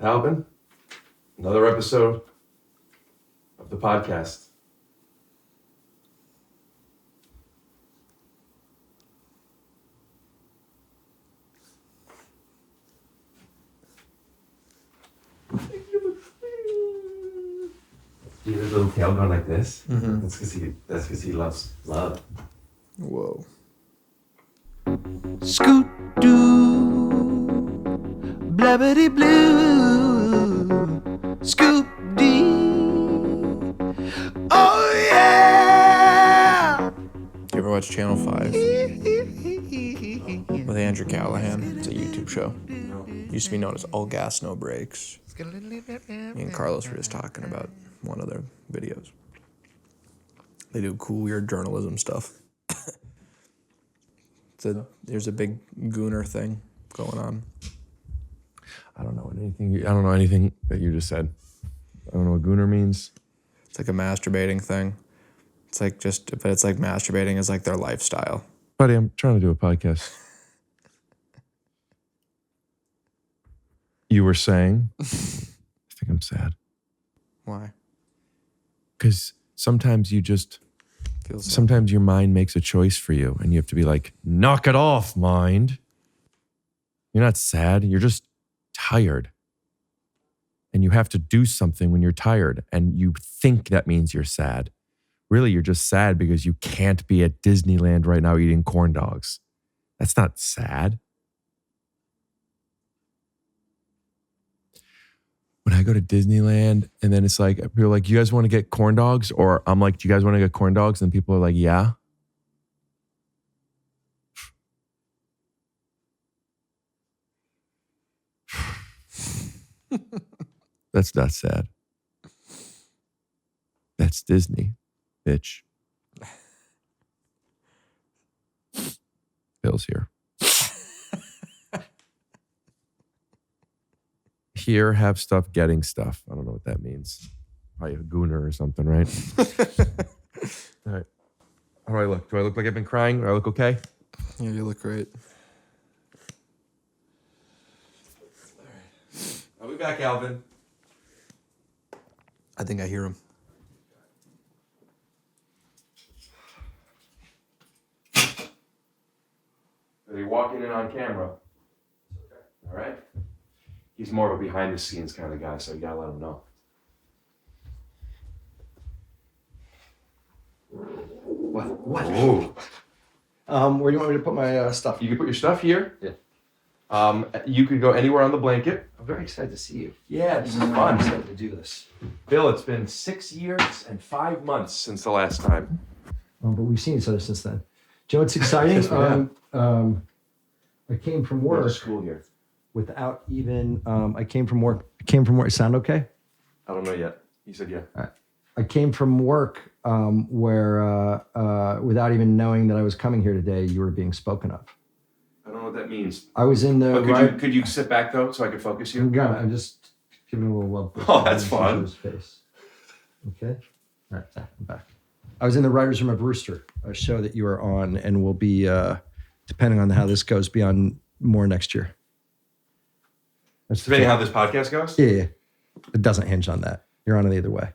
Alvin, another episode of the podcast. See his little tail going like this? Mm-hmm. That's because he loves love. Whoa. Scoot doo, blabbity blue, scoop dee. Oh yeah! Do you ever watch Channel 5? With Andrew Callahan. It's a YouTube show. Used to be known as All Gas, No Brakes. Me and Carlos were just talking about one of their videos. They do cool, weird journalism stuff. There's a big gooner thing going on. I don't know anything that you just said. I don't know what gooner means. It's like a masturbating thing. It's like masturbating is like their lifestyle. Buddy, I'm trying to do a podcast. You were saying, I think I'm sad. Why? Because sometimes sometimes your mind makes a choice for you and you have to be like, knock it off, mind. You're not sad. You're just tired. And you have to do something when you're tired. And you think that means you're sad. Really, you're just sad because you can't be at Disneyland right now eating corn dogs. That's not sad. When I go to Disneyland and then it's like, people are like, you guys want to get corn dogs? Or I'm like, do you guys want to get corn dogs? And people are like, yeah. That's not sad. That's Disney, bitch. Bill's here. Here, have stuff, getting stuff. I don't know what that means. Probably a gooner or something, right? All right. How do I look? Do I look like I've been crying? Do I look okay? Yeah, you look great. All right. I'll be back, Alvin. I think I hear him. Are you walking in on camera? Okay. All right. He's more of a behind-the-scenes kind of guy, so you gotta let him know. What? Whoa. Where do you want me to put my stuff? You can put your stuff here. Yeah. You could go anywhere on the blanket. I'm very excited to see you. Yeah, this is I'm fun. excited to do this. Bill, it's been 6 years and 5 months since the last time. But we've seen each other since then. Do you know what's exciting? Yes, we have. I came from We're work at school here. without even. I came from work. Sound okay? I don't know yet. You said yeah. I came from work where, without even knowing that I was coming here today, you were being spoken of. I don't know what that means. I was in the. But could you sit back though so I could focus you? I'm just giving a little love. Oh, that's fun. His face. Okay. All right, I'm back. I was in the writers' room of Rooster, a show that you are on, and will be, depending on how this goes, be on more next year. Depending how this podcast goes? Yeah. It doesn't hinge on that. You're on it either way.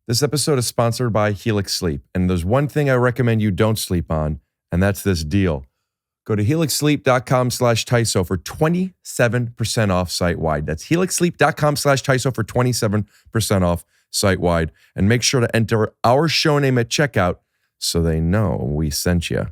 This episode is sponsored by Helix Sleep, and there's one thing I recommend you don't sleep on, and that's this deal. Go to helixsleep.com/TYSO for 27% off site-wide. That's helixsleep.com/TYSO for 27% off site-wide. And make sure to enter our show name at checkout so they know we sent you.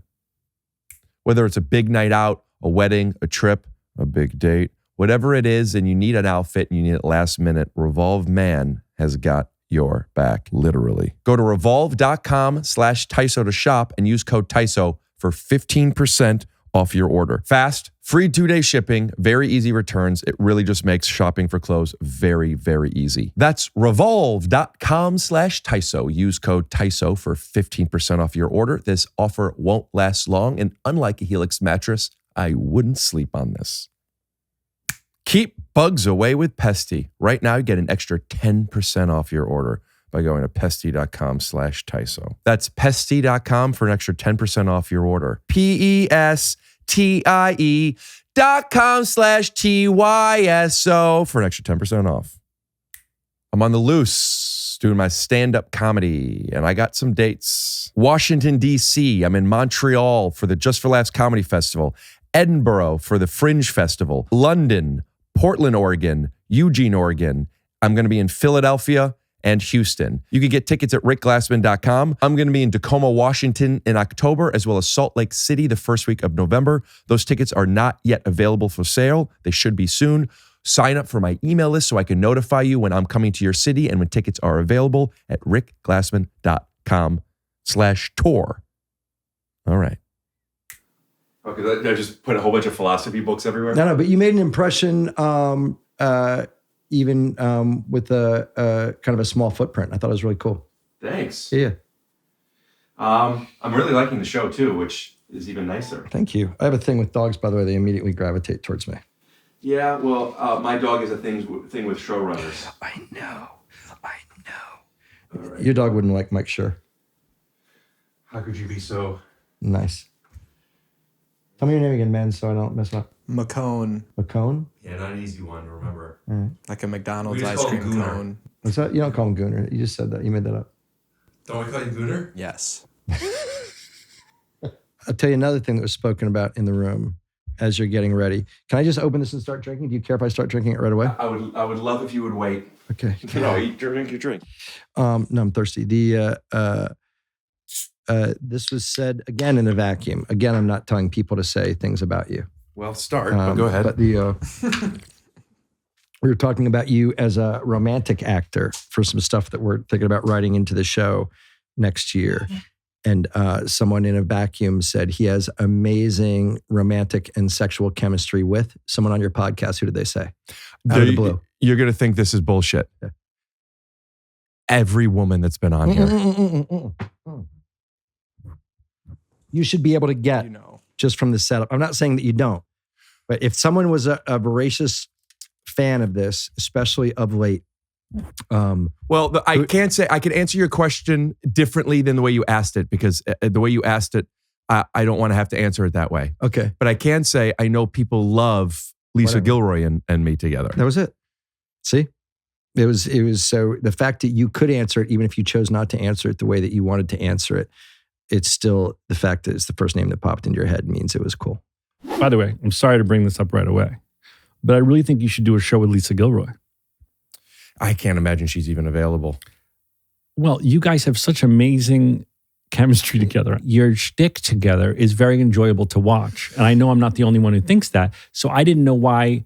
Whether it's a big night out, a wedding, a trip, a big date, whatever it is, and you need an outfit and you need it last minute, Revolve Man has got your back, literally. Go to revolve.com/TYSO to shop and use code TYSO for 15% off your order. Fast, free 2-day shipping, very easy returns. It really just makes shopping for clothes very, very easy. That's revolve.com/TYSO. Use code TYSO for 15% off your order. This offer won't last long, and unlike a Helix mattress, I wouldn't sleep on this. Keep bugs away with Pesty. Right now, you get an extra 10% off your order by going to pesty.com/TYSO. That's pesty.com for an extra 10% off your order. PESTY.com TIE.com/TYSO for an extra 10% off. I'm on the loose doing my stand-up comedy, and I got some dates. Washington, D.C. I'm in Montreal for the Just for Laughs Comedy Festival. Edinburgh for the Fringe Festival. London, Portland, Oregon, Eugene, Oregon. I'm going to be in Philadelphia and Houston. You can get tickets at rickglassman.com. I'm going to be in Tacoma, Washington in October, as well as Salt Lake City the first week of November. Those tickets are not yet available for sale. They should be soon. Sign up for my email list so I can notify you when I'm coming to your city and when tickets are available at rickglassman.com/tour. All right. Okay, I just put a whole bunch of philosophy books everywhere. No, but you made an impression even with a kind of a small footprint. I thought it was really cool. Thanks. Yeah. I'm really liking the show too, which is even nicer. Thank you. I have a thing with dogs, by the way. They immediately gravitate towards me. Yeah, well, my dog is a thing with showrunners. I know. Right. Your dog wouldn't like Mike Schur. How could you be so nice? Tell me your name again, man, so I don't mess up. McCone. McCone? Yeah, not an easy one to remember. Right. Like a McDonald's ice cream cone. What's that? You don't call him Gooner. You just said that. You made that up. Don't we call you Gooner? Yes. I'll tell you another thing that was spoken about in the room as you're getting ready. Can I just open this and start drinking? Do you care if I start drinking it right away? I would love if you would wait. Okay. No, drink your drink. No, I'm thirsty. This was said again in a vacuum. Again, I'm not telling people to say things about you. Well, start. But go ahead. But we were talking about you as a romantic actor for some stuff that we're thinking about writing into the show next year. And someone in a vacuum said he has amazing romantic and sexual chemistry with someone on your podcast. Who did they say? Out of the blue. You're going to think this is bullshit. Yeah. Every woman that's been on here. You should be able to get just from the setup. I'm not saying that you don't, but if someone was a voracious fan of this, especially of late. Well, I can't say I can answer your question differently than the way you asked it, because the way you asked it, I don't want to have to answer it that way. Okay. But I can say I know people love Lisa Gilroy and me together. That was it. See? It was so the fact that you could answer it, even if you chose not to answer it the way that you wanted to answer it, it's still the fact that it's the first name that popped into your head means it was cool. By the way, I'm sorry to bring this up right away, but I really think you should do a show with Lisa Gilroy. I can't imagine she's even available. Well, you guys have such amazing chemistry together. Your shtick together is very enjoyable to watch. And I know I'm not the only one who thinks that. So I didn't know why,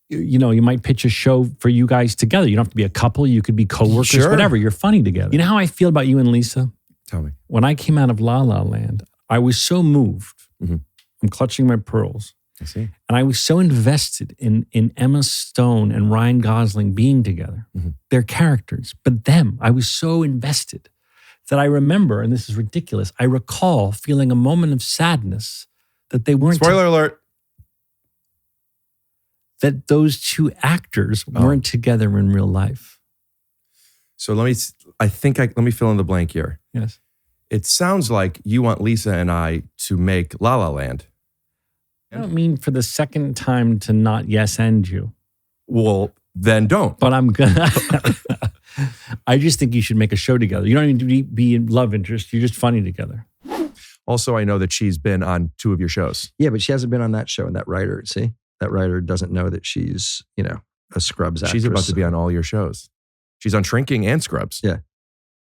you might pitch a show for you guys together. You don't have to be a couple. You could be coworkers, whatever. You're funny together. You know how I feel about you and Lisa? Tell me. When I came out of La La Land, I was so moved. Mm-hmm. I'm clutching my pearls. I see. And I was so invested in Emma Stone and Ryan Gosling being together, their characters, but them. I was so invested that I remember, and this is ridiculous, I recall feeling a moment of sadness that they weren't. Spoiler alert. That those two actors weren't together in real life. So let me fill in the blank here. Yes. It sounds like you want Lisa and I to make La La Land. I don't mean for the second time to not yes and you. Well, then don't. But I'm gonna. I just think you should make a show together. You don't need to be in love interest. You're just funny together. Also, I know that she's been on 2 of your shows. Yeah, but she hasn't been on that show. And that writer, that writer doesn't know that she's, a Scrubs actress. She's about to be on all your shows. She's on Shrinking and Scrubs. Yeah.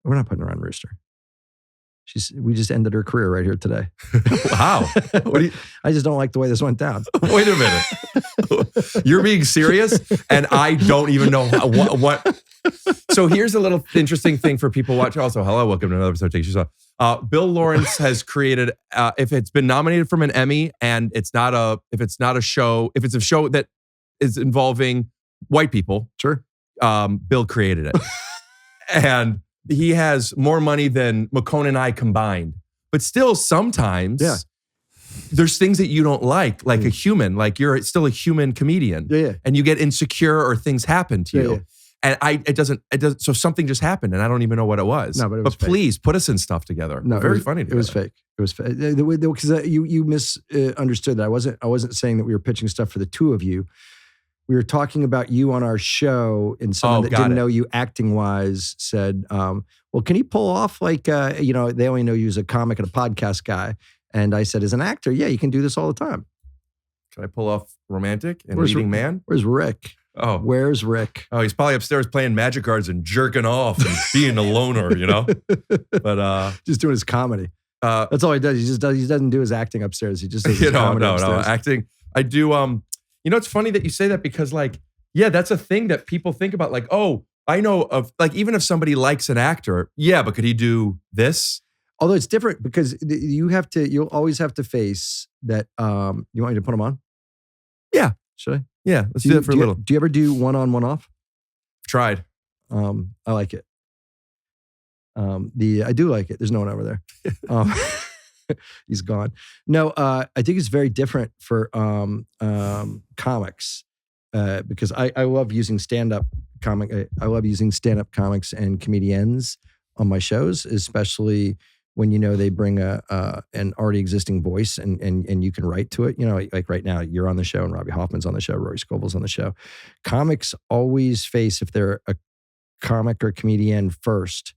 We're not putting her on Rooster. We just ended her career right here today. Wow. I just don't like the way this went down. Wait a minute. You're being serious? And I don't even know what. So here's a little interesting thing for people watching. Also, hello, welcome to another episode of Take Your Shot. Bill Lawrence has created, if it's been nominated for an Emmy and if it's a show that is involving white people, sure, Bill created it. And he has more money than McCone and I combined. But still, sometimes there's things that you don't like a human. Like you're still a human comedian. Yeah. And you get insecure or things happen to you. Yeah. And it doesn't. So something just happened, and I don't even know what it was. No, but it was fake. Please put us in stuff together. No, We're very it was, funny. It was fake. It was fake. Because you misunderstood that. I wasn't saying that we were pitching stuff for the two of you. We were talking about you on our show, and someone that didn't know you acting wise said, "Well, can you pull off like they only know you as a comic and a podcast guy?" And I said, "As an actor, yeah, you can do this all the time." Can I pull off romantic and leading man? Where's Rick? Oh, where's Rick? Oh, he's probably upstairs playing magic cards and jerking off and being a loner, But just doing his comedy. That's all he does. He doesn't do his acting upstairs. He just does his comedy upstairs. Acting. I do. It's funny that you say that because, that's a thing that people think about. Like, oh, I know of. Like, even if somebody likes an actor, but could he do this? Although it's different because you'll always have to face that. You want me to put them on? Yeah. Should I? Yeah, let's do that for a little. Do you ever do one on, one off? Tried. I like it. I do like it. There's no one over there. He's gone. No, I think it's very different for comics because I love using stand-up comic. I love using stand-up comics and comedians on my shows, especially when they bring an already existing voice and you can write to it. Like right now, you're on the show and Robbie Hoffman's on the show, Rory Scovel's on the show. Comics always face, if they're a comic or comedian first,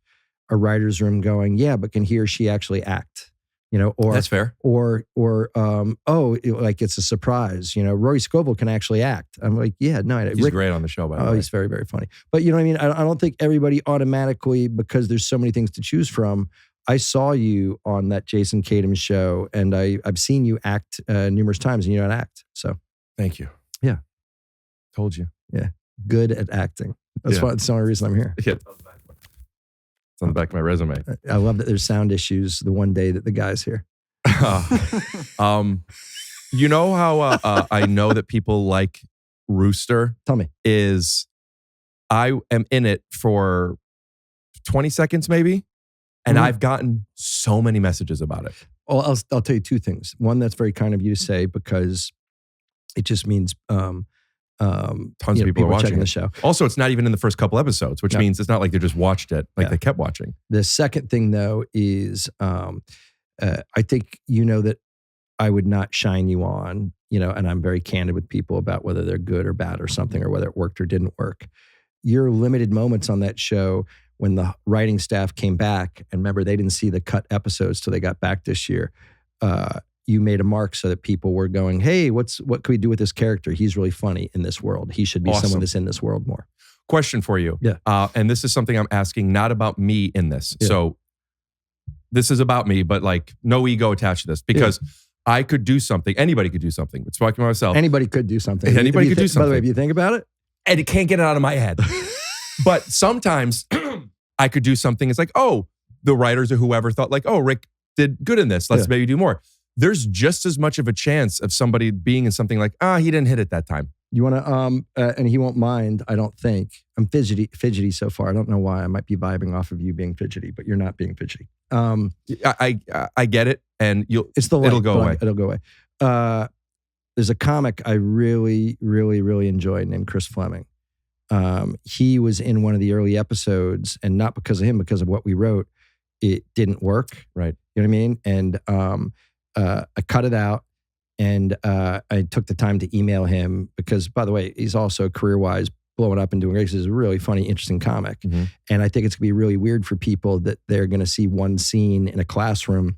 a writer's room going, yeah, but can he or she actually act? Or that's fair. Or like it's a surprise. Rory Scovel can actually act. I'm like, yeah, no. He's great on the show, by the way. Oh, he's very, very funny. But you know what I mean? I don't think everybody automatically, because there's so many things to choose from. I saw you on that Jason Kadam show, and I've seen you act numerous times, and you know how to act. So thank you. Yeah, told you. Yeah, good at acting. That's why. That's the only reason I'm here. Yeah. It's on the back of my resume. I love that there's sound issues the one day that the guy's here. You know how I know that people like Rooster? Tell me. Is I am in it for 20 seconds maybe, and I've gotten so many messages about it. Well, I'll tell you two things. One, that's very kind of you to say because it just means tons of people are watching the show. Also, it's not even in the first couple episodes, which means it's not like they just watched it, they kept watching. The second thing, though, is I think that I would not shine you on, and I'm very candid with people about whether they're good or bad or something, or whether it worked or didn't work. Your limited moments on that show when the writing staff came back, and remember, they didn't see the cut episodes till they got back this year. You made a mark so that people were going, hey, what can we do with this character? He's really funny in this world. He should be someone that's in this world more. Question for you. Yeah. And this is something I'm asking, not about me in this. Yeah. So this is about me, but no ego attached to this because I could do something. Anybody could do something. It's talking about myself. Anybody could do something. Anybody could do something. By the way, if you think about it. And it can't get it out of my head. But sometimes I could do something. It's like, oh, the writers or whoever thought Rick did good in this. Let's maybe do more. There's just as much of a chance of somebody being in something like, he didn't hit it that time. You want to, and he won't mind, I don't think. I'm fidgety so far. I don't know why. I might be vibing off of you being fidgety, but you're not being fidgety. I get it, and it'll go away. It'll go away. There's a comic I really, really, really enjoy named Chris Fleming. He was in one of the early episodes, and not because of him, because of what we wrote, it didn't work. Right. You know what I mean? And I cut it out, and I took the time to email him because, by the way, he's also career-wise blowing up and doing great. He's a really funny, interesting comic. Mm-hmm. And I think it's going to be really weird for people that they're going to see one scene in a classroom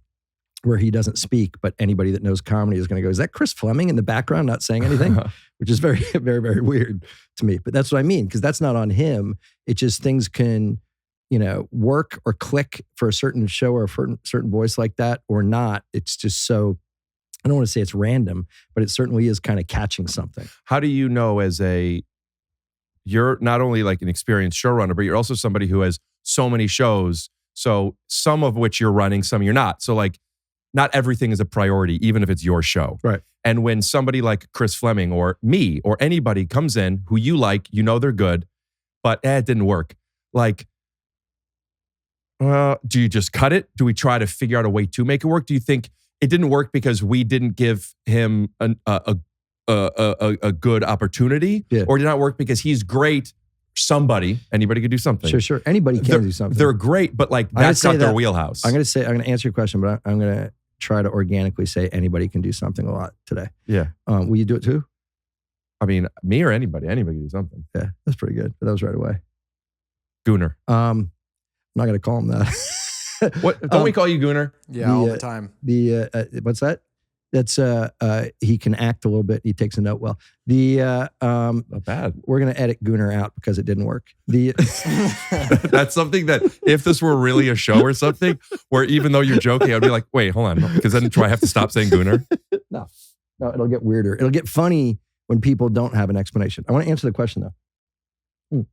where he doesn't speak, but anybody that knows comedy is going to go, is that Chris Fleming in the background not saying anything? Which is very, very, very weird to me. But that's what I mean, because that's not on him. It's just things can, work or click for a certain show or a certain voice like that or not. It's just so, I don't want to say it's random, but it certainly is kind of catching something. How do you know you're not only like an experienced showrunner, but you're also somebody who has so many shows, so some of which you're running, some you're not. So not everything is a priority, even if it's your show. Right. And when somebody like Chris Fleming or me or anybody comes in who you like, they're good, but it didn't work. Do you just cut it? Do we try to figure out a way to make it work? Do you think it didn't work because we didn't give him a good opportunity? Yeah. Or did it not work because he's great, anybody could do something. Sure. Anybody can do something. They're great, but like that's not their wheelhouse. I'm going to answer your question, but I'm going to try to organically say anybody can do something a lot today. Yeah. Will you do it too? I mean, me or anybody can do something. Yeah, that's pretty good. But that was right away. Gooner. I'm not going to call him that. What? Don't we call you Gooner? Yeah, all the time. What's that? That's he can act a little bit. He takes a note well. Not bad. We're gonna edit Gooner out because it didn't work. That's something that if this were really a show or something, where even though you're joking, I'd be like, wait, hold on, because then do I have to stop saying Gooner? No, it'll get weirder. It'll get funny when people don't have an explanation. I want to answer the question though.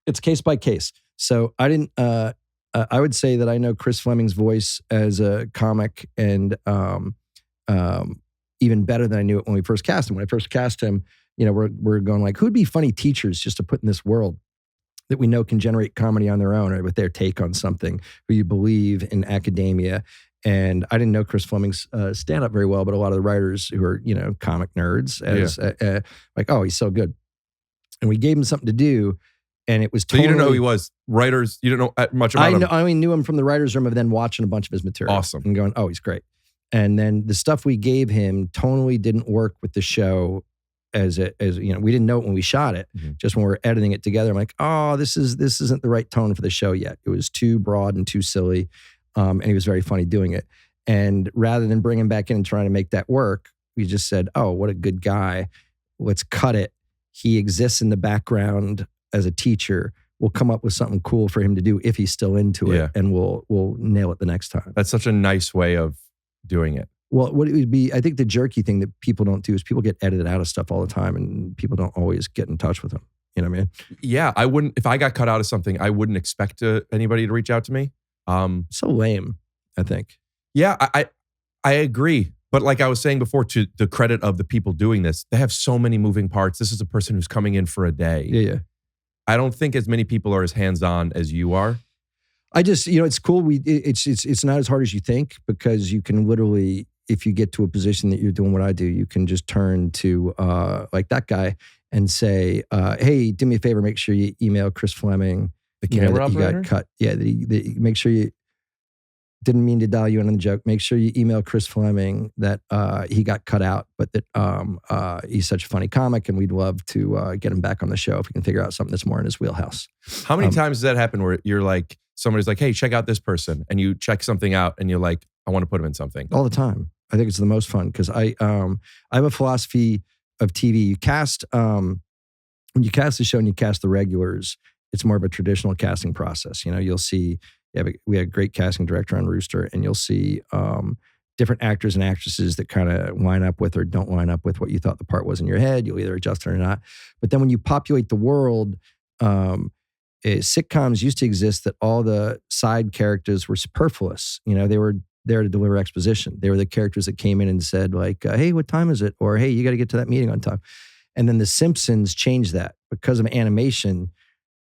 It's case by case. So I didn't. I would say that I know Chris Fleming's voice as a comic and even better than I knew it when we first cast him. When I first cast him, we're going like, who'd be funny teachers just to put in this world that we know can generate comedy on their own or with their take on something, who you believe in academia. And I didn't know Chris Fleming's stand-up very well, but a lot of the writers who are, comic nerds, like, oh, he's so good. And we gave him something to do. And it was totally... So you didn't know who he was? Writers, you didn't know much about him? I only knew him from the writer's room of then watching a bunch of his material. Awesome. And going, oh, he's great. And then the stuff we gave him tonally didn't work with the show as we didn't know it when we shot it. Mm-hmm. Just when we were editing it together, I'm like, oh, this isn't the right tone for the show yet. It was too broad and too silly. And he was very funny doing it. And rather than bring him back in and trying to make that work, we just said, oh, what a good guy. Let's cut it. He exists in the background as a teacher. We'll come up with something cool for him to do if he's still into it, and we'll nail it the next time. That's such a nice way of doing it. Well, what it would be, I think the jerky thing that people don't do is people get edited out of stuff all the time and people don't always get in touch with them. You know what I mean? Yeah, I wouldn't, if I got cut out of something, I wouldn't expect anybody to reach out to me. So lame, I think. Yeah, I agree. But like I was saying before, to the credit of the people doing this, they have so many moving parts. This is a person who's coming in for a day. Yeah. I don't think as many people are as hands-on as you are. I just, it's cool. It's not as hard as you think, because you can literally, if you get to a position that you're doing what I do, you can just turn to like that guy and say, hey, do me a favor, make sure you email Chris Fleming. The camera operator? You got cut. Yeah, make sure you, didn't mean to dial you in on the joke. Make sure you email Chris Fleming that he got cut out, but that he's such a funny comic and we'd love to get him back on the show if we can figure out something that's more in his wheelhouse. How many times does that happen where you're like, somebody's like, hey, check out this person, and you check something out and you're like, I want to put him in something? All the time. I think it's the most fun because I have a philosophy of TV. You cast, when you cast the show and you cast the regulars, it's more of a traditional casting process. You'll see, we had a great casting director on Rooster, and you'll see different actors and actresses that kind of line up with or don't line up with what you thought the part was in your head. You'll either adjust it or not. But then when you populate the world, sitcoms used to exist that all the side characters were superfluous. They were there to deliver exposition. They were the characters that came in and said like, hey, what time is it? Or, hey, you got to get to that meeting on time. And then The Simpsons changed that because of animation.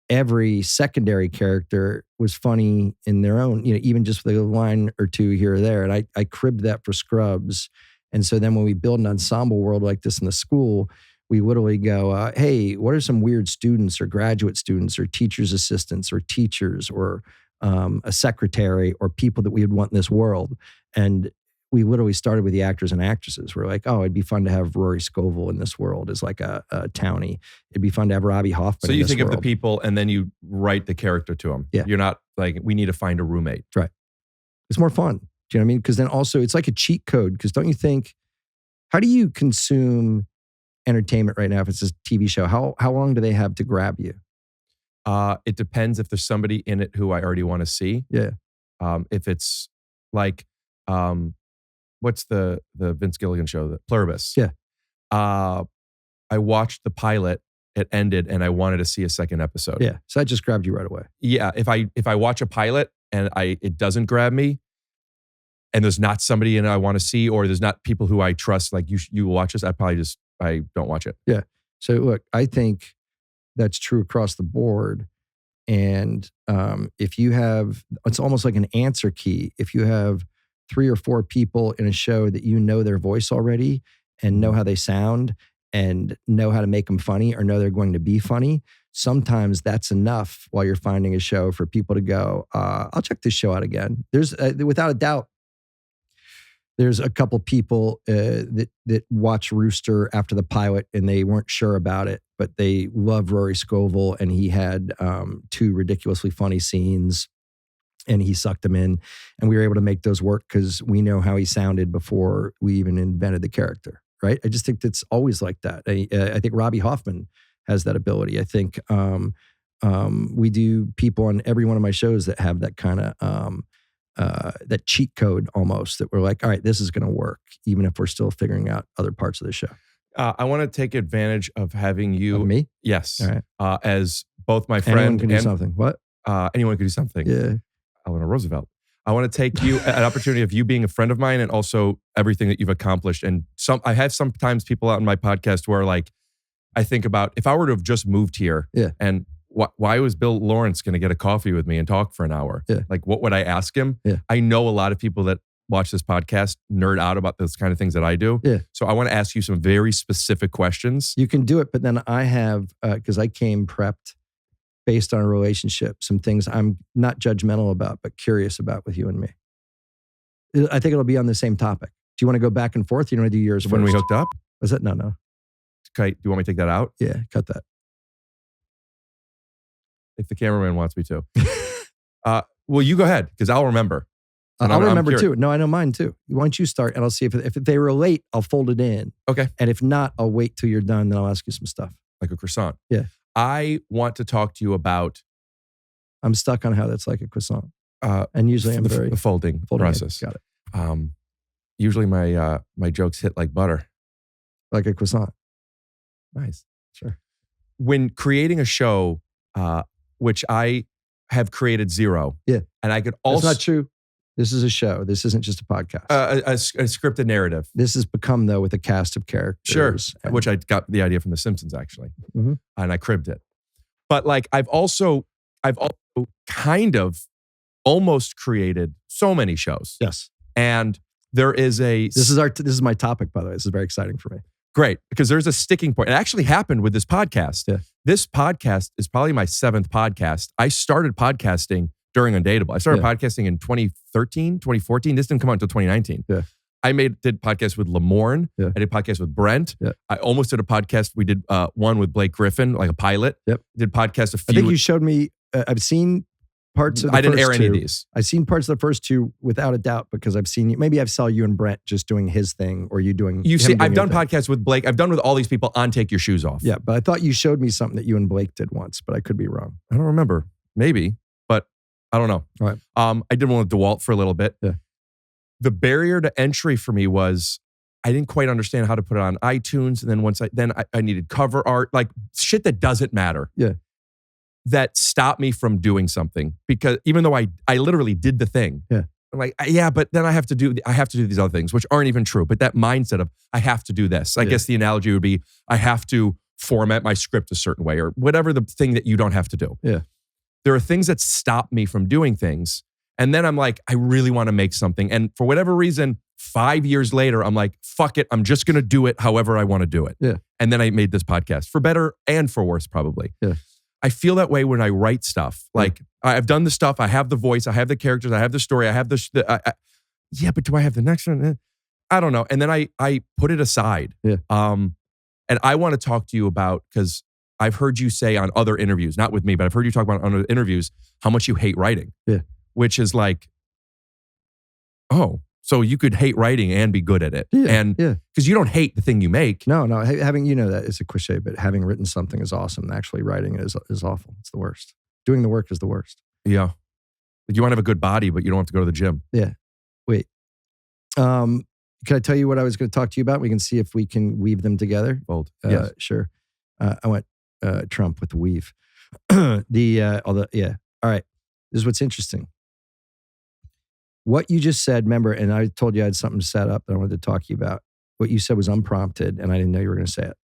Every secondary character was funny in their own, even just with a line or two here or there. And I cribbed that for Scrubs. And so then when we build an ensemble world like this in the school, we literally go, hey, what are some weird students or graduate students or teachers' assistants or teachers or a secretary or people that we would want in this world? And we literally started with the actors and actresses. We're like, oh, it'd be fun to have Rory Scovel in this world as like a townie. It'd be fun to have Robbie Hoffman So in you this think world. of the people and then you write the character to them. Yeah. You're not like, we need to find a roommate. Right. It's more fun. Do you know what I mean? Because then also it's like a cheat code. Because don't you think, how do you consume entertainment right now if it's a TV show? How long do they have to grab you? It depends if there's somebody in it who I already want to see. Yeah. If it's like, what's the Vince Gilligan show, the Pluribus? Yeah. I watched the pilot, it ended, and I wanted to see a second episode. Yeah. So that just grabbed you right away. Yeah. If I watch a pilot and it doesn't grab me, and there's not somebody in it I want to see, or there's not people who I trust, like you watch this, I don't watch it. Yeah. So look, I think that's true across the board. And if you have, it's almost like an answer key. If you have 3 or 4 people in a show that you know their voice already and know how they sound, and know how to make them funny or know they're going to be funny, sometimes that's enough while you're finding a show for people to go, I'll check this show out again. There's, without a doubt, there's a couple people that watch Rooster after the pilot and they weren't sure about it, but they love Rory Scovel and he had 2 ridiculously funny scenes and he sucked them in. And we were able to make those work because we know how he sounded before we even invented the character, right? I just think it's always like that. I think Robbie Hoffman has that ability. I think we do people on every one of my shows that have that kind of that cheat code almost, that we're like, all right, this is going to work, even if we're still figuring out other parts of the show. I want to take advantage of having you. Of me? Yes. All right. As both my friend Anyone can do and something. What? Anyone can do something. Yeah. Eleanor Roosevelt. I want to take you an opportunity of you being a friend of mine and also everything that you've accomplished. And I have sometimes people out on my podcast where like, I think about if I were to have just moved here and why was Bill Lawrence going to get a coffee with me and talk for an hour? Yeah. Like, what would I ask him? Yeah. I know a lot of people that watch this podcast nerd out about those kind of things that I do. Yeah. So I want to ask you some very specific questions. You can do it, but then I have, because I came prepped based on a relationship, some things I'm not judgmental about, but curious about with you and me. I think it'll be on the same topic. Do you want to go back and forth? You want to do yours When first? we hooked up? Was that? No. Okay, do you want me to take that out? Yeah, cut that. If the cameraman wants me to. Well, you go ahead, because I'll remember. And I'll I'm remember curious. too. No, I know mine too. Why don't you start and I'll see if they relate, I'll fold it in. Okay. And if not, I'll wait till you're done, then I'll ask you some stuff. Like a croissant. Yeah. I want to talk to you about I'm stuck on how that's like a croissant. And usually I'm very the folding process. Got it. Usually my jokes hit like butter. Like a croissant. Nice. Sure. When creating a show, which I have created 0. Yeah. And I could also... That's not true. This is a show. This isn't just a podcast. A scripted narrative. This has become, though, with a cast of characters. Sure. And Which I got the idea from The Simpsons, actually. Mhm. And I cribbed it. But like, I've also kind of almost created so many shows. Yes. And there is a... This is my topic, by the way. This is very exciting for me. Great, because there's a sticking point. It actually happened with this podcast. Yeah. This podcast is probably my 7th podcast. I started podcasting during Undateable. I started podcasting in 2013, 2014. This didn't come out until 2019. Yeah. I did podcasts with Lamorne. Yeah. I did podcasts with Brent. Yeah. I almost did a podcast. We did one with Blake Griffin, like a pilot. Yep. Did podcast a few. I think you showed me, I've seen parts of the I didn't first air any of two. these. I've seen parts of the first 2 without a doubt because I've seen you. Maybe I saw you and Brent just doing his thing or you doing. You see, I've done podcasts. podcasts with Blake. I've done with all these people on Take Your Shoes Off. Yeah, but I thought you showed me something that you and Blake did once, but I could be wrong. I don't remember. Maybe, but I don't know. All right. I did one with DeWalt for a little bit. Yeah. The barrier to entry for me was I didn't quite understand how to put it on iTunes. And then I needed cover art, like shit that doesn't matter. Yeah. That stopped me from doing something because even though I literally did the thing. Yeah. I'm like, yeah, but then I have to do these other things, which aren't even true. But that mindset of I have to do this. I guess the analogy would be I have to format my script a certain way or whatever the thing that you don't have to do. Yeah. There are things that stop me from doing things. And then I'm like, I really want to make something. And for whatever reason, 5 years later, I'm like, fuck it. I'm just going to do it however I want to do it. Yeah. And then I made this podcast for better and for worse, probably. Yeah. I feel that way when I write stuff. Like I've done the stuff. I have the voice. I have the characters. I have the story. I have yeah, but do I have the next one? I don't know. And then I put it aside. Yeah. And I want to talk to you about, because I've heard you say on other interviews, not with me, but I've heard you talk about on other interviews, how much you hate writing. Yeah. Which is like, oh, so you could hate writing and be good at it. Yeah. And because you don't hate the thing you make. No, having, that is a cliche, but having written something is awesome. Actually writing it is awful. It's the worst. Doing the work is the worst. Yeah. Like you want to have a good body, but you don't have to go to the gym. Yeah. Wait. Can I tell you what I was going to talk to you about? We can see if we can weave them together. Bold. Yes. Sure. I went Trump with the weave. All right. This is what's interesting. What you just said, remember, and I told you I had something set up that I wanted to talk to you about. What you said was unprompted, and I didn't know you were going to say it.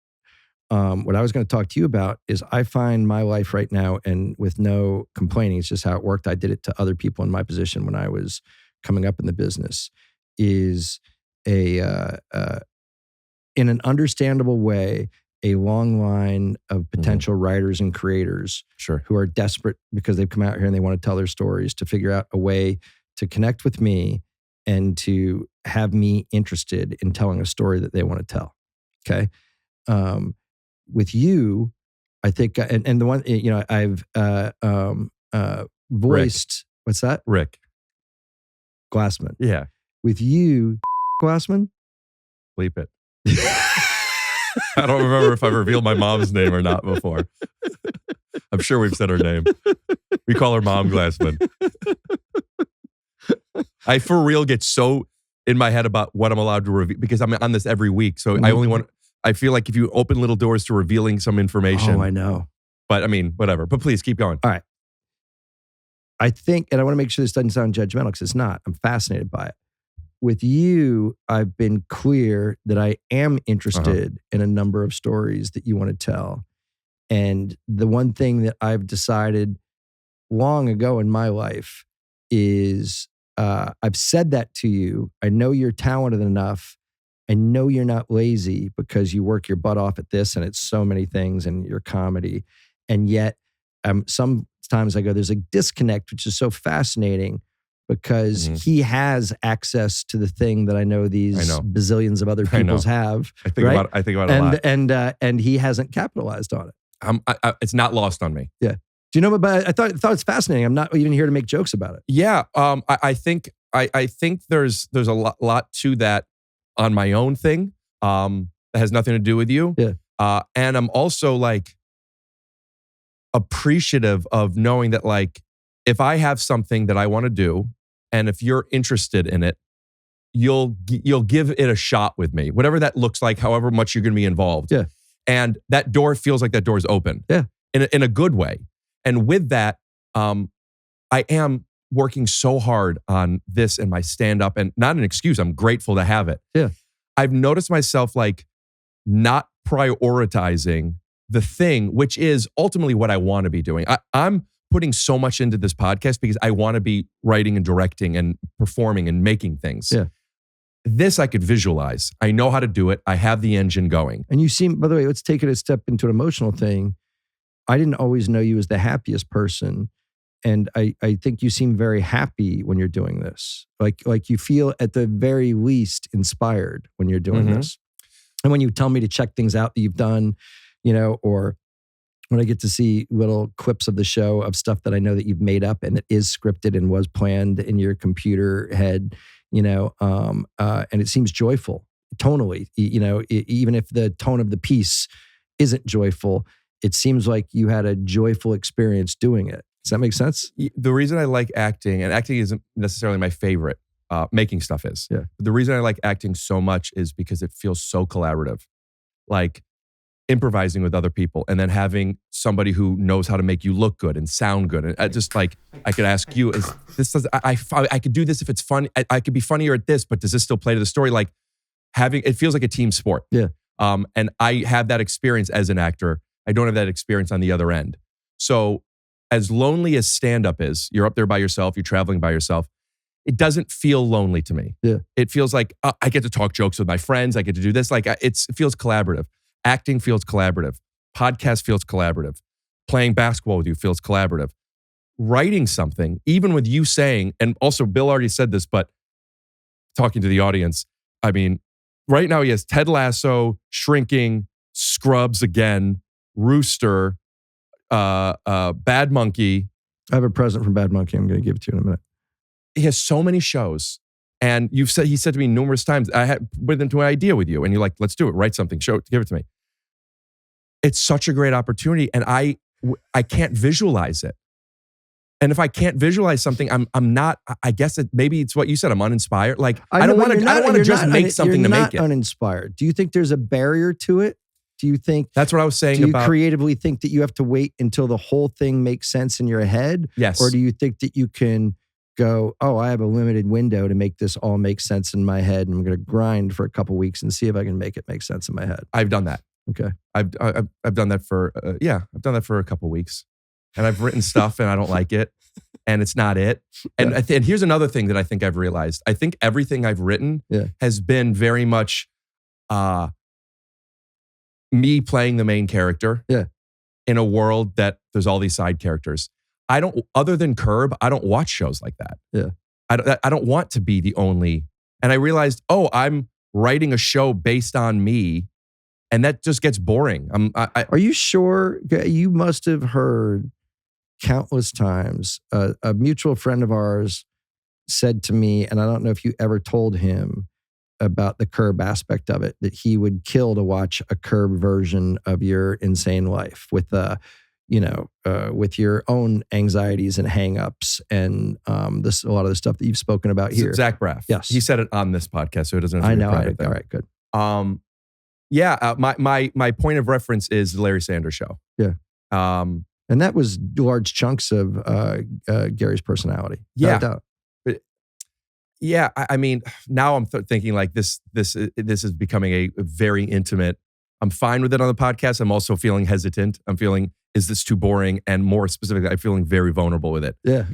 What I was going to talk to you about is I find my life right now, and with no complaining, it's just how it worked. I did it to other people in my position when I was coming up in the business, is a in an understandable way, a long line of potential writers and creators who are desperate because they've come out here and they want to tell their stories, to figure out a way to connect with me and to have me interested in telling a story that they want to tell. Okay. With you, I think, and the one, I've voiced, what's that? Rick Glassman. Yeah. With you, Glassman? Bleep it. I don't remember if I revealed my mom's name or not before. I'm sure we've said her name. We call her Mom Glassman. I for real get so in my head about what I'm allowed to reveal because I'm on this every week. So I feel like if you open little doors to revealing some information. Oh, I know. But I mean, whatever. But please keep going. All right. I think, and I want to make sure this doesn't sound judgmental because it's not. I'm fascinated by it. With you, I've been clear that I am interested in a number of stories that you want to tell. And the one thing that I've decided long ago in my life is I've said that to you. I know you're talented enough. I know you're not lazy because you work your butt off at this and it's so many things and your comedy. And yet sometimes I go, there's a disconnect, which is so fascinating because he has access to the thing that I know these bazillions of other peoples have. I think about it a lot. And he hasn't capitalized on it. It's not lost on me. Yeah. Do you know about? I thought it's fascinating. I'm not even here to make jokes about it. Yeah. I think there's a lot to that on my own thing. That has nothing to do with you. Yeah. And I'm also like appreciative of knowing that like if I have something that I want to do, and if you're interested in it, you'll give it a shot with me, whatever that looks like, however much you're going to be involved. Yeah. And that door feels like that door is open. Yeah. In a good way. And with that, I am working so hard on this and my stand-up, and not an excuse. I'm grateful to have it. Yeah. I've noticed myself like not prioritizing the thing, which is ultimately what I want to be doing. I'm putting so much into this podcast because I want to be writing and directing and performing and making things. Yeah. This I could visualize. I know how to do it. I have the engine going. And you seem, by the way, let's take it a step into an emotional thing. I didn't always know you as the happiest person. And I think you seem very happy when you're doing this. Like you feel at the very least inspired when you're doing this. And when you tell me to check things out that you've done, or when I get to see little clips of the show of stuff that I know that you've made up and it is scripted and was planned in your computer head, and it seems joyful tonally, even if the tone of the piece isn't joyful, it seems like you had a joyful experience doing it. Does that make sense? The reason I like acting, and acting isn't necessarily my favorite, making stuff is. Yeah. But the reason I like acting so much is because it feels so collaborative. Like improvising with other people and then having somebody who knows how to make you look good and sound good. And I just like, I could ask you, I could do this if it's fun. I could be funnier at this, but does this still play to the story? Like it feels like a team sport. Yeah. And I have that experience as an actor. I don't have that experience on the other end. So as lonely as stand-up is, you're up there by yourself, you're traveling by yourself, it doesn't feel lonely to me. Yeah. It feels like I get to talk jokes with my friends. I get to do this. Like it feels collaborative. Acting feels collaborative. Podcast feels collaborative. Playing basketball with you feels collaborative. Writing something, even with you saying, and also Bill already said this, but talking to the audience, I mean, right now he has Ted Lasso, Shrinking, Scrubs again, Rooster, Bad Monkey. I have a present from Bad Monkey. I'm going to give it to you in a minute. He has so many shows. And he said to me numerous times, I had put into an idea with you. And you're like, let's do it. Write something. Show it. Give it to me. It's such a great opportunity. And I can't visualize it. And if I can't visualize something, I'm not, I guess maybe it's what you said. I'm uninspired. Like, I don't want to just make something to make it. You're not uninspired. Do you think there's a barrier to it? Do you think that's what I was saying about? Do you creatively think that you have to wait until the whole thing makes sense in your head? Yes. Or do you think that you can go, oh, I have a limited window to make this all make sense in my head, and I'm going to grind for a couple weeks and see if I can make it make sense in my head? I've done that. Okay. I've done that for I've done that for a couple weeks, and I've written stuff and I don't like it, and it's not it. And and here's another thing that I think I've realized. I think everything I've written has been very much me playing the main character. Yeah. In a world that there's all these side characters. Other than Curb, I don't watch shows like that. Yeah. I don't want to be the only. And I realized, I'm writing a show based on me, and that just gets boring. Are you sure? You must have heard countless times. A mutual friend of ours said to me, and I don't know if you ever told him about the Curb aspect of it, that he would kill to watch a Curb version of your insane life with with your own anxieties and hangups and a lot of the stuff that you've spoken about here. Zach Braff. Yes. He said it on this podcast, so it doesn't have to be a private thing. All right, good. My point of reference is the Larry Sanders Show. Yeah. And that was large chunks of Gary's personality. Yeah. No doubt. Yeah, I mean, now I'm thinking like this is becoming a very intimate. I'm fine with it on the podcast. I'm also feeling hesitant. I'm feeling, is this too boring? And more specifically, I'm feeling very vulnerable with it. Yeah.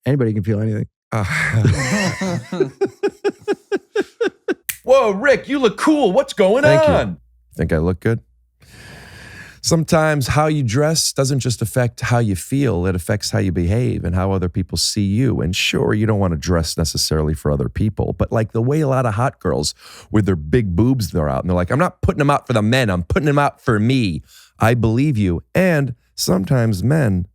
Anybody can feel anything. Whoa, Rick, you look cool. What's going Thank on? you. Think I look good? Sometimes how you dress doesn't just affect how you feel, it affects how you behave and how other people see you. And sure, you don't want to dress necessarily for other people, but like the way a lot of hot girls with their big boobs, they're out and they're like, I'm not putting them out for the men, I'm putting them out for me. I believe you. And sometimes men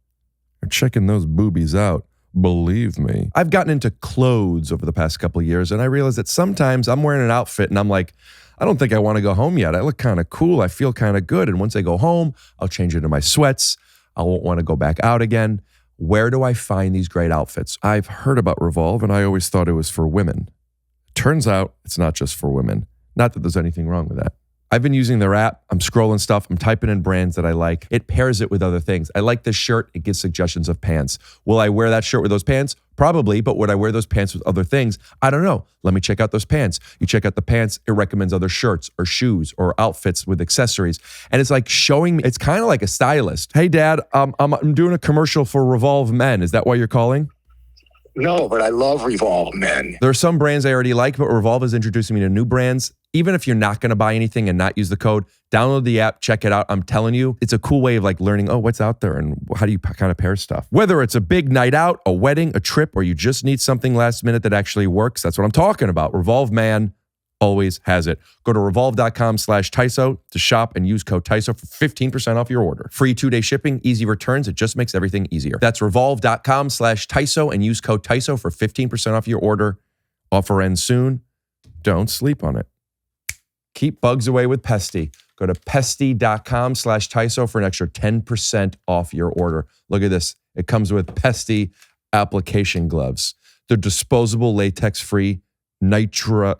are checking those boobies out. Believe me. I've gotten into clothes over the past couple of years, and I realize that sometimes I'm wearing an outfit and I'm like, I don't think I want to go home yet. I look kind of cool. I feel kind of good. And once I go home, I'll change into my sweats. I won't want to go back out again. Where do I find these great outfits? I've heard about Revolve, and I always thought it was for women. Turns out it's not just for women. Not that there's anything wrong with that. I've been using their app. I'm scrolling stuff. I'm typing in brands that I like. It pairs it with other things. I like this shirt. It gives suggestions of pants. Will I wear that shirt with those pants? Probably, but would I wear those pants with other things? I don't know. Let me check out those pants. You check out the pants, it recommends other shirts or shoes or outfits with accessories. And it's like showing me, it's kind of like a stylist. Hey, Dad, I'm doing a commercial for Revolve Men. Is that why you're calling? No, but I love Revolve Men. There are some brands I already like, but Revolve is introducing me to new brands. Even if you're not going to buy anything and not use the code, download the app, check it out. I'm telling you, it's a cool way of like learning, what's out there and how do you kind of pair stuff. Whether it's a big night out, a wedding, a trip, or you just need something last minute that actually works, that's what I'm talking about. Revolve Man always has it. Go to revolve.com/TYSO to shop and use code TYSO for 15% off your order. Free 2-day shipping, easy returns. It just makes everything easier. That's revolve.com/TYSO and use code TYSO for 15% off your order. Offer ends soon. Don't sleep on it. Keep bugs away with Pesty. Go to pesty.com/TYSO for an extra 10% off your order. Look at this. It comes with Pesty application gloves. They're disposable, latex-free, nitrally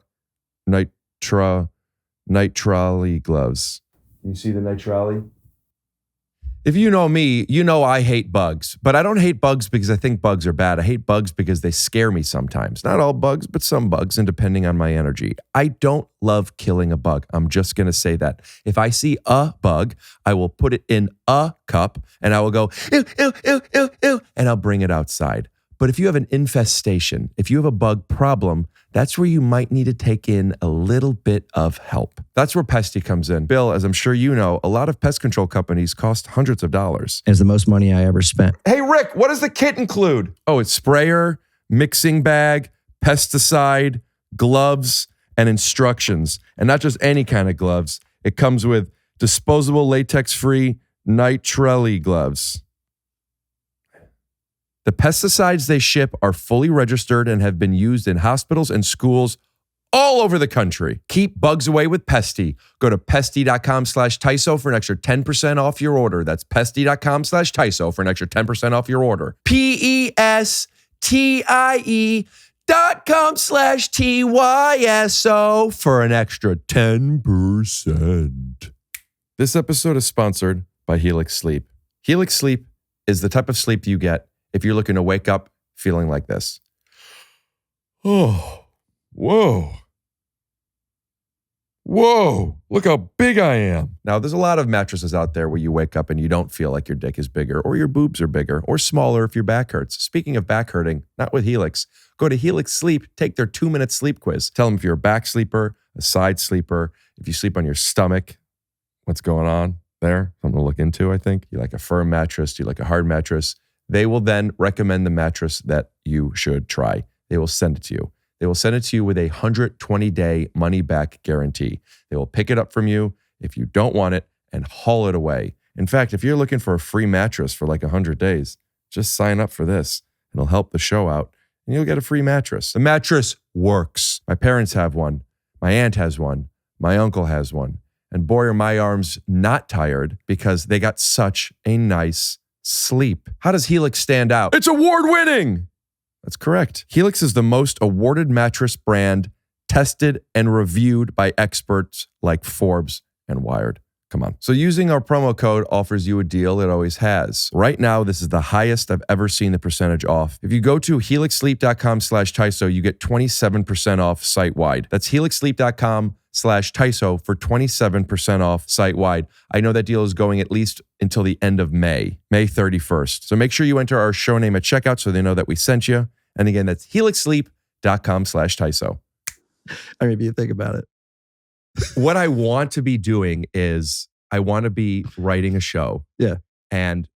gloves. You see the nitrally? If you know me, you know I hate bugs. But I don't hate bugs because I think bugs are bad. I hate bugs because they scare me sometimes. Not all bugs, but some bugs, and depending on my energy. I don't love killing a bug. I'm just going to say that. If I see a bug, I will put it in a cup, and I will go, ew, ew, ew, ew, ew, and I'll bring it outside. But if you have an infestation, if you have a bug problem, that's where you might need to take in a little bit of help. That's where Pesty comes in. Bill, as I'm sure you know, a lot of pest control companies cost hundreds of dollars. It's the most money I ever spent. Hey, Rick, what does the kit include? Oh, it's sprayer, mixing bag, pesticide, gloves, and instructions. And not just any kind of gloves. It comes with disposable, latex-free, nitrally gloves. The pesticides they ship are fully registered and have been used in hospitals and schools all over the country. Keep bugs away with Pesty. Go to pesty.com/TYSO for an extra 10% off your order. That's pesty.com/TYSO for an extra 10% off your order. PESTIE.com/TYSO for an extra 10%. This episode is sponsored by Helix Sleep. Helix Sleep is the type of sleep you get if you're looking to wake up feeling like this. Oh, whoa. Whoa, look how big I am. Now, there's a lot of mattresses out there where you wake up and you don't feel like your dick is bigger or your boobs are bigger or smaller if your back hurts. Speaking of back hurting, not with Helix. Go to Helix Sleep, take their 2-minute sleep quiz. Tell them if you're a back sleeper, a side sleeper, if you sleep on your stomach, what's going on there, something to look into, I think. You like a firm mattress, do you like a hard mattress? They will then recommend the mattress that you should try. They will send it to you. They will send it to you with a 120-day money-back guarantee. They will pick it up from you if you don't want it and haul it away. In fact, if you're looking for a free mattress for like 100 days, just sign up for this. It'll help the show out, and you'll get a free mattress. The mattress works. My parents have one. My aunt has one. My uncle has one. And boy, are my arms not tired because they got such a nice sleep. How does Helix stand out? It's award-winning. That's correct. Helix is the most awarded mattress brand tested and reviewed by experts like Forbes and Wired. Come on. So using our promo code offers you a deal it always has. Right now, this is the highest I've ever seen the percentage off. If you go to helixsleep.com/TYSO, you get 27% off site-wide. That's helixsleep.com/TYSO for 27% off site-wide. I know that deal is going at least until the end of May 31st. So make sure you enter our show name at checkout so they know that we sent you. And again, that's helixsleep.com/TYSO. I mean, if you think about it. What I want to be doing is I want to be writing a show. Yeah. And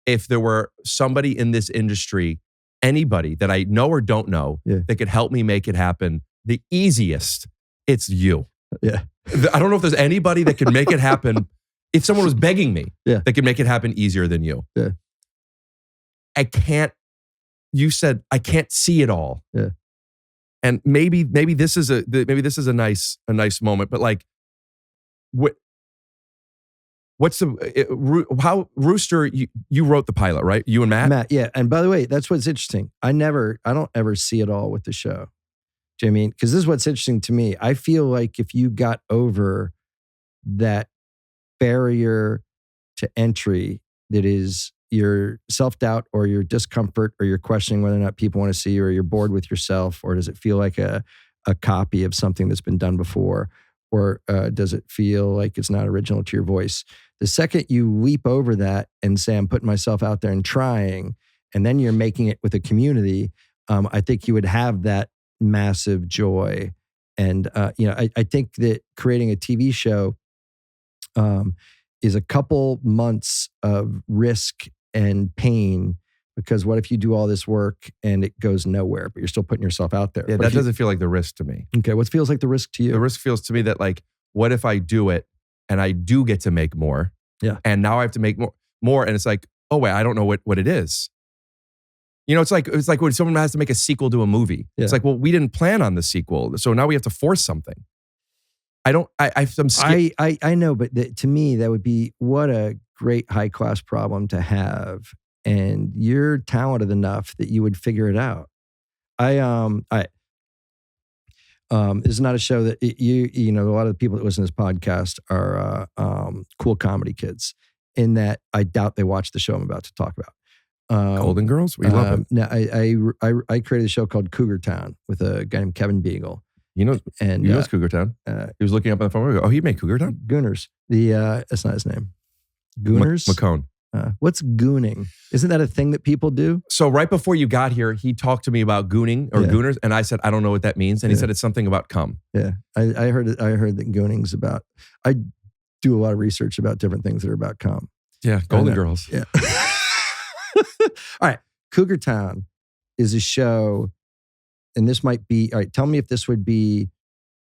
if there were somebody in this industry, anybody that I know or don't know that could help me make it happen, the easiest, it's you. Yeah. I don't know if there's anybody that could make it happen. If someone was begging me, that could make it happen easier than you. Yeah. You said, I can't see it all. Yeah. And maybe this is a nice moment, but like, how Rooster? You wrote the pilot, right? You and Matt. Matt, yeah. And by the way, that's what's interesting. I don't ever see it all with the show. Do you know what I mean? Because this is what's interesting to me. I feel like if you got over that barrier to entry, that is your self-doubt or your discomfort or you're questioning whether or not people want to see you, or you're bored with yourself, or does it feel like a copy of something that's been done before, or does it feel like it's not original to your voice? The second you leap over that and say, I'm putting myself out there and trying, and then you're making it with a community, I think you would have that massive joy. And I think that creating a TV show is a couple months of risk and pain, because what if you do all this work and it goes nowhere, but you're still putting yourself out there? Yeah, that doesn't feel like the risk to me. Okay, what feels like the risk to you? The risk feels to me that, like, what if I do it and I do get to make more? Yeah. And now I have to make more, and it's like, oh wait, I don't know what it is. You know, it's like when someone has to make a sequel to a movie. Yeah. It's like, well, we didn't plan on the sequel, so now we have to force something. I'm scared. I know, but to me, that would be what a great high class problem to have. And you're talented enough that you would figure it out. This is not a show that you know, a lot of the people that listen to this podcast are cool comedy kids, in that I doubt they watch the show I'm about to talk about. Golden Girls? We love it. No, I created a show called Cougar Town with a guy named Kevin Beagle. He knows Cougar Town. He was looking up on the phone. Oh, he made Cougar Town? Gooners. That's not his name. Gooners? McCone. What's gooning? Isn't that a thing that people do? So right before you got here, he talked to me about gooning or gooners, and I said, I don't know what that means. And he said it's something about cum. Yeah. I heard that gooning's about, I do a lot of research about different things that are about cum. Yeah, Golden Girls. Yeah. All right. Cougar Town is a show, and this might be, all right, tell me if this would be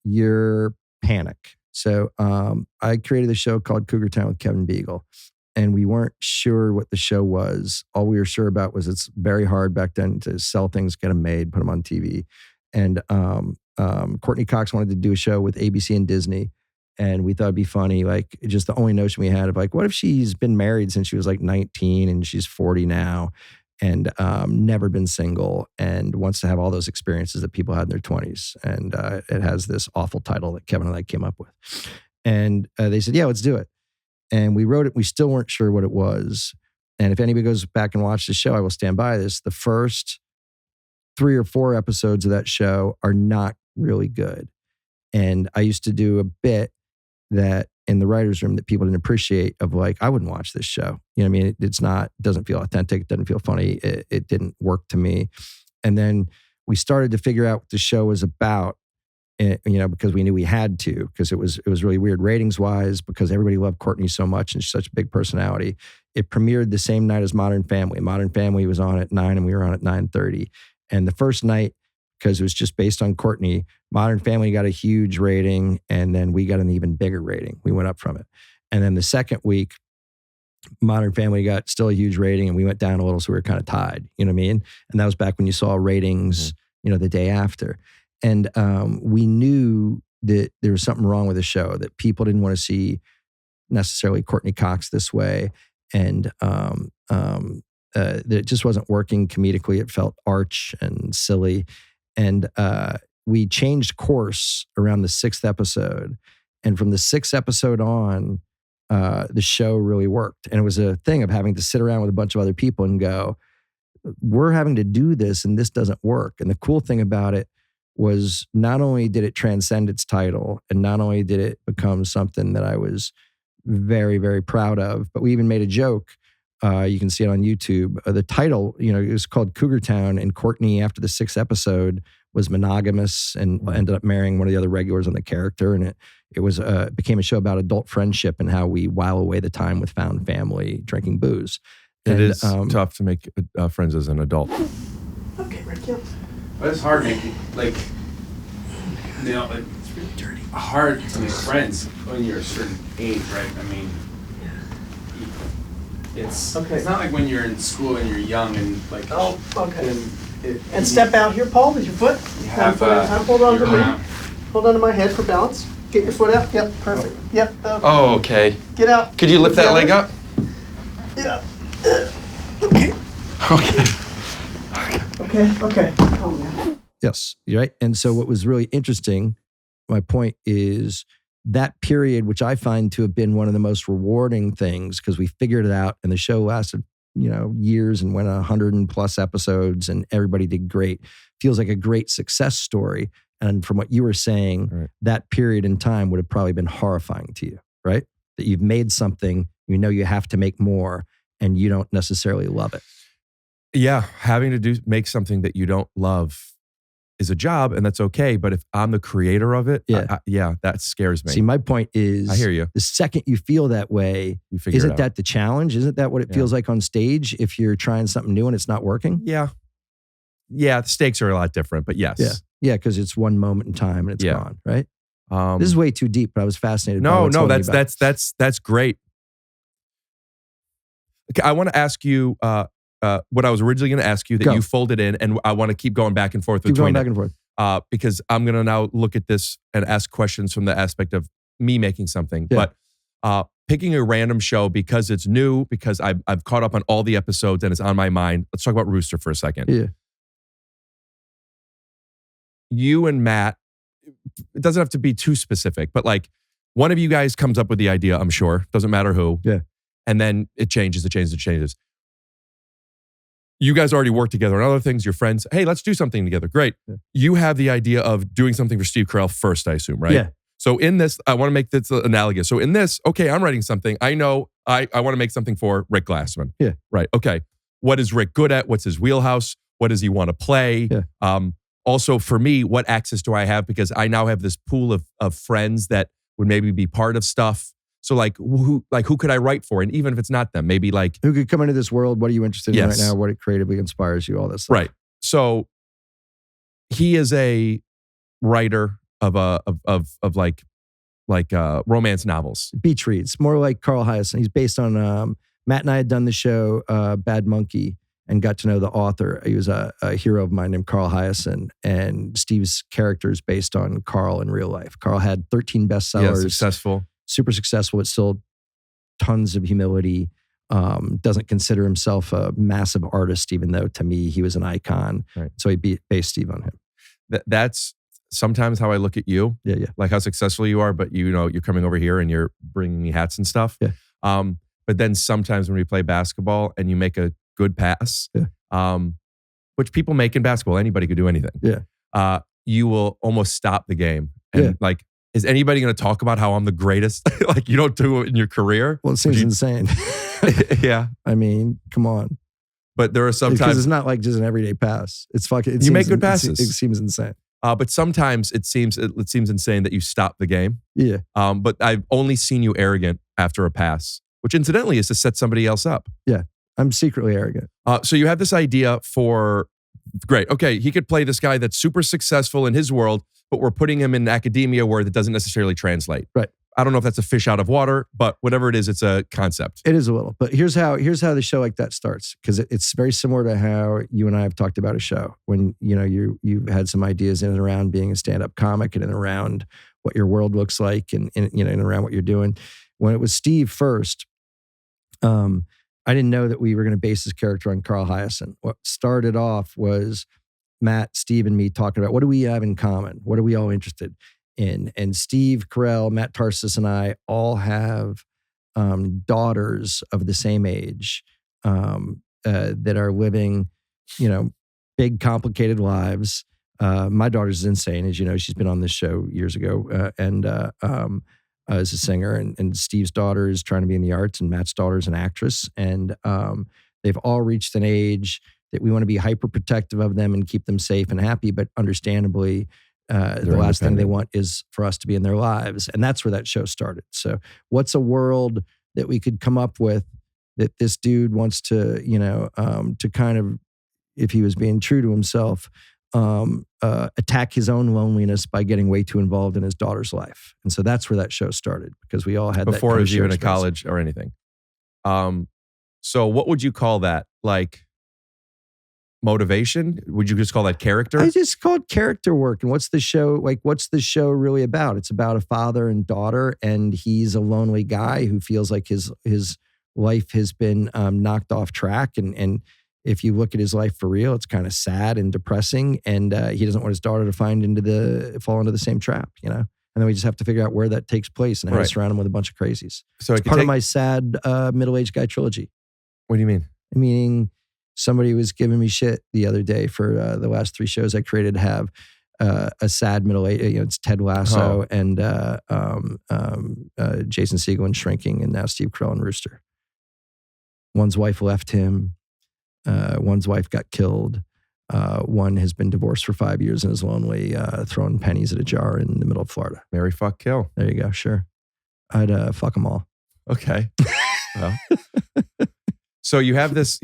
your panic. So I created a show called Cougar Town with Kevin Beagle, and we weren't sure what the show was. All we were sure about was it's very hard back then to sell things, get them made, put them on TV. And Courtney Cox wanted to do a show with ABC and Disney. And we thought it'd be funny, like, just the only notion we had of, like, what if she's been married since she was like 19 and she's 40 now, and never been single, and wants to have all those experiences that people had in their 20s. And it has this awful title that Kevin and I came up with. And they said, yeah, let's do it. And we wrote it. We still weren't sure what it was. And if anybody goes back and watches the show, I will stand by this. The first 3 or 4 episodes of that show are not really good. And I used to do a bit that in the writer's room that people didn't appreciate, of like, I wouldn't watch this show. You know what I mean? It doesn't feel authentic. It doesn't feel funny. It didn't work to me. And then we started to figure out what the show was about. because we knew we had to, because it was really weird ratings wise, because everybody loved Courtney so much and she's such a big personality. It premiered the same night as Modern Family. Modern Family was on at 9 and we were on at 9:30. And the first night, because it was just based on Courtney, Modern Family got a huge rating, and then we got an even bigger rating. We went up from it. And then the second week, Modern Family got still a huge rating, and we went down a little, so we were kind of tied. You know what I mean? And that was back when you saw ratings, the day after. And we knew that there was something wrong with the show, that people didn't want to see necessarily Courtney Cox this way. And that it just wasn't working comedically. It felt arch and silly. And we changed course around the 6th episode. And from the 6th episode on, the show really worked. And it was a thing of having to sit around with a bunch of other people and go, we're having to do this and this doesn't work. And the cool thing about it was not only did it transcend its title, and not only did it become something that I was very, very proud of, but we even made a joke. You can see it on YouTube. The title, it was called Cougar Town, and Courtney, after the 6th episode, was monogamous and ended up marrying one of the other regulars on the character. And it became a show about adult friendship and how we while away the time with found family, drinking booze. It is tough to make friends as an adult. Okay, Rick, yeah. But it's hard making, it's really dirty. Hard to make friends when you're a certain age, right? I mean, it's not like when you're in school and you're young and Oh, okay. And step out here, Paul, with your foot. You have, hold on to your me. arm. Hold on to my head for balance. Get your foot out. Yep, perfect. Yep. Oh, okay. Get out. Could you lift that leg up? Yeah. Okay. Okay. Oh, man. Yes, you're right. And so what was really interesting, my point is that period, which I find to have been one of the most rewarding things, because we figured it out and the show lasted, years and went 100+ episodes and everybody did great. Feels like a great success story. And from what you were saying, right, that period in time would have probably been horrifying to you, right? That you've made something, you have to make more, and you don't necessarily love it. Yeah, having to make something that you don't love is a job, and that's okay. But if I'm the creator of it, that scares me. See, my point is, I hear you. The second you feel that way, isn't that the challenge? Isn't that what it feels like on stage if you're trying something new and it's not working? Yeah. Yeah, the stakes are a lot different, but yes. Yeah, because it's one moment in time and it's gone, right? This is way too deep, but I was fascinated. No, that's great. Okay, I want to ask you what I was originally going to ask you that you folded in, and I want to keep going back and forth between back and forth. Because I'm going to now look at this and ask questions from the aspect of me making something. Yeah. But picking a random show because it's new, because I've caught up on all the episodes and it's on my mind. Let's talk about Rooster for a second. Yeah. You and Matt, it doesn't have to be too specific, but one of you guys comes up with the idea, I'm sure. Doesn't matter who. Yeah. And then it changes. You guys already work together on other things. You're friends. Hey, let's do something together. Great. Yeah. You have the idea of doing something for Steve Carell first, I assume, right? Yeah. So in this, I want to make this analogous. So in this, okay, I'm writing something. I know I want to make something for Rick Glassman. Yeah. Right. Okay. What is Rick good at? What's his wheelhouse? What does he want to play? Yeah. Also, for me, what access do I have? Because I now have this pool of friends that would maybe be part of stuff. So who could I write for? And even if it's not them, maybe who could come into this world? What are you interested in Yes. right now? What it creatively inspires you? All this stuff. Right. So he is a writer of romance novels. Beach reads, more like Carl Hyacin. He's based on Matt and I had done the show Bad Monkey and got to know the author. He was a hero of mine named Carl Hyacin, and Steve's character is based on Carl in real life. Carl had 13 bestsellers. Successful. Super successful, but still tons of humility. Doesn't consider himself a massive artist, even though to me he was an icon. Right. So he based Steve on him. That's sometimes how I look at you. Yeah. Like how successful you are, but you're coming over here and you're bringing me hats and stuff. Yeah. But then sometimes when we play basketball and you make a good pass, which people make in basketball, anybody could do anything. Yeah. You will almost stop the game. And is anybody going to talk about how I'm the greatest? You don't do it in your career? Well, it seems insane. Yeah. I mean, come on. But there are sometimes... Because it's not like just an everyday pass. It's fucking... You make good passes. It seems insane. But sometimes it seems insane that you stop the game. Yeah. But I've only seen you arrogant after a pass, which incidentally is to set somebody else up. Yeah. I'm secretly arrogant. So you have this idea for, great, okay, he could play this guy that's super successful in his world, but we're putting him in academia where that doesn't necessarily translate. Right. I don't know if that's a fish out of water, but whatever it is, it's a concept. It is a little, but here's how the show like that starts, because it's very similar to how you and I have talked about a show when you've had some ideas in and around being a stand-up comic and in and around what your world looks like and in and around what you're doing. When it was Steve first, I didn't know that we were going to base this character on Carl Hyacin. What started off was Matt, Steve, and me talking about what do we have in common? What are we all interested in? And Steve Carell, Matt Tarsus, and I all have daughters of the same age that are living, big, complicated lives. My daughter's insane, as you know. She's been on this show years ago, and as a singer. And Steve's daughter is trying to be in the arts, and Matt's daughter is an actress. And they've all reached an age that we want to be hyper protective of them and keep them safe and happy. But understandably, the last thing they want is for us to be in their lives. And that's where that show started. So what's a world that we could come up with that this dude wants to, to kind of, if he was being true to himself, attack his own loneliness by getting way too involved in his daughter's life. And so that's where that show started, because we all had before that it was even a college or anything. So what would you call that? Like motivation? Would you just call that character? I just call it character work. And what's the show really about? It's about a father and daughter, and he's a lonely guy who feels like his life has been knocked off track. And if you look at his life for real, it's kind of sad and depressing. And he doesn't want his daughter to fall into the same trap, And then we just have to figure out where that takes place and how to surround him with a bunch of crazies. So it's part of my sad middle-aged guy trilogy. What do you mean? Meaning somebody was giving me shit the other day for the last 3 shows I created have a sad middle-aged, it's Ted Lasso and Jason Segel in Shrinking, and now Steve Carell and Rooster. One's wife left him. One's wife got killed. One has been divorced for 5 years and is lonely, throwing pennies at a jar in the middle of Florida. Marry, fuck, kill. There you go. Sure. I'd fuck them all. Okay. Well. So you have this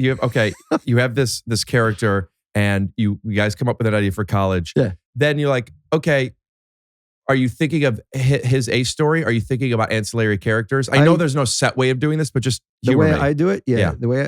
character, and you guys come up with an idea for college. Yeah. Then you're like, okay, are you thinking of his A story? Are you thinking about ancillary characters? I know there's no set way of doing this, but just the way me. I do it. Yeah. The way,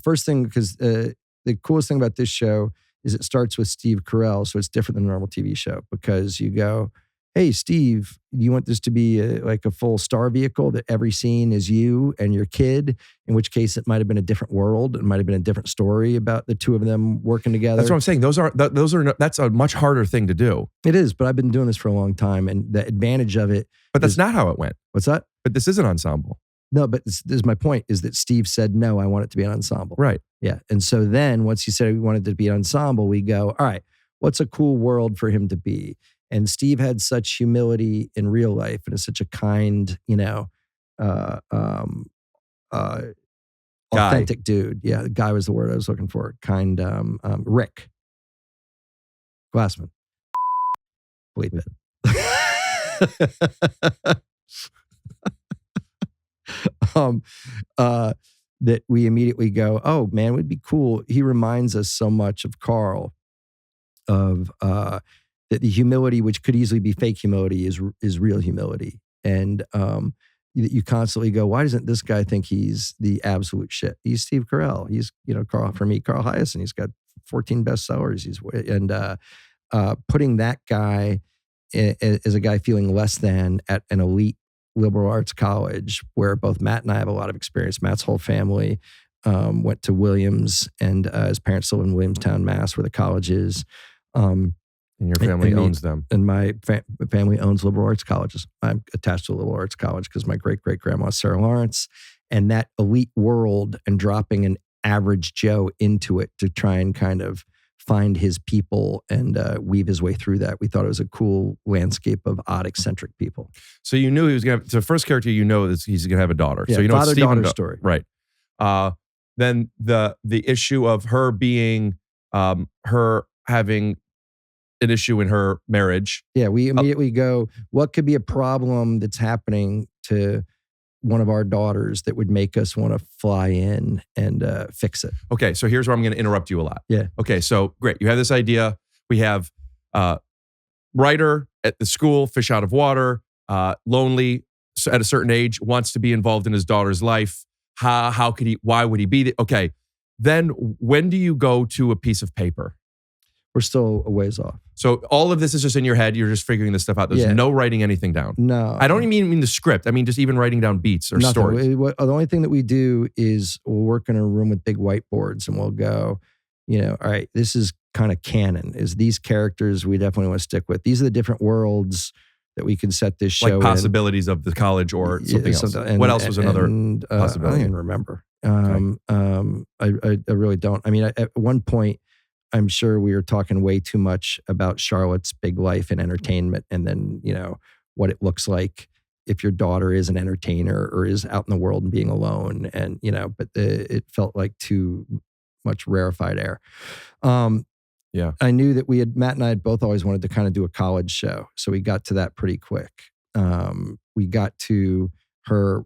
first thing, because the coolest thing about this show is it starts with Steve Carell. So it's different than a normal TV show, because you go, hey, Steve, you want this to be like a full star vehicle that every scene is you and your kid, in which case it might have been a different world. It might have been a different story about the two of them working together. That's what I'm saying. That's a much harder thing to do. It is, but I've been doing this for a long time, and the advantage of it. But that's not how it went. What's that? But this is an ensemble. No, but this is my point, is that Steve said, no, I want it to be an ensemble. Right. Yeah. And so then once he said we wanted it to be an ensemble, we go, all right, what's a cool world for him to be? And Steve had such humility in real life and is such a kind, authentic dude. Yeah, guy was the word I was looking for. Kind, Rick Glassman. Bleep it. That we immediately go, oh man, it would be cool. He reminds us so much of Carl, of that the humility, which could easily be fake humility, is real humility. And you constantly go, why doesn't this guy think he's the absolute shit? He's Steve Carell. He's, Carl Hyacin. He's got 14 bestsellers. Putting that guy as a guy feeling less than at an elite liberal arts college, where both Matt and I have a lot of experience. Matt's whole family went to Williams, and his parents live in Williamstown, Mass, where the college is. And your family owns them. And my family owns liberal arts colleges. I'm attached to a liberal arts college because my great-great-grandma is Duzer Lawrence. And that elite world, and dropping an average Joe into it to try and kind of find his people and weave his way through that. We thought it was a cool landscape of odd, eccentric people. So you knew he was going to have, the first character he's going to have a daughter. Yeah, so you know father-daughter story. Right. Then the issue of her being, her having an issue in her marriage. Yeah, we immediately go, what could be a problem that's happening to one of our daughters that would make us want to fly in and fix it? Okay, so here's where I'm going to interrupt you a lot. Yeah. Okay, so great. You have this idea. We have writer at the school, fish out of water, lonely at a certain age, wants to be involved in his daughter's life. How could he? Why would he be? Okay, then when do you go to a piece of paper? We're still a ways off. So all of this is just in your head. You're just figuring this stuff out. There's no writing anything down. No. I don't even mean the script. I mean just even writing down beats or stories. The only thing that we do is we'll work in a room with big whiteboards and we'll go, all right, this is kind of canon. Is these characters we definitely want to stick with. These are the different worlds that we can set this show like possibilities of the college or something else. What else was another possibility? I don't even remember. I really don't. I mean, at one point, I'm sure we were talking way too much about Charlotte's big life and entertainment, and then what it looks like if your daughter is an entertainer or is out in the world and being alone, and but it felt like too much rarefied air. Yeah, I knew that Matt and I had both always wanted to kind of do a college show, so we got to that pretty quick. We got to her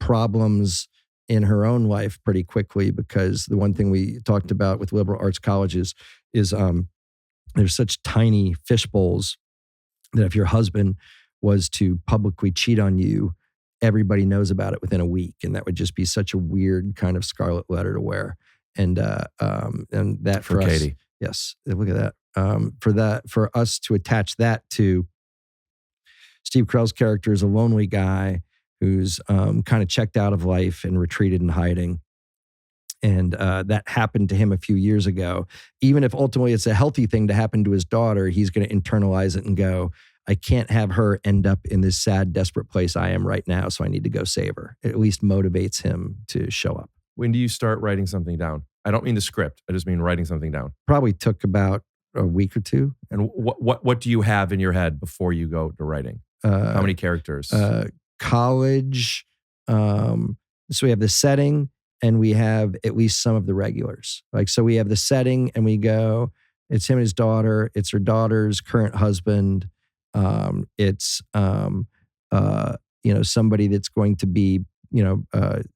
problems in her own life pretty quickly, because the one thing we talked about with liberal arts colleges is there's such tiny fish bowls that if your husband was to publicly cheat on you, everybody knows about it within a week, and that would just be such a weird kind of scarlet letter to wear. And that for us, Katie. Yes, look at that. For us to attach that to Steve Carell's character is a lonely guy who's kind of checked out of life and retreated in hiding. And that happened to him a few years ago. Even if ultimately it's a healthy thing to happen to his daughter, he's going to internalize it and go, I can't have her end up in this sad, desperate place I am right now, so I need to go save her. It at least motivates him to show up. When do you start writing something down? I don't mean the script. I just mean writing something down. Probably took about a week or two. And what do you have in your head before you go to writing? How many characters? College. So we have the setting and we have at least some of the regulars. So we have the setting and we go, it's him and his daughter. It's her daughter's current husband. It's somebody that's going to be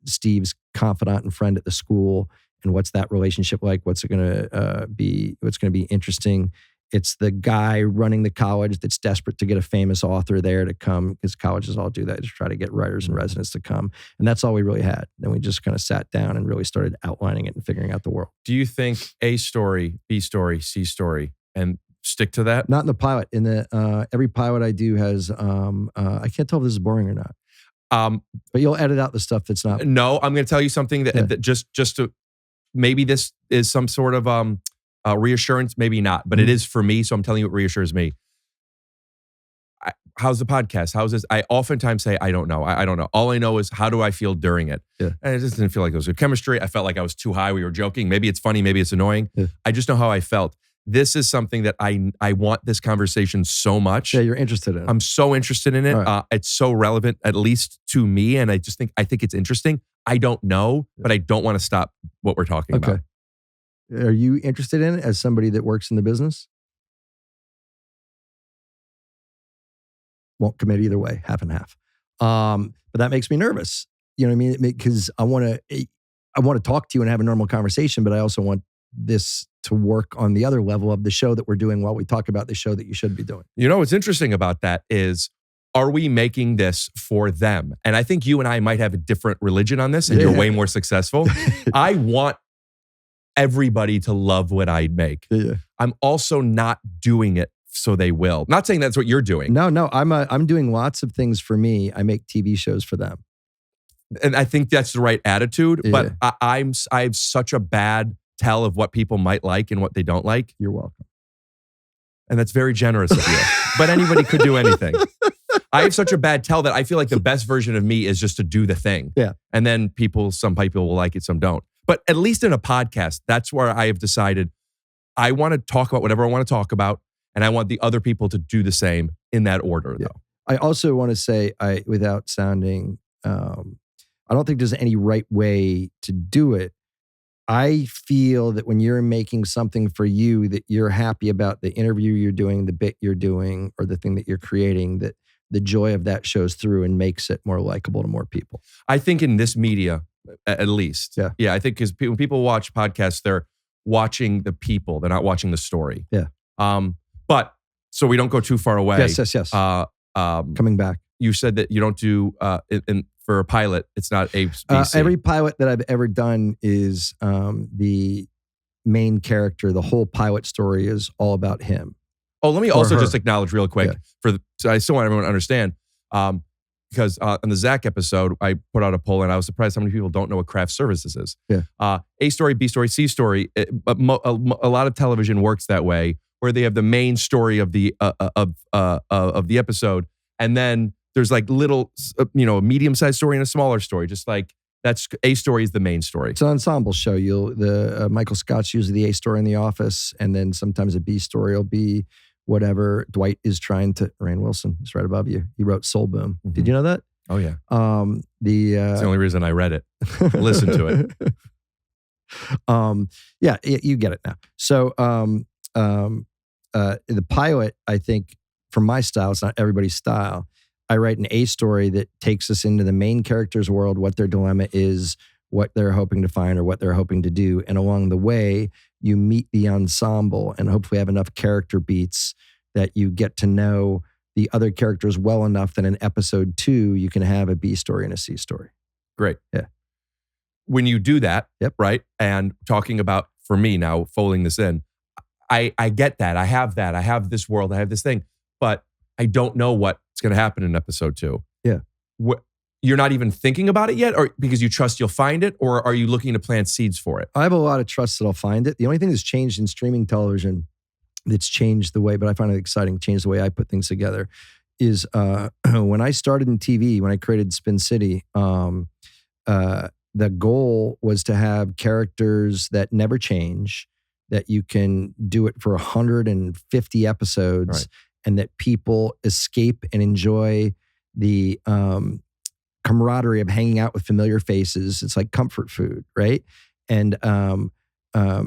Steve's confidant and friend at the school, and what's that relationship like? What's it going to be? What's going to be interesting? It's the guy running the college that's desperate to get a famous author there to come, because colleges all do that, to try to get writers in residence to come. And that's all we really had. Then we just kind of sat down and really started outlining it and figuring out the world. Do you think A story, B story, C story, and stick to that? Not in the pilot. In the every pilot I do has, I can't tell if this is boring or not. But you'll edit out the stuff that's not. No, I'm going to tell you something that just to, maybe this is some sort of reassurance, maybe not, but it is for me. So I'm telling you what reassures me. How's the podcast? How's this? I oftentimes say, I don't know. I don't know. All I know is how do I feel during it? Yeah. And it just didn't feel like it was good chemistry. I felt like I was too high. We were joking. Maybe it's funny. Maybe it's annoying. Yeah. I just know how I felt. This is something that I want this conversation so much. Yeah, you're interested in it. I'm so interested in it. Right. It's so relevant, at least to me. And I think it's interesting. I don't know, but I don't want to stop what we're talking about. Are you interested in it as somebody that works in the business? Won't commit either way, half and half. But that makes me nervous. You know what I mean? Because I want to talk to you and have a normal conversation, but I also want this to work on the other level of the show that we're doing while we talk about the show that you should be doing. You know what's interesting about that is, are we making this for them? And I think you and I might have a different religion on this, and you're way more successful. I want everybody to love what I make. Yeah. I'm also not doing it so they will. Not saying that's what you're doing. No, I'm doing lots of things for me. I make TV shows for them. And I think that's the right attitude. Yeah. But I have such a bad tell of what people might like and what they don't like. You're welcome. And that's very generous of you. But anybody could do anything. I have such a bad tell that I feel like the best version of me is just to do the thing. Yeah. And then some people will like it, some don't. But at least in a podcast, that's where I have decided I want to talk about whatever I want to talk about. And I want the other people to do the same in that order, though. I also want to say, without sounding, I don't think there's any right way to do it. I feel that when you're making something for you that you're happy about, the interview you're doing, the bit you're doing, or the thing that you're creating, that the joy of that shows through and makes it more likable to more people. I think in this media, at least. Yeah. I think because when people watch podcasts, they're watching the people. They're not watching the story. Yeah. But so we don't go too far away. Yes. Coming back. You said that you don't do, for a pilot, it's not A, B, C. Every pilot that I've ever done is the main character. The whole pilot story is all about him. Oh, let me also just acknowledge real quick so I still want everyone to understand. Because on the Zach episode, I put out a poll and I was surprised how many people don't know what craft services is. Yeah. A story, B story, C story. But a lot of television works that way, where they have the main story of the episode, and then there's like little, a medium-sized story and a smaller story. Just like that's A story is the main story. It's an ensemble show. Michael Scott's usually the A story in The Office, and then sometimes a B story will be whatever Dwight is trying to. Rainn Wilson is right above you. He wrote Soul Boom. Mm-hmm. Did you know that? Oh yeah. It's the only reason I read it. Listen to it. Yeah, you get it now. So the pilot, I think, for my style, it's not everybody's style. I write an A story that takes us into the main character's world, what their dilemma is, what they're hoping to find or what they're hoping to do. And along the way, you meet the ensemble and hopefully have enough character beats that you get to know the other characters well enough that in episode 2, you can have a B story and a C story. Great. Yeah. When you do that, Yep. right? And talking about, for me now, folding this in, I get that. I have that. I have this world. I have this thing. But I don't know what's going to happen in episode 2. Yeah. You're not even thinking about it yet, or because you trust you'll find it, or are you looking to plant seeds for it? I have a lot of trust that I'll find it. The only thing that's changed in streaming television that's changed the way, but I find it exciting, changed the way I put things together, is when I started in TV, when I created Spin City, the goal was to have characters that never change, that you can do it for 150 episodes, Right. and that people escape and enjoy the camaraderie of hanging out with familiar faces. It's like comfort food, right? And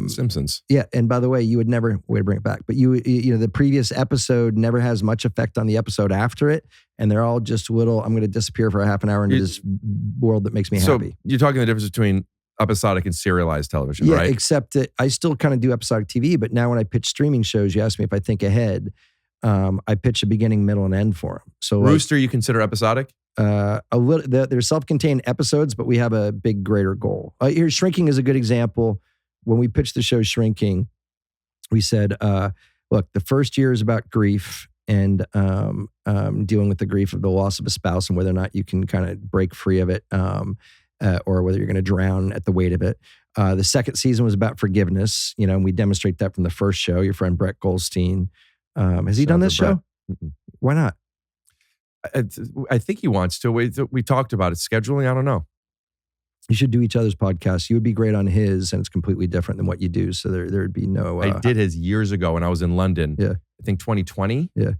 Simpsons. yeah, and by the way, you would never, way to bring it back, but you know, the previous episode never has much effect on the episode after it, and they're all just little, I'm going to disappear for a half an hour into this world that makes me happy. So you're talking the difference between episodic and serialized television, Yeah, right? except that I still kind of do episodic TV, but now when I pitch streaming shows, you ask me if I think ahead, I pitch a beginning, middle, and end for them. So Rooster, you consider episodic? a little, they're self-contained episodes, but we have a big, greater goal. Here, Shrinking is a good example. When we pitched the show Shrinking, we said, look, the first year is about grief and dealing with the grief of the loss of a spouse and whether or not you can kind of break free of it, or whether you're going to drown at the weight of it. The second season was about forgiveness, and we demonstrate that from the first show. Your friend Brett Goldstein, has he done this show? Why not? I think he wants to. We talked about it. Scheduling, I don't know. You should do each other's podcasts. You would be great on his, and it's completely different than what you do. So there'd be no. I did his years ago when I was in London. Yeah. I think 2020. Yeah.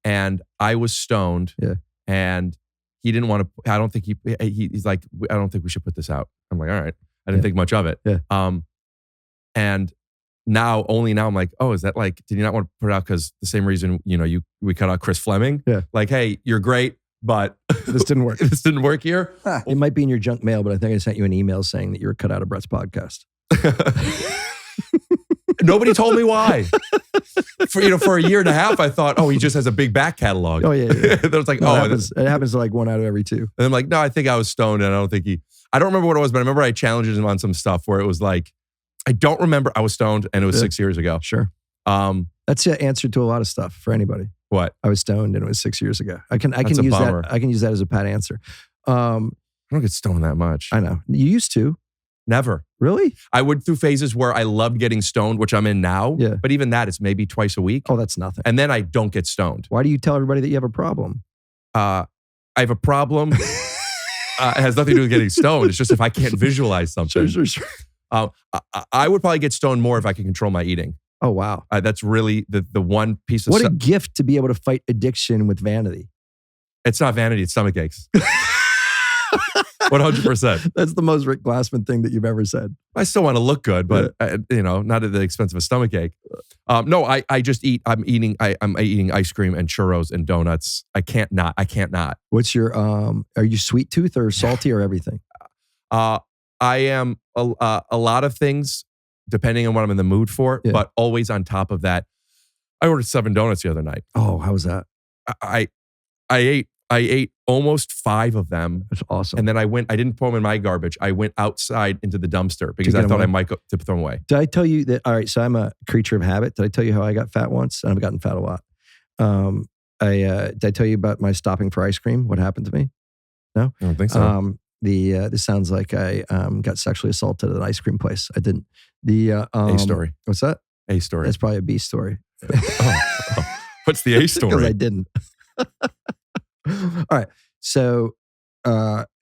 And I was stoned. Yeah. And he didn't want to. I don't think he's like, I don't think we should put this out. I'm like, all right. I didn't think much of it. Yeah. And only now I'm like, oh, is that like, did you not want to put it out because the same reason, we cut out Chris Fleming? Yeah. Like, hey, you're great, but This didn't work. this didn't work here. It might be in your junk mail, but I think I sent you an email saying that you were cut out of Brett's podcast. Nobody told me why. For a year and a half, I thought, oh, he just has a big back catalog. Oh, yeah. It was like, No, oh, it happens to like 1 out of every 2. And I'm like, no, I think I was stoned, and I don't think I don't remember what it was, but I remember I challenged him on some stuff where it was like, I don't remember. I was stoned, and it was 6 years ago. Sure. That's the answer to a lot of stuff for anybody. What? I was stoned, and it was 6 years ago. I can That's a use bummer. that. I can use that as a pat answer. I don't get stoned that much. I know you used to. Never. Really? I went through phases where I loved getting stoned, which I'm in now. Yeah. But even that, it's maybe twice a week. Oh, that's nothing. And then I don't get stoned. Why do you tell everybody that you have a problem? I have a problem. It has nothing to do with getting stoned. It's just if I can't visualize something. Sure. I would probably get stoned more if I could control my eating. Oh, wow. That's really the one piece of What a gift to be able to fight addiction with vanity. It's not vanity, it's stomach aches. 100%. That's the most Rick Glassman thing that you've ever said. I still want to look good, but not at the expense of a stomach ache. No, I just eat. I'm eating ice cream and churros and donuts. I can't not. What's your are you sweet tooth or salty or everything? I am a lot of things depending on what I'm in the mood for, but always on top of that. I ordered 7 donuts the other night. Oh, how was that? I ate almost 5 of them. That's awesome. And then I didn't put them in my garbage. I went outside into the dumpster because I thought I might go to throw them away. Did I tell you that? All right, so I'm a creature of habit. Did I tell you how I got fat once? And I've gotten fat a lot. Did I tell you about my stopping for ice cream? What happened to me? No? I don't think so. This sounds like I got sexually assaulted at an ice cream place. I didn't. A story. What's that? A story. That's probably a B story. What's the A story? Because I didn't. All right. So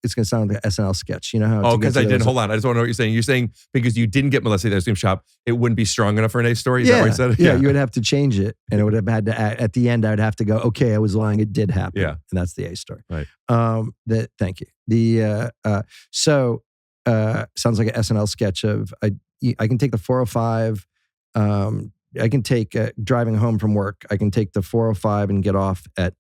it's going to sound like an SNL sketch. You know how? Oh, because I didn't. Hold on. I just want to know what you're saying. You're saying because you didn't get molested at the ice cream shop, it wouldn't be strong enough for an A story? Is that what you said? Yeah, you would have to change it. And it would have had to, at the end, I would have to go, okay, I was lying. It did happen. Yeah. And that's the A story. Right. Thank you. Sounds like an SNL sketch of, I can take the 405, I can take driving home from work. I can take the 405 and get off at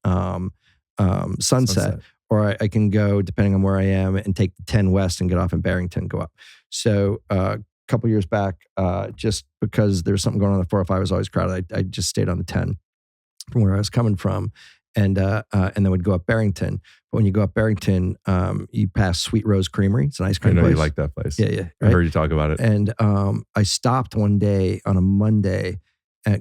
Sunset. Or I can go, depending on where I am, and take the 10 West and get off in Barrington, go up. So a couple years back, just because there's something going on the 405, was always crowded. I just stayed on the 10 from where I was coming from, and then would go up Barrington. But when you go up Barrington, you pass Sweet Rose Creamery. It's an ice cream place. I know you like that place. Yeah. Right? I heard you talk about it. And I stopped one day on a Monday,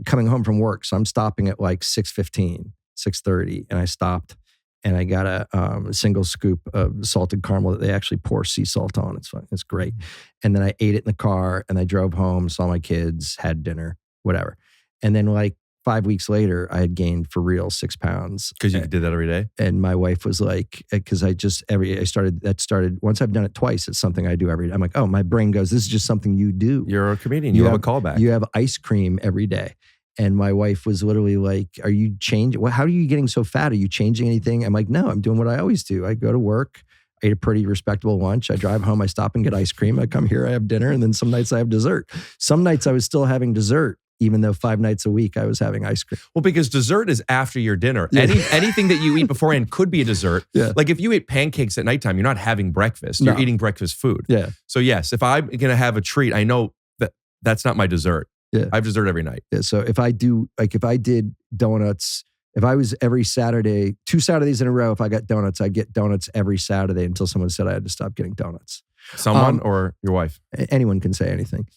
coming home from work. So I'm stopping at like 6:15, 6:30, and I stopped. And I got a single scoop of salted caramel that they actually pour sea salt on. It's fun. It's great. And then I ate it in the car and I drove home, saw my kids, had dinner, whatever. And then like 5 weeks later, I had gained for real 6 pounds. Because you did that every day? And my wife was like, because once I've done it twice, it's something I do every day. I'm like, oh, my brain goes, this is just something you do. You're a comedian. You have a callback. You have ice cream every day. And my wife was literally like, are you changing? How are you getting so fat? Are you changing anything? I'm like, no, I'm doing what I always do. I go to work, I eat a pretty respectable lunch. I drive home, I stop and get ice cream. I come here, I have dinner. And then some nights I have dessert. Some nights I was still having dessert, even though 5 nights a week I was having ice cream. Well, because dessert is after your dinner. Yeah. Anything that you eat beforehand could be a dessert. Yeah. Like if you eat pancakes at nighttime, you're not having breakfast. You're eating breakfast food. Yeah. So yes, if I'm going to have a treat, I know that that's not my dessert. Yeah. I have dessert every night. Yeah. So if I did donuts, if I was every Saturday, 2 Saturdays in a row, if I got donuts, I'd get donuts every Saturday until someone said I had to stop getting donuts. Someone or your wife? Anyone can say anything.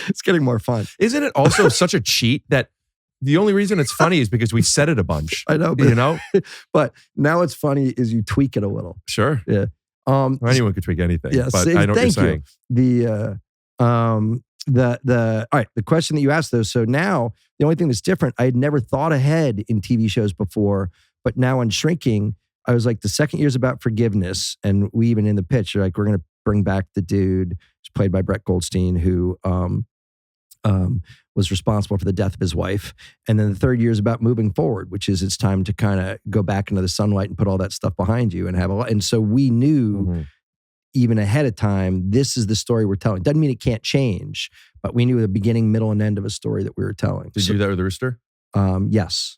It's getting more fun. Isn't it also such a cheat that the only reason it's funny is because we said it a bunch? I know, but now what's funny is you tweak it a little. Sure. Yeah. Anyone could tweak anything. Yeah, but I know what you're saying. All right, the question that you asked though. So now the only thing that's different, I had never thought ahead in TV shows before, but now on Shrinking, I was like, the second year's about forgiveness. And we even in the pitch, we're like, we're going to bring back the dude who's played by Brett Goldstein, who was responsible for the death of his wife. And then the third year is about moving forward, which is it's time to kind of go back into the sunlight and put all that stuff behind you and have a lot. And so we knew even ahead of time, this is the story we're telling. Doesn't mean it can't change, but we knew the beginning, middle, and end of a story that we were telling. Did you do that with the Rooster? Yes.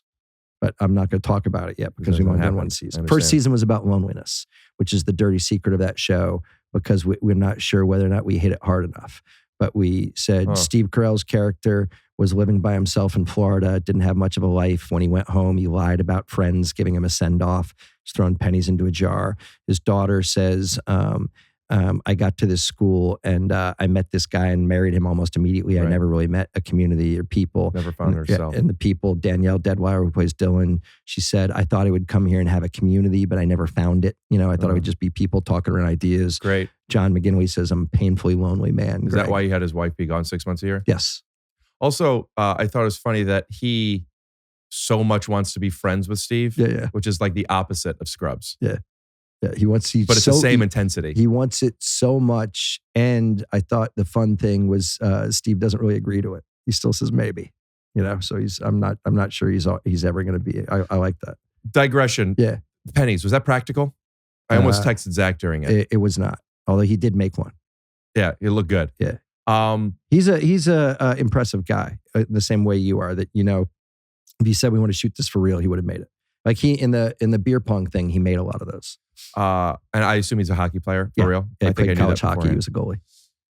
But I'm not going to talk about it yet because we've only done one season. First season was about loneliness, which is the dirty secret of that show because we're not sure whether or not we hit it hard enough. But we said Steve Carell's character was living by himself in Florida, didn't have much of a life. When he went home, he lied about friends giving him a send-off, just throwing pennies into a jar. His daughter says, I got to this school and I met this guy and married him almost immediately. Right. I never really met a community or people. Never found herself. And the people, Danielle Deadweiler, who plays Dylan, she said, I thought I would come here and have a community, but I never found it. I thought it would just be people talking around ideas. Great. John McGinley says, I'm a painfully lonely man. Is that why he had his wife be gone 6 months a year? Yes. Also, I thought it was funny that he so much wants to be friends with Steve, which is like the opposite of Scrubs. Yeah. Yeah, but it's the same intensity. He wants it so much. And I thought the fun thing was Steve doesn't really agree to it. He still says maybe. You know, so I'm not sure he's ever going to be. I like that. Digression. Yeah. Pennies. Was that practical? I almost texted Zach during it. It was not, although he did make one. Yeah, it looked good. Yeah. He's a impressive guy, the same way you are. That, you know, if he said we want to shoot this for real, he would have made it. Like he in the beer pong thing, he made a lot of those. And I assume he's a hockey player for real. Yeah, I think I knew college that hockey. He was a goalie.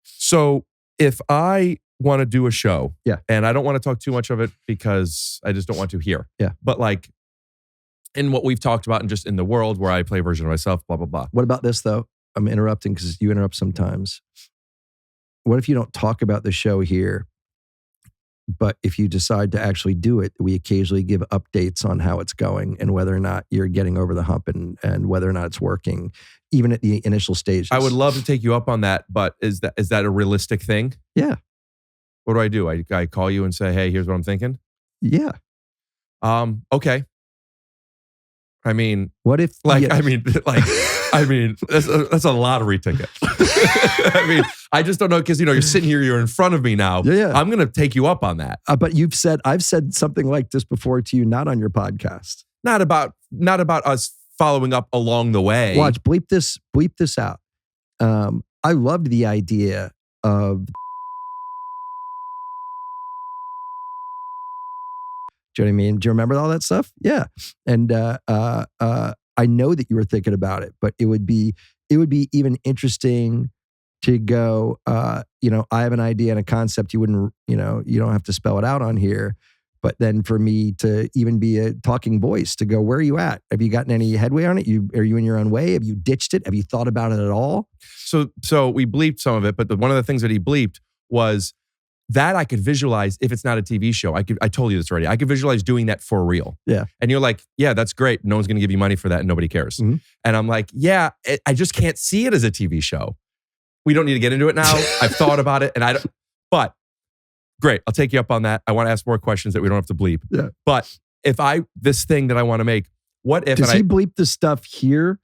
So if I want to do a show, yeah, and I don't want to talk too much of it because I just don't want to here. Yeah. But like in what we've talked about and just in the world where I play a version of myself, blah, blah, blah. What about this though? I'm interrupting because you interrupt sometimes. What if you don't talk about the show here, but if you decide to actually do it, we occasionally give updates on how it's going and whether or not you're getting over the hump and whether or not it's working, even at the initial stages. I would love to take you up on that, but is that a realistic thing? Yeah. What do? I call you and say, hey, here's what I'm thinking? Yeah. Okay. I mean, what if that's a lottery ticket. I mean, I just don't know because you're sitting here, you're in front of me now. Yeah. I'm going to take you up on that. But I've said something like this before to you, not on your podcast. Not about us following up along the way. Watch, bleep this out. I loved the idea of. Do you know what I mean? Do you remember all that stuff? Yeah. And I know that you were thinking about it, but it would be even interesting to go, I have an idea and a concept. You wouldn't, you don't have to spell it out on here. But then for me to even be a talking voice to go, where are you at? Have you gotten any headway on it? Are you in your own way? Have you ditched it? Have you thought about it at all? So we bleeped some of it, but one of the things that he bleeped was that I could visualize if it's not a TV show. I told you this already. I could visualize doing that for real. Yeah. And you're like, yeah, that's great. No one's going to give you money for that and nobody cares. Mm-hmm. And I'm like, yeah, I just can't see it as a TV show. We don't need to get into it now. I've thought about it but great. I'll take you up on that. I want to ask more questions that we don't have to bleep. Yeah. But this thing that I want to make, what if... Does he bleep the stuff here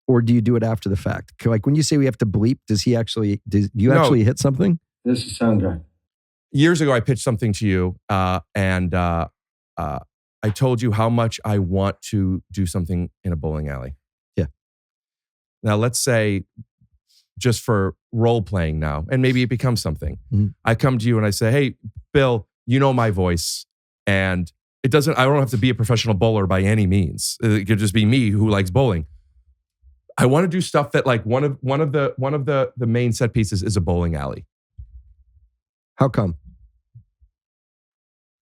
or do you do it after the fact? Like when you say we have to bleep, do you actually hit something? This is Sandra. Years ago, I pitched something to you, and I told you how much I want to do something in a bowling alley. Yeah. Now, let's say, just for role playing now, and maybe it becomes something. Mm-hmm. I come to you and I say, "Hey, Bill, you know my voice, and I don't have to be a professional bowler by any means. It could just be me who likes bowling. I want to do stuff that like one of the main set pieces is a bowling alley." How come?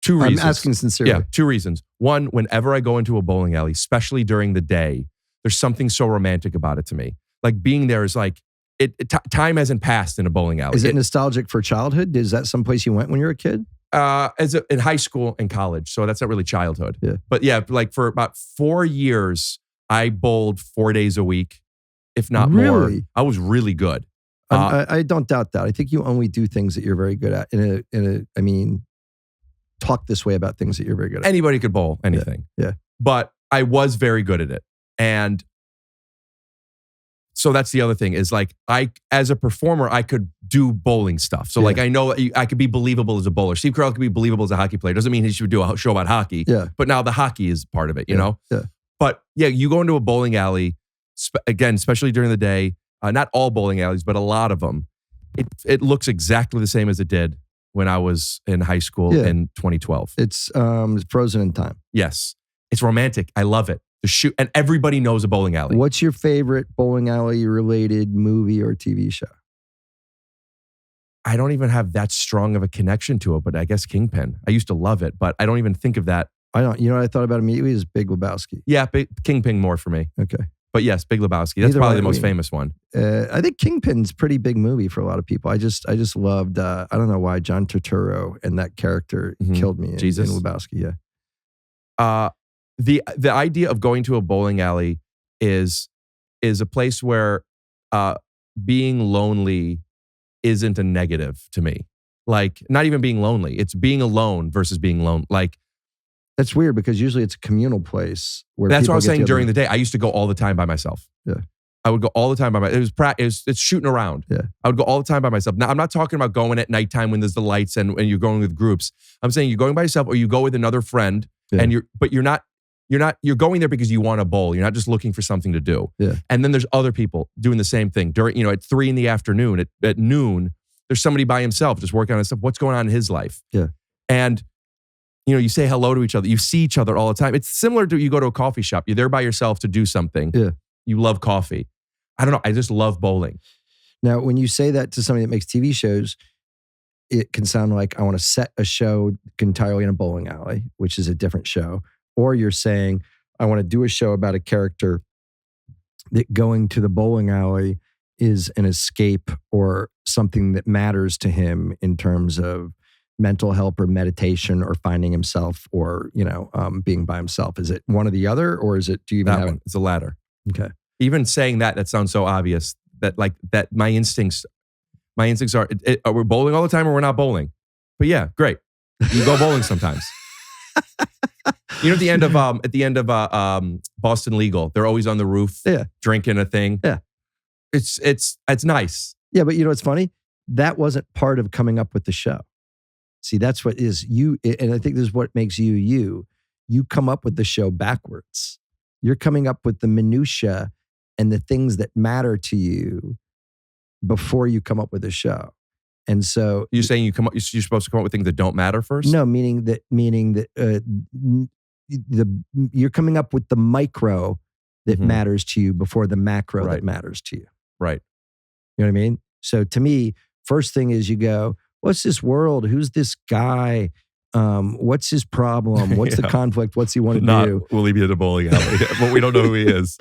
2 reasons. I'm asking sincerely. Yeah, 2 reasons. One, whenever I go into a bowling alley, especially during the day, there's something so romantic about it to me. Like being there is like, time hasn't passed in a bowling alley. Is it nostalgic for childhood? Is that someplace you went when you were a kid? In high school and college. So that's not really childhood. Yeah. But yeah, like for about 4 years, I bowled 4 days a week, if not more. I was really good. I don't doubt that. I think you only do things that you're very good at. Talk this way about things that you're very good at. Anybody could bowl anything. Yeah. But I was very good at it. And so that's the other thing is like, as a performer, I could do bowling stuff. So like, I know I could be believable as a bowler. Steve Carell could be believable as a hockey player. Doesn't mean he should do a show about hockey. Yeah. But now the hockey is part of it, you know? Yeah. But yeah, you go into a bowling alley, again, especially during the day, not all bowling alleys, but a lot of them. It looks exactly the same as it did when I was in high school in 2012. It's frozen in time. Yes. It's romantic. I love it. The shoot, and everybody knows a bowling alley. What's your favorite bowling alley related movie or TV show? I don't even have that strong of a connection to it, but I guess Kingpin. I used to love it, but I don't even think of that. I don't. You know what I thought about immediately is Big Lebowski. Yeah, Kingpin more for me. Okay. But yes, Big Lebowski. That's probably the most famous one. I think Kingpin's a pretty big movie for a lot of people. I just loved, I don't know why, John Turturro and that character killed me in Lebowski, yeah. The idea of going to a bowling alley is a place where being lonely isn't a negative to me. Like, not even being lonely. It's being alone versus being alone. Like, that's weird because usually it's a communal place. Where that's what I was saying during the day. I used to go all the time by myself. Yeah. I would go all the time by myself. It's shooting around. Yeah. I would go all the time by myself. Now, I'm not talking about going at nighttime when there's the lights and you're going with groups. I'm saying you're going by yourself or you go with another friend and you're going there because you want to bowl. You're not just looking for something to do. Yeah. And then there's other people doing the same thing during, at 3 p.m, at noon, there's somebody by himself just working on his stuff. What's going on in his life? Yeah. And you say hello to each other. You see each other all the time. It's similar to you go to a coffee shop. You're there by yourself to do something. Yeah. You love coffee. I don't know. I just love bowling. Now, when you say that to somebody that makes TV shows, it can sound like I want to set a show entirely in a bowling alley, which is a different show. Or you're saying, I want to do a show about a character that going to the bowling alley is an escape or something that matters to him in terms of mental health or meditation or finding himself or, being by himself. Is it one or the other, or is it, do you even that have one? It's the latter. Okay. Even saying that sounds so obvious that my instincts are, we're bowling all the time or we're not bowling. But yeah, great. You go bowling sometimes. At the end of Boston Legal, they're always on the roof drinking a thing. Yeah. It's nice. Yeah, but what's funny? That wasn't part of coming up with the show. See, that's what is you, and I think this is what makes you you. You come up with the show backwards. You're coming up with the minutia and the things that matter to you before you come up with a show. And so you're saying you're supposed to come up with things that don't matter first? No, meaning that you're coming up with the micro that matters to you before the macro that matters to you. Right. You know what I mean? So to me, first thing is you go, what's this world? Who's this guy? What's his problem? What's the conflict? What's he want to do? Will he be at a bowling alley? But we don't know who he is.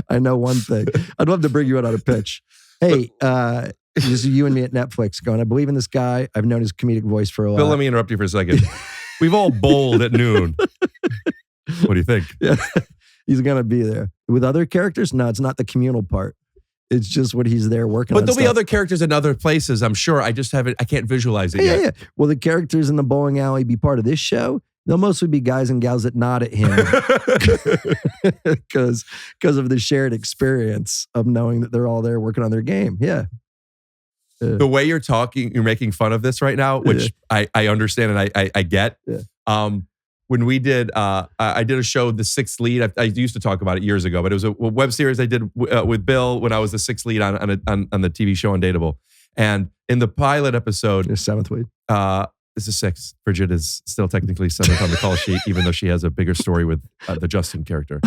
I know one thing. I'd love to bring you out on a pitch. Hey, this is you and me at Netflix going, I believe in this guy. I've known his comedic voice for a while. Bill, let me interrupt you for a second. We've all bowled at noon. What do you think? Yeah, he's going to be there. With other characters? No, it's not the communal part. It's just what he's there working on. But there'll be other characters in other places, I'm sure. I can't visualize it yet. Yeah. Will the characters in the bowling alley be part of this show? They'll mostly be guys and gals that nod at him because of the shared experience of knowing that they're all there working on their game. Yeah. The way you're talking, you're making fun of this right now, which I understand and I get. Yeah. When we did, I did a show, The Sixth Lead. I used to talk about it years ago, but it was a web series I did with Bill when I was the sixth lead on the TV show Undateable. And in the pilot episode, the seventh lead. This is sixth. Bridget is still technically seventh on the call sheet, even though she has a bigger story with the Justin character.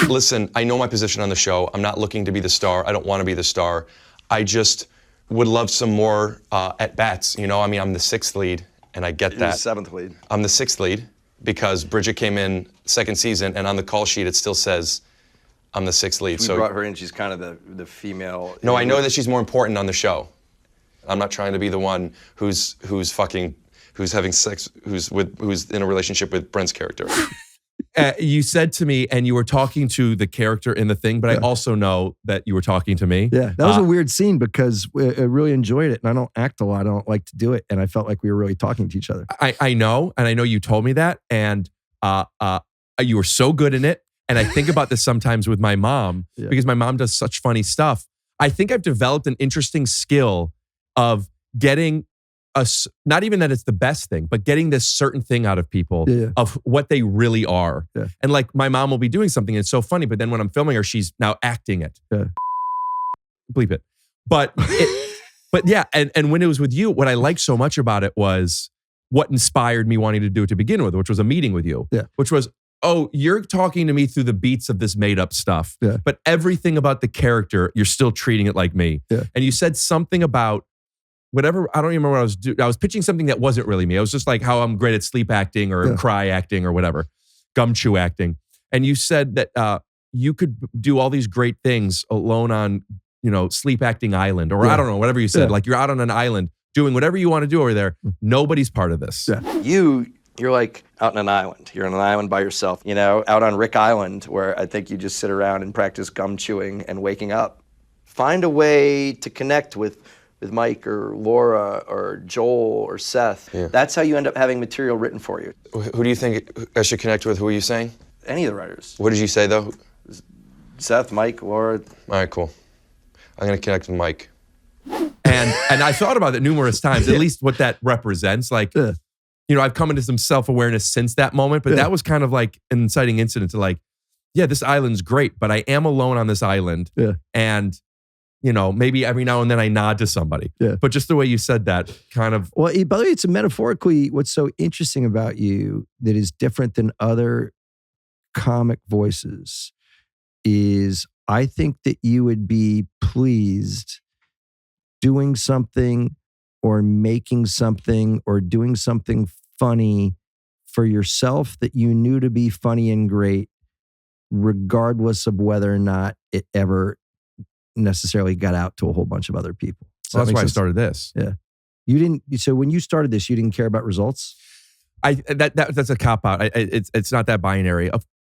Listen, I know my position on the show. I'm not looking to be the star. I don't want to be the star. I just would love some more at-bats. I'm the sixth lead. And I get that. You're the seventh lead. I'm the sixth lead because Bridget came in second season, and on the call sheet it still says I'm the sixth lead. We brought her in. She's kind of the female. No, I know that she's more important on the show. I'm not trying to be the one who's having sex, who's in a relationship with Brent's character. You said to me, and you were talking to the character in the thing, but I also know that you were talking to me. Yeah, that was a weird scene because I really enjoyed it, and I don't act a lot. I don't like to do it, and I felt like we were really talking to each other. I know, and I know you told me that, and you were so good in it. And I think about this sometimes with my mom because my mom does such funny stuff. I think I've developed an interesting skill of getting not even that it's the best thing, but getting this certain thing out of people of what they really are. Yeah. And like my mom will be doing something and it's so funny, but then when I'm filming her, she's now acting it. Yeah. Bleep it. But yeah, and when it was with you, what I liked so much about it was what inspired me wanting to do it to begin with, which was a meeting with you. Yeah. Which was, oh, you're talking to me through the beats of this made up stuff. Yeah. But everything about the character, you're still treating it like me. Yeah. And you said something about whatever, I don't even remember what I was doing. I was pitching something that wasn't really me. I was just like how I'm great at sleep acting or cry acting or whatever, gumshoe acting. And you said that you could do all these great things alone on, sleep acting island, or I don't know, whatever you said. Like you're out on an island doing whatever you want to do over there. Nobody's part of this. Yeah. You're like out on an island. You're on an island by yourself, out on Rick Island, where I think you just sit around and practice gum chewing and waking up. Find a way to connect with Mike or Laura or Joel or Seth. Yeah. That's how you end up having material written for you. Who do you think I should connect with? Who are you saying? any of the writers. What did you say though? Seth, Mike, Laura. All right, cool. I'm gonna connect with Mike. And I thought about it numerous times, at least what that represents. Like, you know, I've come into some self-awareness since that moment, but that was kind of like an inciting incident to like, yeah, this island's great, but I am alone on this island. Yeah. And, you know, maybe every now and then I nod to somebody. Yeah. But just the way you said that kind of. Well, by the way, it's a metaphorically, what's so interesting about you that is different than other comic voices is I think that you would be pleased doing something or making something or doing something funny for yourself that you knew to be funny and great, regardless of whether or not it ever necessarily got out to a whole bunch of other people. So that's why I started this. Yeah. You didn't, so when you started this, you didn't care about results? That's a cop-out. It's not that binary.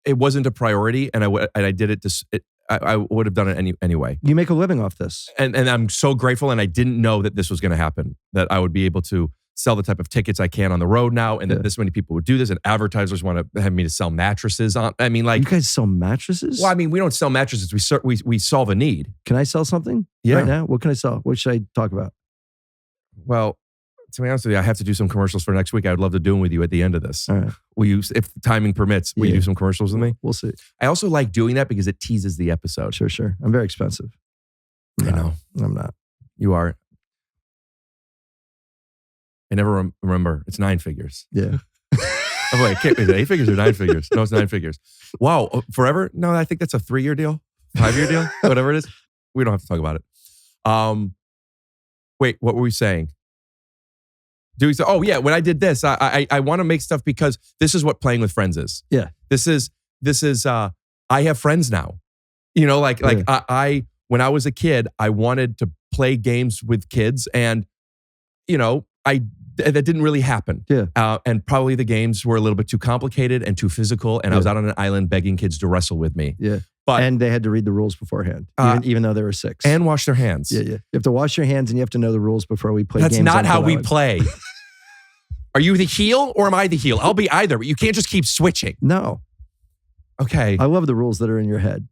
It wasn't a priority, and I did it. I would have done it anyway. You make a living off this. And I'm so grateful, and I didn't know that this was going to happen, that I would be able to sell the type of tickets I can on the road now, and that this many people would do this, and advertisers want to have me to sell mattresses on. I mean, like... You guys sell mattresses? Well, I mean, we don't sell mattresses. We solve a need. Can I sell something right now? What can I sell? What should I talk about? Well, to be honest with you, I have to do some commercials for next week. I would love to do them with you at the end of this. All right. Will you, if timing permits, will you do some commercials with me? We'll see. I also like doing that because it teases the episode. Sure. I'm very expensive. I know. I'm not. You are. I never remember. It's 9 figures. Yeah. Oh, wait, is it 8 figures or 9 figures? No, it's 9 figures. Wow. Forever? No, I think that's a 3-year deal, 5-year deal, whatever it is. We don't have to talk about it. Wait, what were we saying? Oh yeah, when I did this, I want to make stuff because this is what playing with friends is. Yeah. This is I have friends now. You know, I when I was a kid, I wanted to play games with kids, and you know, that didn't really happen. Yeah. And probably the games were a little bit too complicated and too physical, and I was out on an island begging kids to wrestle with me. Yeah. But, and they had to read the rules beforehand, even though they were 6. And wash their hands. Yeah. You have to wash your hands and you have to know the rules before we play games. That's not how we play. Are you the heel or am I the heel? I'll be either, but you can't just keep switching. No. Okay. I love the rules that are in your head.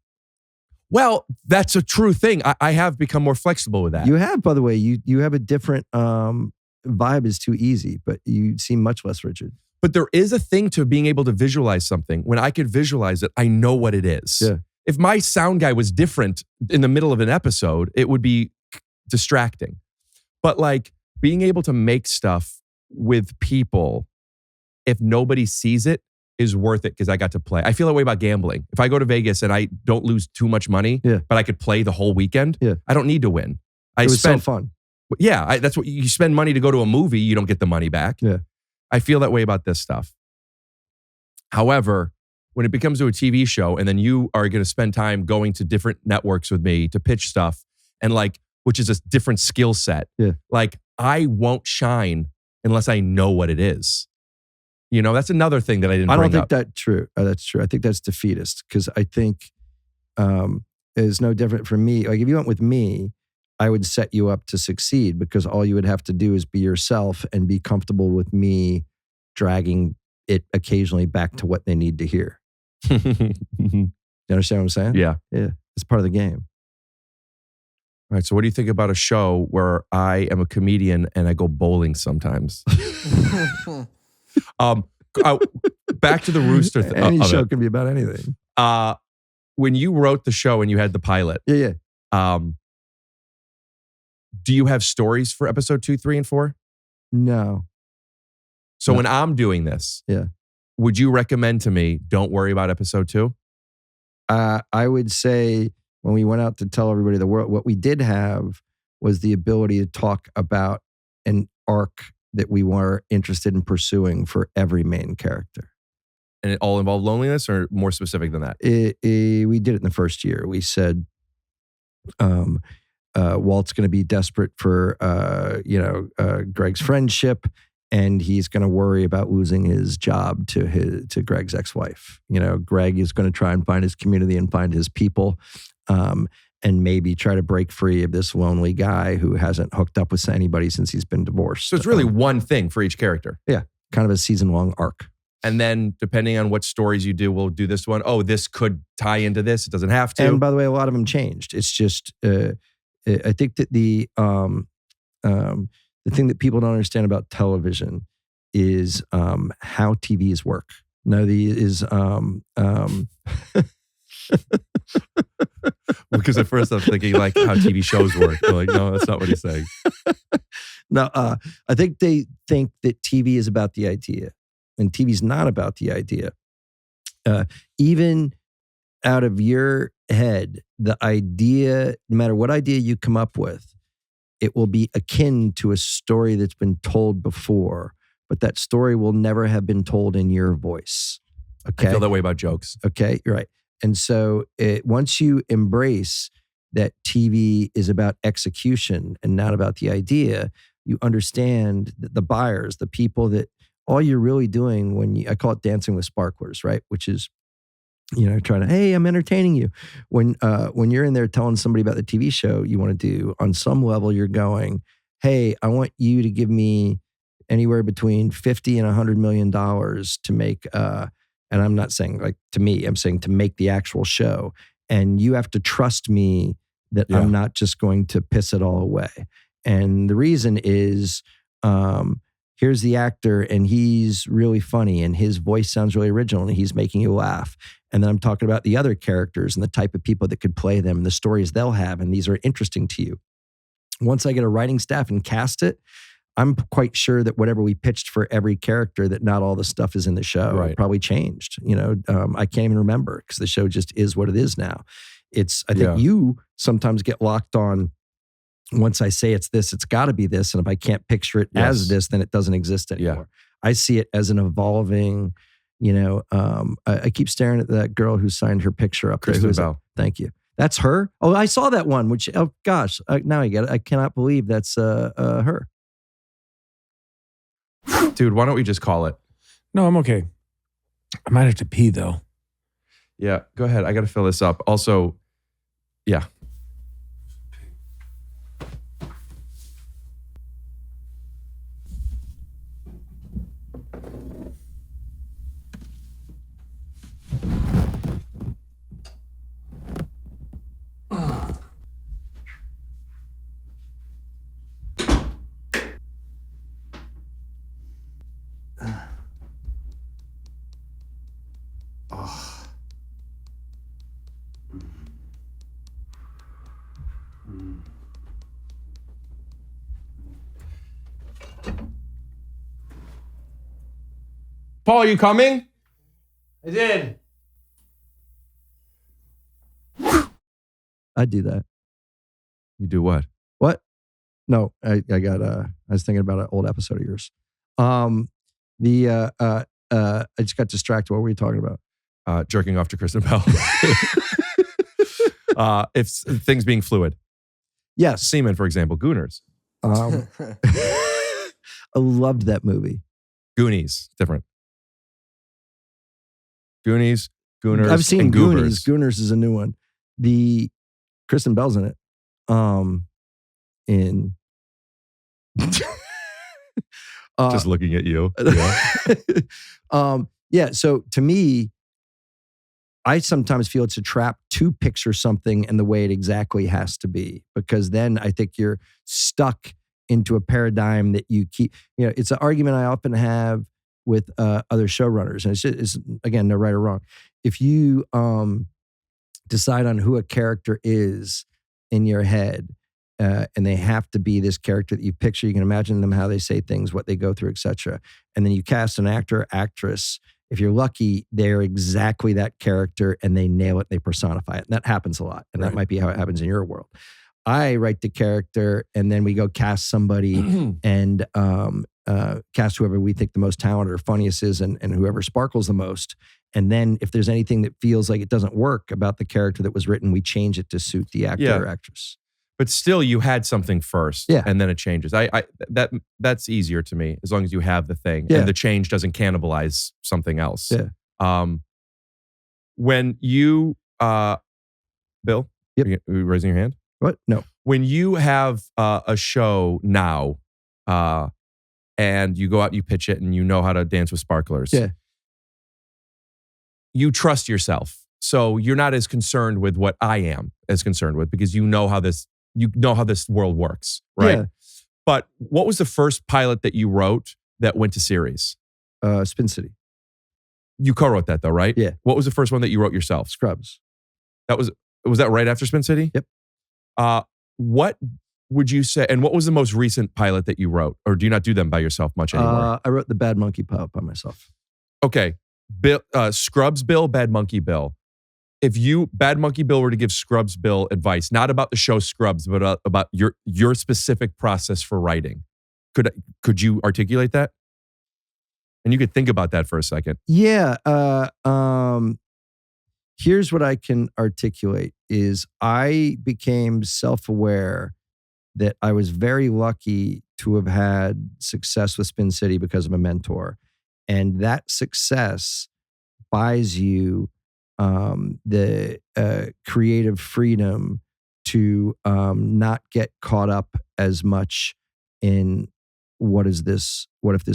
Well, that's a true thing. I have become more flexible with that. You have, by the way, you have a different vibe is too easy, but you seem much less rigid. But there is a thing to being able to visualize something. When I could visualize it, I know what it is. Yeah. If my sound guy was different in the middle of an episode, it would be distracting. But like being able to make stuff with people, if nobody sees it, is worth it because I got to play. I feel that way about gambling. If I go to Vegas and I don't lose too much money, but I could play the whole weekend, I don't need to win. It was so fun. Yeah, that's what you spend money to go to a movie, you don't get the money back. Yeah. I feel that way about this stuff. However, when it becomes to a TV show and then you are going to spend time going to different networks with me to pitch stuff and like, which is a different skill set. Yeah. Like I won't shine unless I know what it is. You know, that's another thing that I didn't bring up. I don't think that's true. That's true. I think that's defeatist because I think it's no different from me. Like if you went with me, I would set you up to succeed because all you would have to do is be yourself and be comfortable with me dragging it occasionally back to what they need to hear. You understand what I'm saying? Yeah. Yeah. It's part of the game. All right. So what do you think about a show where I am a comedian and I go bowling sometimes? Back to the Rooster thing. Any show can be about anything. When you wrote the show and you had the pilot. Yeah. Do you have stories for episode 2, 3, and 4? No. So when I'm doing this, would you recommend to me, don't worry about episode 2? I would say when we went out to tell everybody the world, what we did have was the ability to talk about an arc that we were interested in pursuing for every main character. And it all involved loneliness or more specific than that? We did it in the first year. We said, Walt's going to be desperate for, Greg's friendship, and he's going to worry about losing his job to Greg's ex-wife. You know, Greg is going to try and find his community and find his people, and maybe try to break free of this lonely guy who hasn't hooked up with anybody since he's been divorced. So it's really one thing for each character. Yeah, kind of a season-long arc. And then depending on what stories you do, we'll do this one. Oh, this could tie into this. It doesn't have to. And by the way, a lot of them changed. It's just, I think that the thing that people don't understand about television is how TVs work. Because at first I'm thinking like how TV shows work. They're like, no, that's not what he's saying. No, I think they think that TV is about the idea, and TV's not about the idea. Even out of your head, the idea, no matter what idea you come up with, it will be akin to a story that's been told before, but that story will never have been told in your voice. Okay. I feel that way about jokes. Okay, you're right. And so once you embrace that TV is about execution and not about the idea, you understand that the buyers, the people that all you're really doing I call it dancing with sparklers, right? Which is, trying to, hey, I'm entertaining you. When you're in there telling somebody about the TV show you want to do, on some level you're going, hey, I want you to give me anywhere between $50 and $100 million to make, and I'm not saying like to me, I'm saying to make the actual show. And you have to trust me that I'm not just going to piss it all away. And the reason is, here's the actor and he's really funny and his voice sounds really original and he's making you laugh. And then I'm talking about the other characters and the type of people that could play them and the stories they'll have. And these are interesting to you. Once I get a writing staff and cast it, I'm quite sure that whatever we pitched for every character, that not all the stuff is in the show. Right. It probably changed. I can't even remember because the show just is what it is now. I think you sometimes get locked on, once I say it's this, it's got to be this. And if I can't picture it as this, then it doesn't exist anymore. I see it as an evolving, I keep staring at that girl who signed her picture up Kristen there. Bell. Thank you. That's her? Oh, I saw that one, which, oh gosh, now I get it. I cannot believe that's her. Dude, why don't we just call it? No, I'm okay. I might have to pee though. Yeah, go ahead. I got to fill this up. Also, yeah. Paul, are you coming? I did. I'd do that. You do what? What? No, I was thinking about an old episode of yours. I just got distracted. What were you talking about? Jerking off to Kristen Bell. If things being fluid. Yes. Semen, for example, Gooners. I loved that movie. Goonies, different. Goonies, Gooners, I've seen and Goonies. Goobers. Gooners is a new one. The Kristen Bell's in it. Just looking at you. Yeah. So to me, I sometimes feel it's a trap to picture something and the way it exactly has to be, because then I think you're stuck into a paradigm that you keep, it's an argument I often have with other showrunners. And it's again, no right or wrong. If you decide on who a character is in your head, and they have to be this character that you picture, you can imagine them, how they say things, what they go through, etc. And then you cast an actor or actress. If you're lucky, they're exactly that character and they nail it, they personify it. And that happens a lot. And that might be how it happens in your world. I write the character and then we go cast somebody and cast whoever we think the most talented or funniest is and whoever sparkles the most. And then if there's anything that feels like it doesn't work about the character that was written, we change it to suit the actor or actress. But still, you had something first, and then it changes. That's easier to me as long as you have the thing, and the change doesn't cannibalize something else. Yeah. When you, Bill, Yep. are you raising your hand? What? No. When you have a show now, and you go out, and you pitch it, and you know how to dance with sparklers. Yeah. you trust yourself. So you're not as concerned with what I am as concerned with, because you know how this world works, right? Yeah. But what was the first pilot that you wrote that went to series? Spin City. You co-wrote that though, right? Yeah. What was the first one that you wrote yourself? Scrubs. Was that right after Spin City? Yep. What would you say, and what was the most recent pilot that you wrote? Or do you not do them by yourself much anymore? I wrote the Bad Monkey pilot by myself. Okay. Scrubs Bill, Bad Monkey Bill. If Bad Monkey Bill were to give Scrubs Bill advice, not about the show Scrubs, but about your specific process for writing, could you articulate that? And you could think about that for a second. Yeah. Here's what I can articulate is I became self-aware that I was very lucky to have had success with Spin City because of a mentor. And that success buys you the creative freedom to not get caught up as much in what if this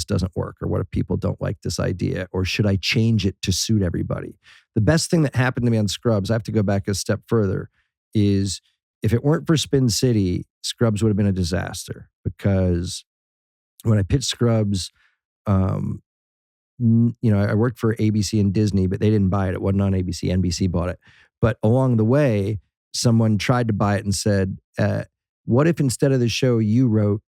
doesn't work, or what if people don't like this idea, or should I change it to suit everybody? The best thing that happened to me on Scrubs, I have to go back a step further, is if it weren't for Spin City, Scrubs would have been a disaster, because when I pitched Scrubs, I worked for ABC and Disney, but they didn't buy it. It wasn't on ABC. NBC bought it. But along the way, someone tried to buy it and said, what if instead of the show you wrote,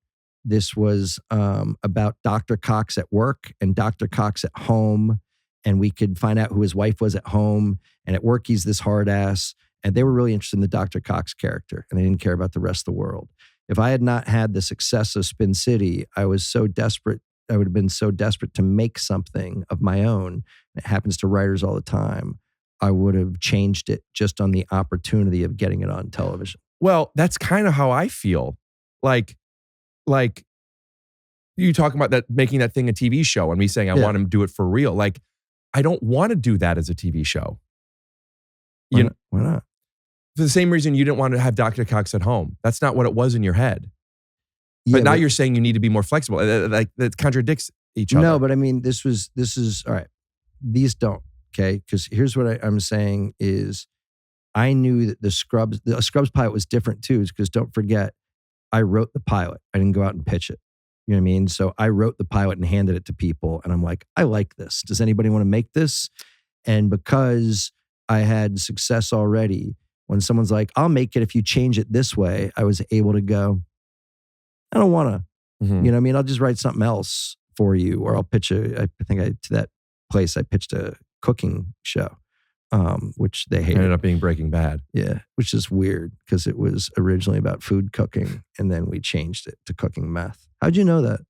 this was about Dr. Cox at work and Dr. Cox at home, and we could find out who his wife was at home, and at work he's this hard ass. And they were really interested in the Dr. Cox character, and they didn't care about the rest of the world. If I had not had the success of Spin City, I would have been so desperate to make something of my own. It happens to writers all the time. I would have changed it just on the opportunity of getting it on television. Well, that's kind of how I feel. Like you talking about that, making that thing a TV show, and me saying I want him to do it for real. Like, I don't want to do that as a TV show. Why not? For the same reason you didn't want to have Dr. Cox at home. That's not what it was in your head. Yeah, but now you're saying you need to be more flexible. Like, that contradicts each other. No, but I mean, this is all right. These don't, okay? Because here's what I'm saying is, I knew that the Scrubs pilot was different too, because don't forget, I wrote the pilot. I didn't go out and pitch it. You know what I mean? So I wrote the pilot and handed it to people, and I'm like, I like this. Does anybody want to make this? And because I had success already, when someone's like, I'll make it if you change it this way, I was able to go, I don't want to. You know what I mean? I'll just write something else for you, or I'll pitch to that place, I pitched a cooking show, which they hated. Ended up being Breaking Bad. Yeah, which is weird because it was originally about food cooking, and then we changed it to cooking meth. How'd you know that?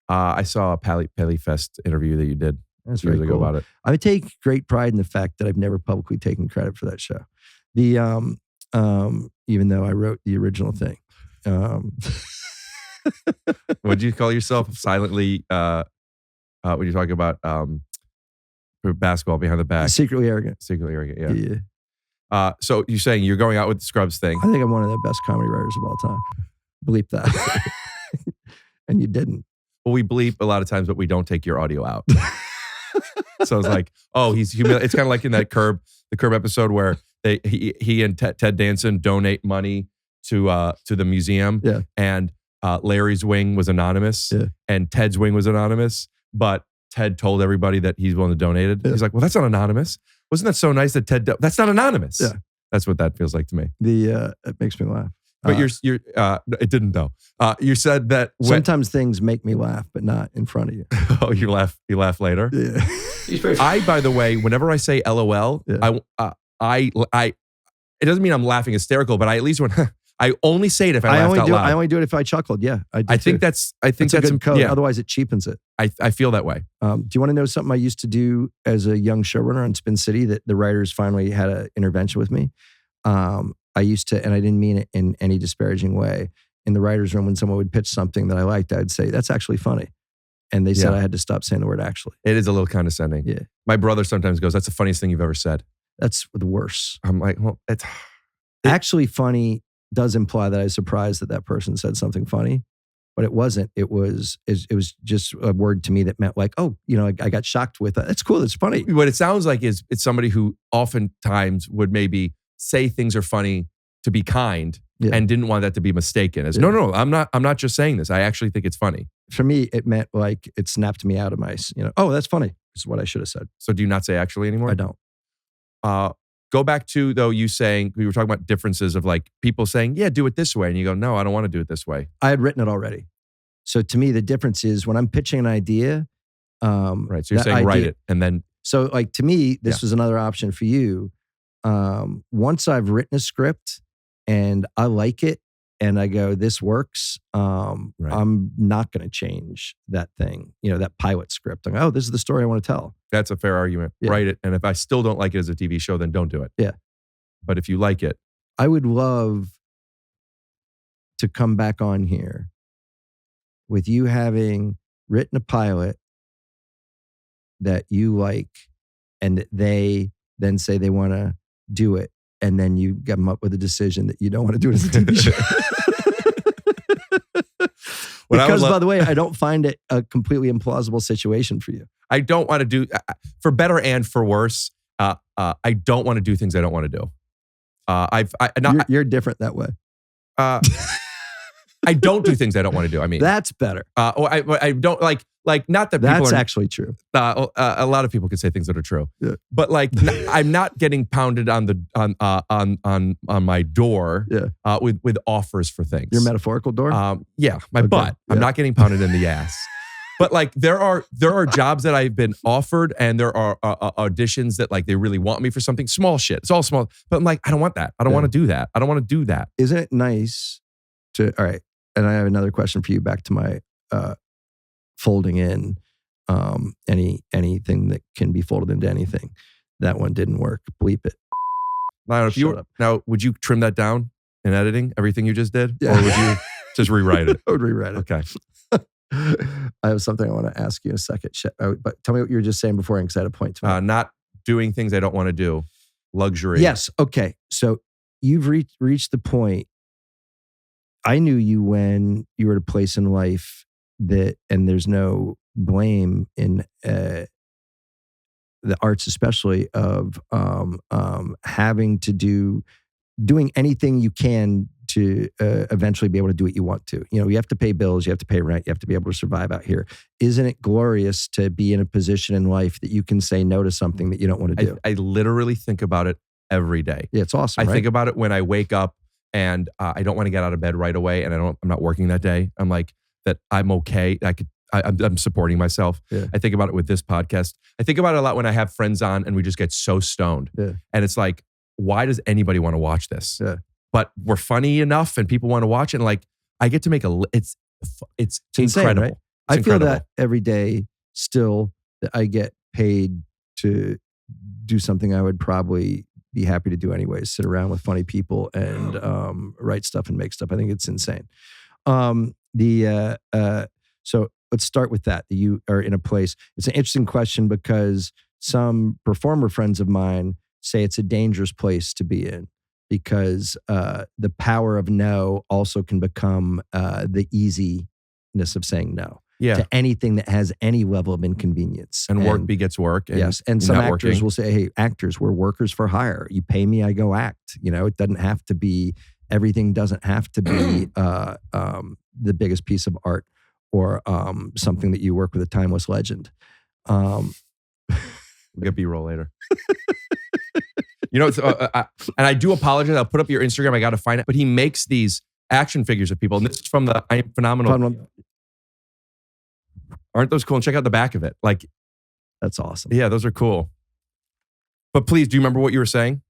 I saw a Pally Fest interview that you did That's years very ago cool. about it. I take great pride in the fact that I've never publicly taken credit for that show. Even though I wrote the original thing. Would you call yourself silently, when you talk about basketball behind the back? Secretly arrogant. Secretly arrogant, yeah. Yeah. So you're saying you're going out with the Scrubs thing. I think I'm one of the best comedy writers of all time. Bleep that. And you didn't. Well, we bleep a lot of times, but we don't take your audio out. So it's like, oh, he's humiliated. It's kind of like in that the Curb episode where he and Ted Danson donate money to the museum. Yeah. And Larry's wing was anonymous. Yeah. And Ted's wing was anonymous. But Ted told everybody that he's willing to donate it. Yeah. He's like, well, that's not anonymous. Wasn't that so nice that Ted? That's not anonymous. Yeah. That's what that feels like to me. It makes me laugh. But you're it didn't though. You said that sometimes things make me laugh, but not in front of you. Oh, you laugh later. Yeah. I, by the way, whenever I say LOL, Yeah. I it doesn't mean I'm laughing hysterical, but I at least I only say it if I laughed out loud. I only do it if I chuckled. Yeah, I think that's a good code. Yeah. Otherwise, it cheapens it. I feel that way. Do you want to know something I used to do as a young showrunner on Spin City that the writers finally had an intervention with me? I used to, and I didn't mean it in any disparaging way, in the writer's room when someone would pitch something that I liked, I'd say, that's actually funny. And they said I had to stop saying the word actually. It is a little condescending. Yeah. My brother sometimes goes, that's the funniest thing you've ever said. That's the worst. I'm like, well, actually funny does imply that I was surprised that person said something funny. but it wasn't. It was just a word to me that meant like, oh, I got shocked with that. It's cool. It's funny. What it sounds like is it's somebody who oftentimes would maybe say things are funny to be kind and didn't want that to be mistaken as no, I'm not just saying this. I actually think it's funny. For me, it meant like it snapped me out of my, oh, that's funny. Is what I should have said. So do you not say actually anymore? I don't. Go back to though you saying, we were talking about differences of like people saying, yeah, do it this way. And you go, no, I don't want to do it this way. I had written it already. So to me, the difference is when I'm pitching an idea. Right. So you're saying write it and then. So like to me, this was another option for you. Once I've written a script and I like it and I go, this works, I'm not going to change that thing, that pilot script. I'm like, oh, this is the story I want to tell. That's a fair argument. Yeah. Write it. And if I still don't like it as a TV show, then don't do it. Yeah. But if you like it. I would love to come back on here with you having written a pilot that you like and that they then say they want to do it. And then you come up with a decision that you don't want to do it as a TV show. Because, by the way, I don't find it a completely implausible situation for you. I don't want to do, for better and for worse, I don't want to do things I don't want to do. You're different that way. I don't do things I don't want to do. I mean, that's better. I don't like not that that's people are, actually true. A lot of people could say things that are true, but like I'm not getting pounded on my door with offers for things. Your metaphorical door? My butt. I'm not getting pounded in the ass. But like there are jobs that I've been offered and there are auditions that like they really want me for something. Small shit. It's all small. But I'm like, I don't want that. I don't want to do that. I don't want to do that. Isn't it nice to, all right. And I have another question for you back to my folding in anything that can be folded into anything. That one didn't work. Bleep it. Now, would you trim that down in editing, everything you just did? Yeah. Or would you just rewrite it? I would rewrite it. Okay. I have something I want to ask you in a second. But tell me what you were just saying before because I had a point to make. Not doing things I don't want to do. Luxury. Yes. Okay. So you've reached the point. I knew you when you were at a place in life that, and there's no blame in the arts, especially of having to doing anything you can to eventually be able to do what you want to. You have to pay bills, you have to pay rent, you have to be able to survive out here. Isn't it glorious to be in a position in life that you can say no to something that you don't want to do? I literally think about it every day. Yeah, it's awesome. I think about it when I wake up and I don't want to get out of bed right away, and I'm not working that day. I'm like that. I'm okay. I'm supporting myself. Yeah. I think about it with this podcast. I think about it a lot when I have friends on and we just get so stoned. Yeah. And it's like, why does anybody want to watch this? Yeah. But we're funny enough, and people want to watch it. And like, I get to make it's insane, incredible. Right? I feel that every day still that I get paid to do something I would probably be happy to do anyways, sit around with funny people and write stuff and make stuff. I think it's insane. So let's start with that. You are in a place. It's an interesting question because some performer friends of mine say it's a dangerous place to be in because the power of no also can become the easiness of saying no. Yeah. To anything that has any level of inconvenience. And work begets work. And yes. And some actors will say, hey, actors, we're workers for hire. You pay me, I go act. It doesn't have to be, everything doesn't have to be the biggest piece of art or something that you work with a timeless legend. We'll get B-roll later. And I do apologize. I'll put up your Instagram. I got to find it. But he makes these action figures of people. And this is from the I Am Phenomenal. Aren't those cool? And check out the back of it. Like, that's awesome. Yeah, those are cool. But please, do you remember what you were saying?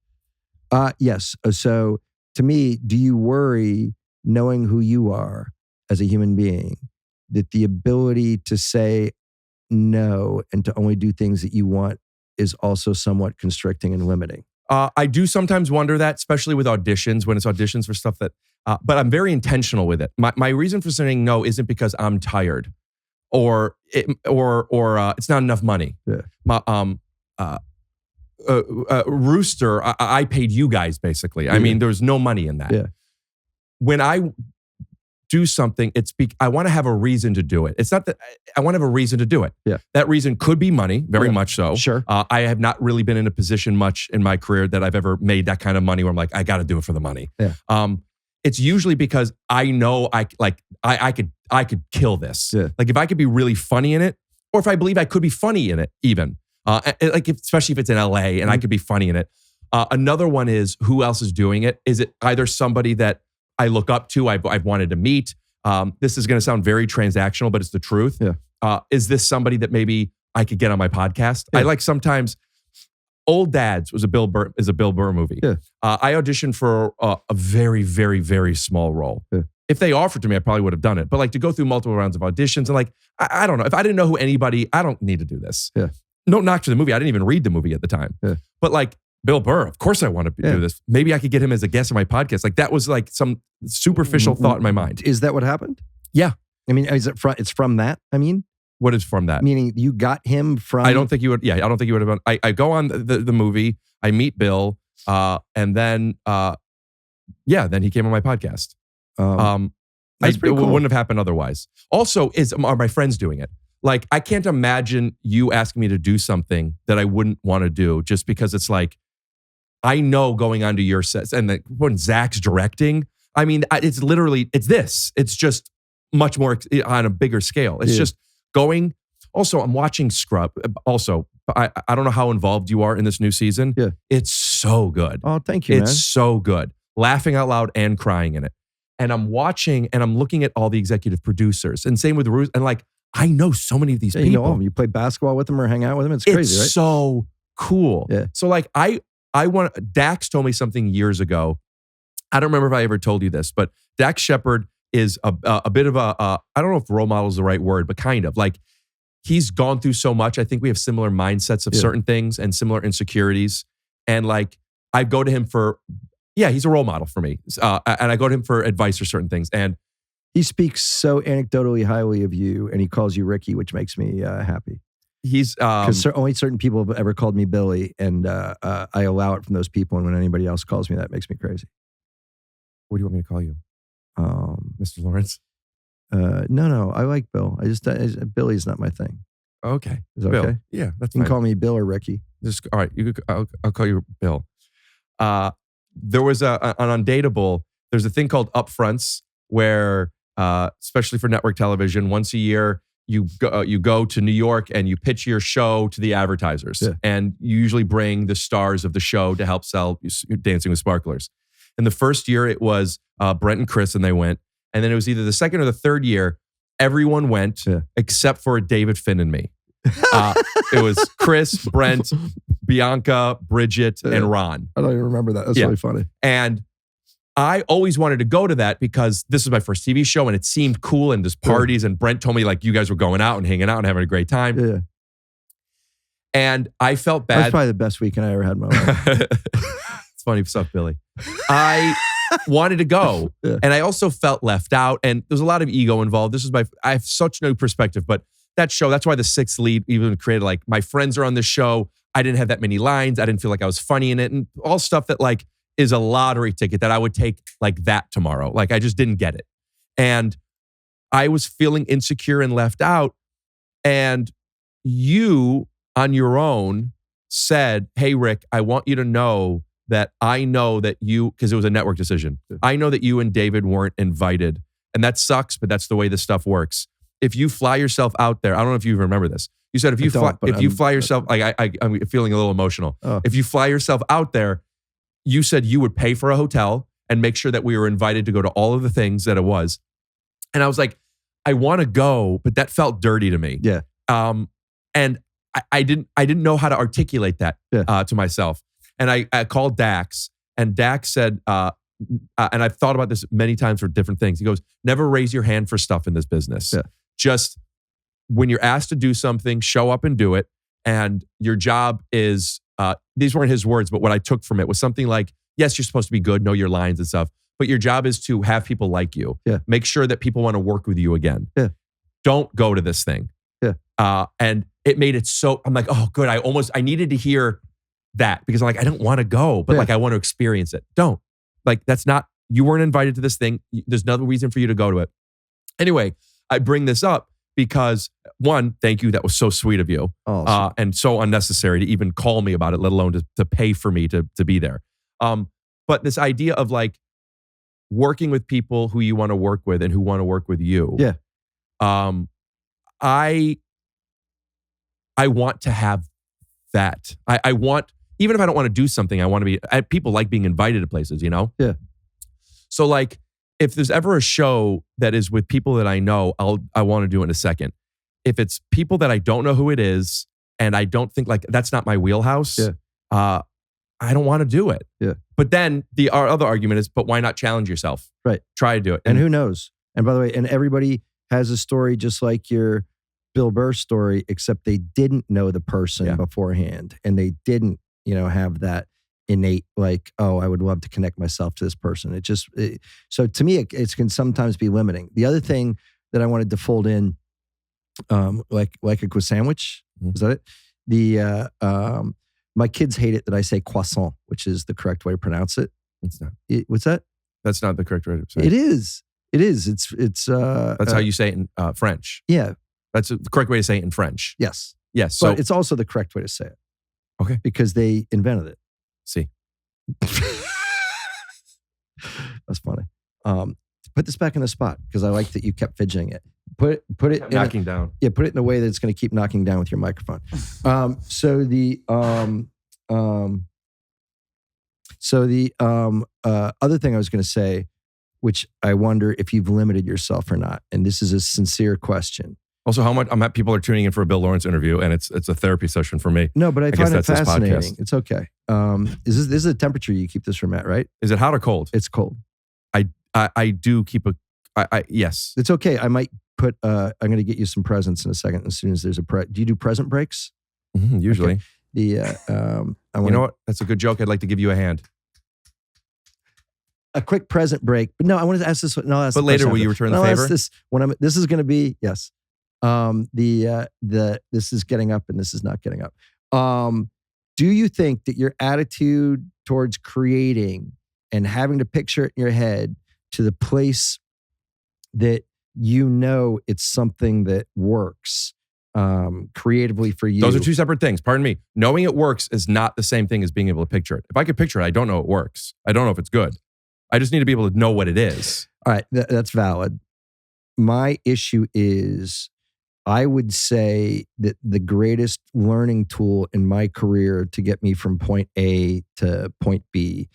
Yes. So to me, do you worry knowing who you are as a human being, that the ability to say no and to only do things that you want is also somewhat constricting and limiting? I do sometimes wonder that, especially with auditions, when it's auditions for stuff that, but I'm very intentional with it. My reason for saying no isn't because I'm tired. Or it's not enough money. Yeah. Rooster, I paid you guys basically. I mean, there's no money in that. Yeah. When I do something, I want to have a reason to do it. It's not that I want to have a reason to do it. Yeah. That reason could be money, very much so. Sure. I have not really been in a position much in my career that I've ever made that kind of money where I'm like, I got to do it for the money. Yeah. It's usually because I know I could kill this. Yeah. Like if I could be really funny in it, or if I believe I could be funny in it, even especially if it's in LA and I could be funny in it. Another one is who else is doing it? Is it either somebody that I look up to, I've wanted to meet? This is going to sound very transactional, but it's the truth. Yeah. Is this somebody that maybe I could get on my podcast? Yeah. I like sometimes. Old Dads is a Bill Burr movie. Yeah. I auditioned for a very, very, very small role. Yeah. If they offered to me, I probably would have done it. But like to go through multiple rounds of auditions and like, I don't know. If I didn't know who anybody, I don't need to do this. Yeah. No knock to the movie. I didn't even read the movie at the time. Yeah. But like Bill Burr, of course I want to do this. Maybe I could get him as a guest on my podcast. Like that was like some superficial thought in my mind. Is that what happened? Yeah. I mean, it's from that? I mean, what is from that? Meaning you got him from... I don't think you would. Yeah, I don't think you would have been. I go on the movie. I meet Bill, and then then he came on my podcast. That's pretty It cool. wouldn't have happened otherwise. Also, are my friends doing it? Like, I can't imagine you asking me to do something that I wouldn't want to do just because it's like, I know going onto your sets and when Zach's directing, I mean, it's literally, it's this. It's just much more on a bigger scale. It's just going. Also, I'm watching Scrub. Also, I don't know how involved you are in this new season. Yeah. It's so good. Oh, thank you, It's man. so good. Laughing out loud and crying in it. And I'm watching and I'm looking at all the executive producers. And same with Rooster. And like, I know so many of these people. You know them. You play basketball with them or hang out with them. It's crazy, right? It's so cool. Yeah. So like, Dax told me something years ago. I don't remember if I ever told you this, but Dax Shepard is a bit of I don't know if role model is the right word, but kind of like, he's gone through so much. I think we have similar mindsets of certain things and similar insecurities. And like, I go to him for, he's a role model for me. And I go to him for advice for certain things. And he speaks so anecdotally highly of you and he calls you Ricky, which makes me happy. He's, because only certain people have ever called me Billy and I allow it from those people. And when anybody else calls me, that makes me crazy. What do you want me to call you? Mr. Lawrence? No, I like Bill. Billy's not my thing. Okay. Is that Bill. okay? Yeah, that's You fine. can call me Bill or Ricky. All right. I'll call you Bill. There was on Undateable, there's a thing called upfronts where, especially for network television, once a year, you go to New York and you pitch your show to the advertisers. Yeah. And you usually bring the stars of the show to help sell Dancing with Sparklers. And the first year it was Brent and Chris and they went. And then it was either the second or the third year, everyone went except for David, Finn, and me. It was Chris, Brent, Bianca, Bridget, and Ron. I don't even remember that. That's really funny. And I always wanted to go to that because this was my first TV show and it seemed cool and there's parties and Brent told me like you guys were going out and hanging out and having a great time. Yeah. And I felt bad. That's probably the best weekend I ever had in my life. It's funny stuff, Billy. I wanted to go. And I also felt left out and there's a lot of ego involved. I have such no perspective, but that show, that's why the sixth lead even created like, my friends are on this show. I didn't have that many lines. I didn't feel like I was funny in it and all stuff that like is a lottery ticket that I would take like that tomorrow. Like I just didn't get it. And I was feeling insecure and left out. And you on your own said, hey, Rick, I want you to know that I know that you, because it was a network decision. I know that you and David weren't invited. And that sucks, but that's the way this stuff works. If you fly yourself out there, I don't know if you remember this. You said if you fly yourself, like I'm feeling a little emotional. Oh. If you fly yourself out there, you said you would pay for a hotel and make sure that we were invited to go to all of the things that it was. And I was like, I want to go, but that felt dirty to me. Yeah. And I didn't know how to articulate that to myself. And I called Dax, and Dax said, and I've thought about this many times for different things. He goes, never raise your hand for stuff in this business. Yeah. Just when you're asked to do something, show up and do it. And your job is, these weren't his words, but what I took from it was something like, yes, you're supposed to be good, know your lines and stuff, but your job is to have people like you. Yeah. Make sure that people want to work with you again. Yeah. Don't go to this thing. Yeah. And it made it so, I'm like, oh, good. I needed to hear that because I'm like, I don't want to go, but like, I want to experience it. Don't. Like, that's not, you weren't invited to this thing. There's no reason for you to go to it. Anyway, I bring this up because one, thank you. That was so sweet of you. Awesome. And so unnecessary to even call me about it, let alone to pay for me to be there. But this idea of like working with people who you want to work with and who want to work with you. Yeah. I want to have that. I want, even if I don't want to do something, I want to be, people like being invited to places, you know? Yeah. So like, if there's ever a show that is with people that I know, I want to do it in a second. If it's people that I don't know who it is, and I don't think like, that's not my wheelhouse, I don't want to do it. Yeah. But then our other argument is, but why not challenge yourself? Right. Try to do it. And who knows? And by the way, and everybody has a story just like your Bill Burr story, except they didn't know the person beforehand. And they didn't, have that innate, like, oh, I would love to connect myself to this person. So to me, it can sometimes be limiting. The other thing that I wanted to fold in, like a croissant sandwich, is that it? My kids hate it that I say croissant, which is the correct way to pronounce it. It's not. What's that? That's not the correct way to say it. It is. It is. It's. That's how you say it in French. Yeah. That's the correct way to say it in French. Yes. Yes. So but it's also the correct way to say it. Okay. Because they invented it. See. That's funny. Put this back in the spot because I like that you kept fidgeting it. Put it knocking down. Yeah, put it in a way that it's going to keep knocking down with your microphone. So the other thing I was going to say, which I wonder if you've limited yourself or not, and this is a sincere question. Also, how much people are tuning in for a Bill Lawrence interview, and it's a therapy session for me. No, but I find it that's this fascinating. podcast. It's okay. This is the temperature you keep this room at, right? Is it hot or cold? It's cold. I do keep yes. It's okay. I might put. I'm going to get you some presents in a second. As soon as there's do you do present breaks? Mm-hmm, usually. Okay. You know what? That's a good joke. I'd like to give you a hand. A quick present break, but no, I wanted to ask this. No, but later, will you return the favor? This is going to be yes. This is getting up and this is not getting up. Do you think that your attitude towards creating and having to picture it in your head to the place that it's something that works creatively for you? Those are two separate things. Pardon me. Knowing it works is not the same thing as being able to picture it. If I could picture it, I don't know it works. I don't know if it's good. I just need to be able to know what it is. All right, that's valid. My issue is, I would say that the greatest learning tool in my career to get me from point A to point B,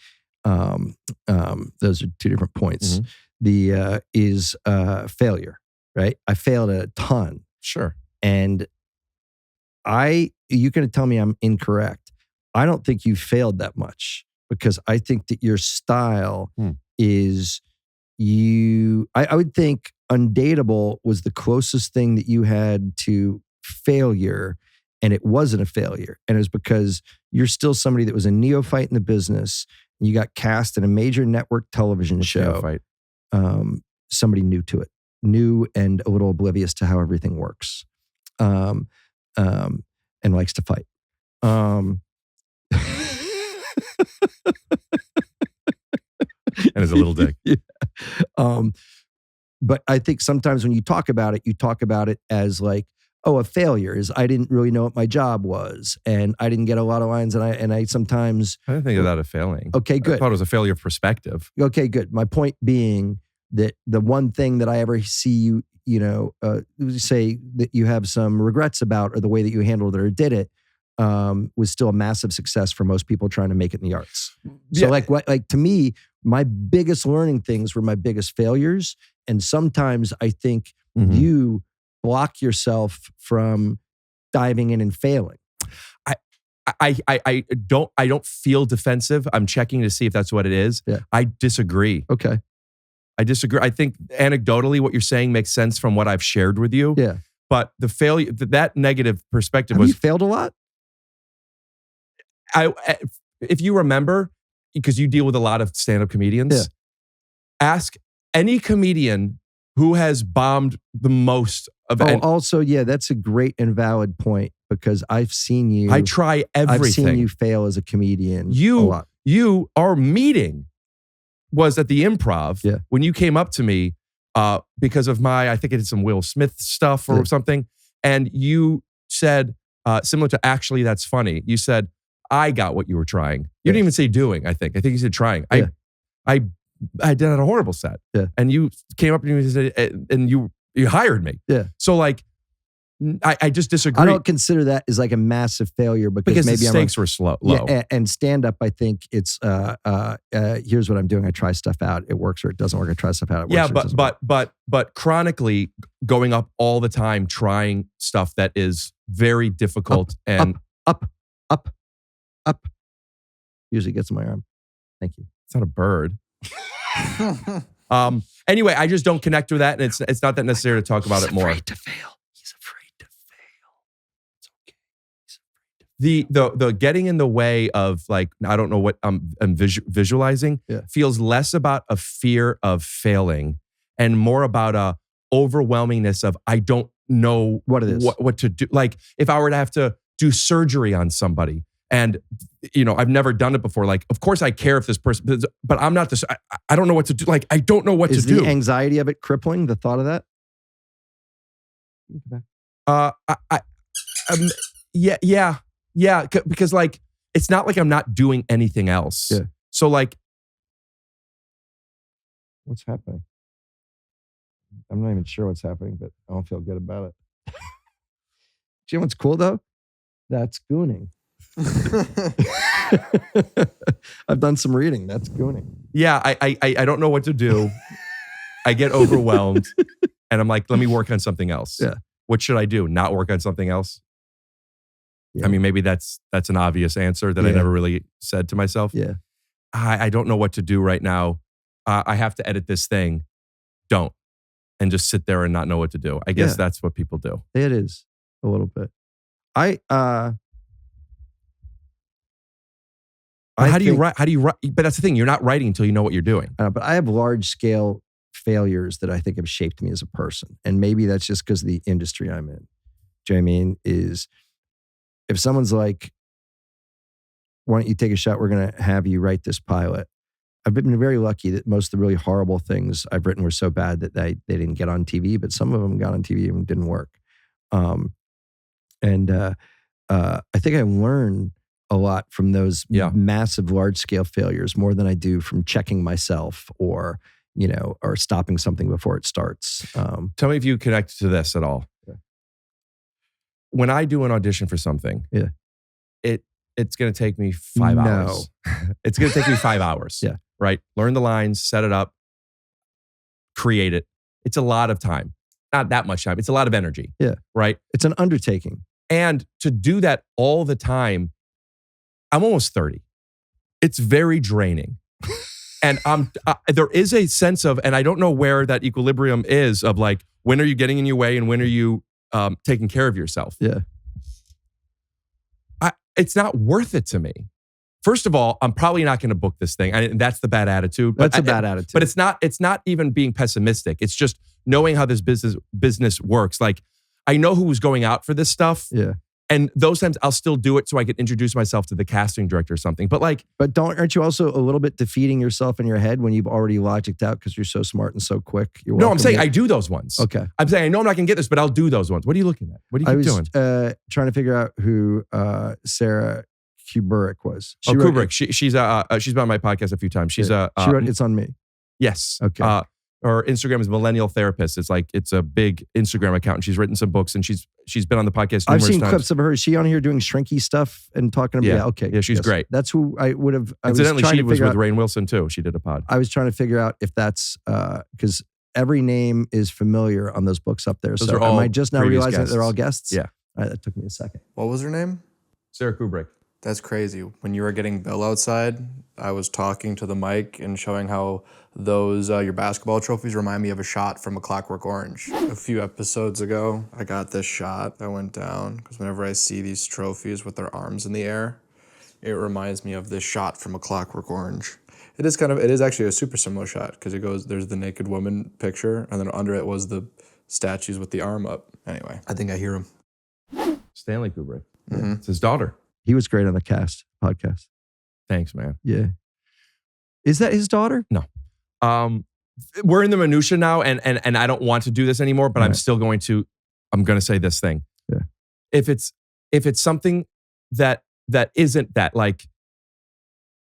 those are two different points. Mm-hmm. Is failure, right? I failed a ton. Sure. And you're going to tell me I'm incorrect. I don't think you failed that much because I think that your style is I would think Undateable was the closest thing that you had to failure, and it wasn't a failure. And it was because you're still somebody that was a neophyte in the business. And you got cast in a major network television show. Neophyte? Somebody new to it, new and a little oblivious to how everything works, and likes to fight. And is a little dick. Yeah. But I think sometimes when you talk about it as like, oh, a failure is I didn't really know what my job was, and I didn't get a lot of lines, and I sometimes I didn't think of that as failing. Okay, good. I thought it was a failure of perspective. Okay, good. My point being that the one thing that I ever see you, say that you have some regrets about, or the way that you handled it or did it, was still a massive success for most people trying to make it in the arts. So like to me, my biggest learning things were my biggest failures. And sometimes I think you block yourself from diving in and failing. I don't feel defensive. I'm checking to see if that's what it is. Yeah. I disagree. Okay. I disagree. I think anecdotally what you're saying makes sense from what I've shared with you. Yeah. But the failure, that negative perspective Have you failed a lot? If you remember, because you deal with a lot of stand-up comedians, ask any comedian who has bombed the most of also, yeah, that's a great and valid point, because I've seen you. I try everything. I've seen you fail as a comedian a lot. Our meeting was at the Improv when you came up to me because of I think it is some Will Smith stuff or something. And you said, similar to actually that's funny, you said, I got what you were trying. You didn't even say doing, I think. I think you said trying. Yeah. I did a horrible set. Yeah. And you came up to me and said, and you hired me. Yeah. So like, I just disagree. I don't consider that as like a massive failure because maybe the stakes were low. Yeah, and stand up, I think it's here's what I'm doing. I try stuff out. It works or it doesn't work. I try stuff out. It works but chronically going up all the time, trying stuff that is very difficult up. Usually gets in my arm. Thank you. It's not a bird. Anyway, I just don't connect with that, and it's not that necessary to talk about it more. Afraid to fail. He's afraid to fail. It's okay. He's afraid to fail. The getting in the way of like, I don't know what I'm visualizing, feels less about a fear of failing and more about a overwhelmingness of I don't know what it is, what to do. Like if I were to have to do surgery on somebody and, I've never done it before. Like, of course I care if this person, but I'm not this, I don't know what to do. Like, I don't know what to do. Is the anxiety of it crippling, the thought of that? Yeah. Because like, it's not like I'm not doing anything else. Yeah. So like, what's happening? I'm not even sure what's happening, but I don't feel good about it. Do you know what's cool though? That's gooning. I've done some reading. That's gooning. Yeah, I don't know what to do. I get overwhelmed, and I'm like, let me work on something else. Yeah. What should I do? Not work on something else? Yeah. I mean, maybe that's an obvious answer that I never really said to myself. Yeah. I don't know what to do right now. I have to edit this thing. Don't. And just sit there and not know what to do. I guess that's what people do. It is a little bit. How do you write? But that's the thing. You're not writing until you know what you're doing. But I have large scale failures that I think have shaped me as a person. And maybe that's just because of the industry I'm in. Do you know what I mean? Is if someone's like, why don't you take a shot? We're going to have you write this pilot. I've been very lucky that most of the really horrible things I've written were so bad that they didn't get on TV, but some of them got on TV and didn't work. I think I learned a lot from those massive, large-scale failures more than I do from checking myself or stopping something before it starts. Tell me if you connect to this at all. Yeah. When I do an audition for something, it's going to take me 5 hours. It's going to take me 5 hours. Yeah. Right? Learn the lines, set it up, create it. It's a lot of time. Not that much time. It's a lot of energy. Yeah. Right? It's an undertaking. And to do that all the time, I'm almost 30. It's very draining. And there is a sense of, and I don't know where that equilibrium is of like, when are you getting in your way and when are you taking care of yourself? Yeah. It's not worth it to me. First of all, I'm probably not going to book this thing. And that's the bad attitude. That's a bad attitude. But it's not even being pessimistic. It's just knowing how this business works. Like, I know who's going out for this stuff. Yeah. And those times I'll still do it so I can introduce myself to the casting director or something. But like, aren't you also a little bit defeating yourself in your head when you've already logicked out because you're so smart and so quick? No, I'm saying I do those ones. Okay. I'm saying I know I'm not going to get this, but I'll do those ones. What are you looking at? What are you doing? Trying to figure out who Sarah Kubrick was. Kubrick. She's been on my podcast a few times. She's she wrote It's on Me. Yes. Okay. Her Instagram is Millennial Therapist. It's a big Instagram account, and she's written some books, and she's been on the podcast numerous times. I've seen clips of her. Is she on here doing shrinky stuff and talking about? Yeah, okay. Yeah, she's great. That's who I would have. Incidentally, she was with Rainn Wilson too. She did a pod. I was trying to figure out if that's because every name is familiar on those books up there. Those are all am I just now realizing guests. that they're all guests? Yeah. All right, that took me a second. What was her name? Sarah Kubrick. That's crazy. When you were getting Bill outside, I was talking to the mic and showing how those your basketball trophies remind me of a shot from A Clockwork Orange. A few episodes ago, I got this shot that went down because whenever I see these trophies with their arms in the air, it reminds me of this shot from A Clockwork Orange. It is actually a super similar shot because there's the naked woman picture and then under it was the statues with the arm up. Anyway, I think I hear him. Stanley Kubrick. Mm-hmm. It's his daughter. He was great on the podcast. Thanks, man. Yeah. Is that his daughter? No. we're in the minutia now, and I don't want to do this anymore, but I'm still going to say this thing. Yeah. If it's something that isn't that, like,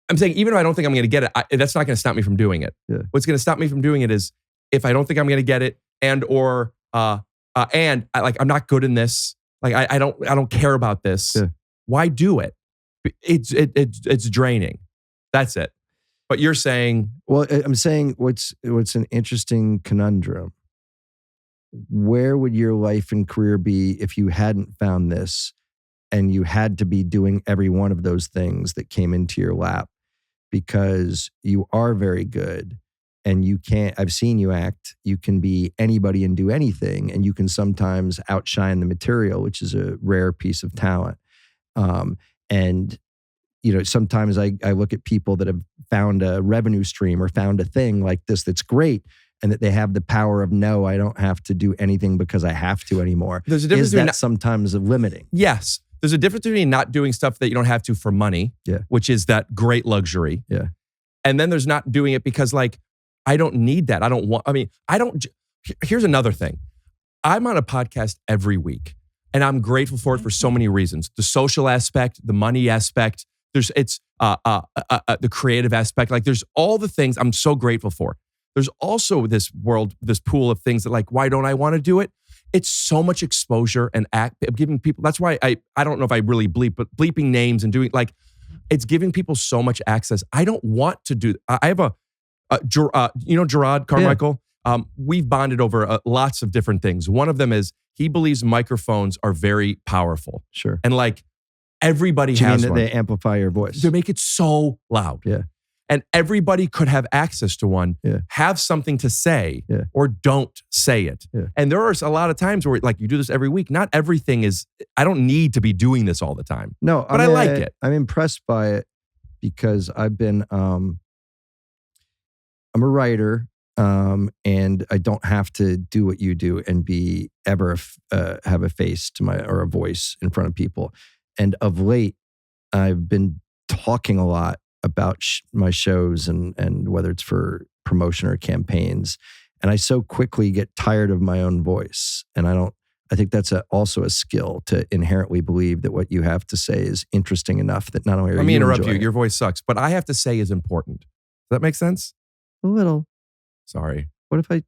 I'm saying, even if I don't think I'm going to get it, that's not going to stop me from doing it. Yeah. What's going to stop me from doing it is if I don't think I'm going to get it, and I'm not good in this. Like, I don't care about this. Yeah. Why do it? It's draining. That's it. But you're saying, well, I'm saying what's an interesting conundrum. Where would your life and career be if you hadn't found this and you had to be doing every one of those things that came into your lap? Because you are very good and I've seen you act, you can be anybody and do anything, and you can sometimes outshine the material, which is a rare piece of talent. And sometimes I look at people that have found a revenue stream or found a thing like this that's great, and that they have the power of, no, I don't have to do anything because I have to anymore. There's a difference between sometimes limiting? Yes. There's a difference between not doing stuff that you don't have to for money, which is that great luxury. Yeah. And then there's not doing it because, like, I don't need that. Here's another thing. I'm on a podcast every week, and I'm grateful for it for so many reasons. The social aspect, the money aspect, the creative aspect. Like, there's all the things I'm so grateful for. There's also this pool of things that, like, why don't I want to do it? It's so much exposure and giving people. That's why I don't know if I really bleep, but bleeping names and doing, like, it's giving people so much access. I don't want to do. I have Gerard Carmichael. Yeah. We've bonded over lots of different things. One of them is he believes microphones are very powerful. Sure. And, like, everybody has one. They amplify your voice. They make it so loud. Yeah. And everybody could have access to one, have something to say, or don't say it. Yeah. And there are a lot of times where, like, you do this every week. Not everything is, I don't need to be doing this all the time. No, but I like it. I'm impressed by it because I've been, I'm a writer, and I don't have to do what you do and be ever have a face or a voice in front of people. And of late, I've been talking a lot about my shows and whether it's for promotion or campaigns. And I so quickly get tired of my own voice. And I think that's also a skill, to inherently believe that what you have to say is interesting enough that not only are Let me you interrupt you. enjoying it. Your voice sucks. But I have to say is important. Does that make sense? A little. Sorry. What if I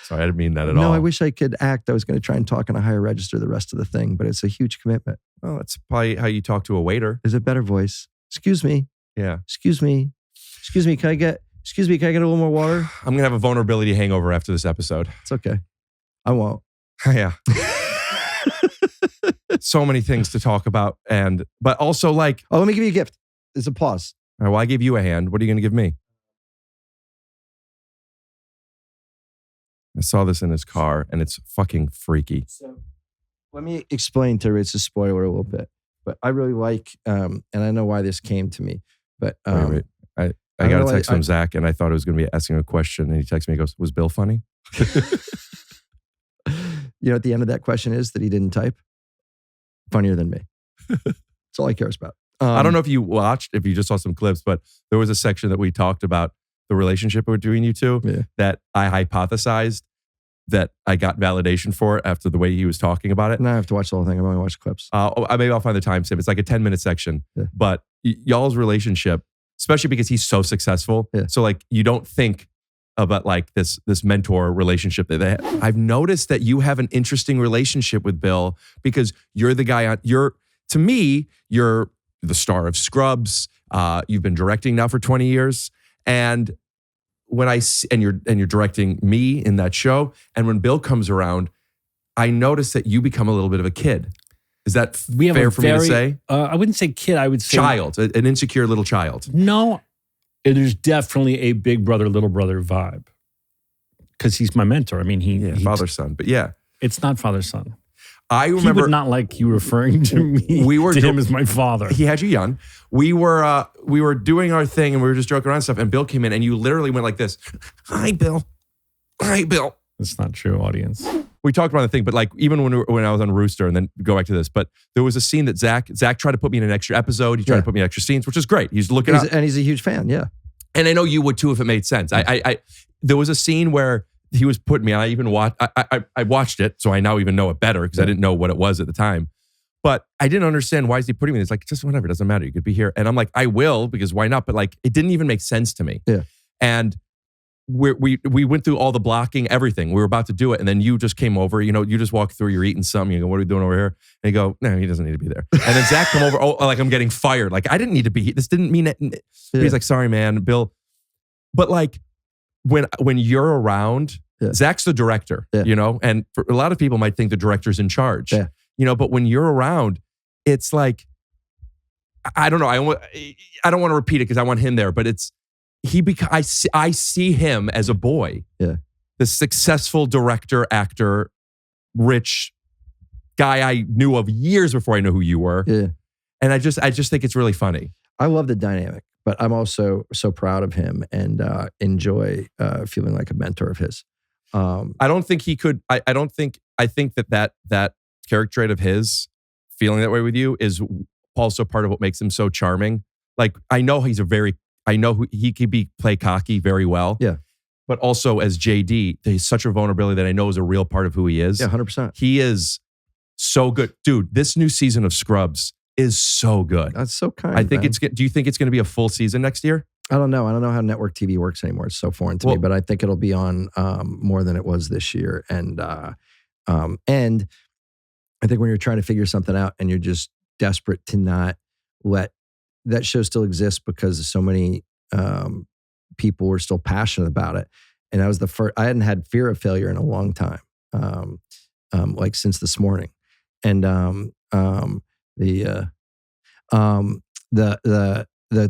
Sorry, I didn't mean that at all. No, I wish I could act. I was going to try and talk on a higher register the rest of the thing, but it's a huge commitment. Well, that's probably how you talk to a waiter. Is it better voice? Excuse me. Yeah. Excuse me. Can I get a little more water? I'm going to have a vulnerability hangover after this episode. It's okay. I won't. Yeah. So many things to talk about. But also, like, oh, let me give you a gift. It's applause. All right, well, I gave you a hand. What are you going to give me? I saw this in his car, and it's fucking freaky. So let me explain to you. It's a spoiler a little bit, but I really like, and I know why this came to me, but wait. I got a text from Zach, and I thought it was going to be asking a question, and he texted me, he goes, was Bill funny? You know what the end of that question is that he didn't type? Funnier than me. That's all he cares about. I don't know if you just saw some clips, but there was a section that we talked about the relationship between you two that I hypothesized that I got validation for after the way he was talking about it. Now I have to watch the whole thing. I've only watched clips. Maybe I'll find the timestamp. It's like a 10-minute section. Yeah. But y'all's relationship, especially because he's so successful, so, like, you don't think about, like, this mentor relationship that they have. I've noticed that you have an interesting relationship with Bill because you're the guy to me, you're the star of Scrubs. You've been directing now for 20 years. And when you're directing me in that show, and when Bill comes around, I notice that you become a little bit of a kid. Is that fair for me to say? I wouldn't say kid. I would say child, an insecure little child. No, there's definitely a big brother, little brother vibe because he's my mentor. I mean, he father son, but it's not father son. I remember he would not like you referring to me to him as my father. He had you young. We were doing our thing and we were just joking around and stuff. And Bill came in and you literally went like this. Hi, Bill. Hi, Bill. That's not true, audience. We talked about the thing, but like even when I was on Rooster, and then go back to this, but there was a scene that Zach tried to put me in an extra episode. He tried to put me in extra scenes, which is great. He's looking out. And he's a huge fan, yeah. And I know you would too if it made sense. I there was a scene where he was putting me on. I even watched. I watched it, so I now even know it better because I didn't know what it was at the time. But I didn't understand why is he putting me. It's like just whatever, it doesn't matter. You could be here, and I'm like, I will because why not? But like, it didn't even make sense to me. Yeah. And we went through all the blocking, everything. We were about to do it, and then you just came over. You know, you just walk through. You're eating something. You go, "What are we doing over here?" And you go, "No, he doesn't need to be there." And then Zach come over. Oh, like I'm getting fired. Like I didn't need to be. This didn't mean it. He's like, "Sorry, man, Bill." But like when you're around, Zach's the director. You know, and for a lot of people might think the director's in charge. Yeah. You know, but when you're around, it's like I don't know. I don't want to repeat it because I want him there, but it's. I see him as a boy. Yeah. The successful director, actor, rich guy I knew of years before I knew who you were. Yeah. And I just think it's really funny. I love the dynamic, but I'm also so proud of him and enjoy feeling like a mentor of his. I don't think he could. I think that character trait of his, feeling that way with you, is also part of what makes him so charming. Like I know he could play cocky very well. Yeah. But also as JD, there's such a vulnerability that I know is a real part of who he is. Yeah, 100%. He is so good. Dude, this new season of Scrubs is so good. That's so kind. I think man. do you think it's going to be a full season next year? I don't know. I don't know how network TV works anymore. It's so foreign to me, but I think it'll be on more than it was this year. And I think when you're trying to figure something out and you're just desperate to not let that show still exists because so many people were still passionate about it. And that was the first, I hadn't had fear of failure in a long time, like since this morning. And the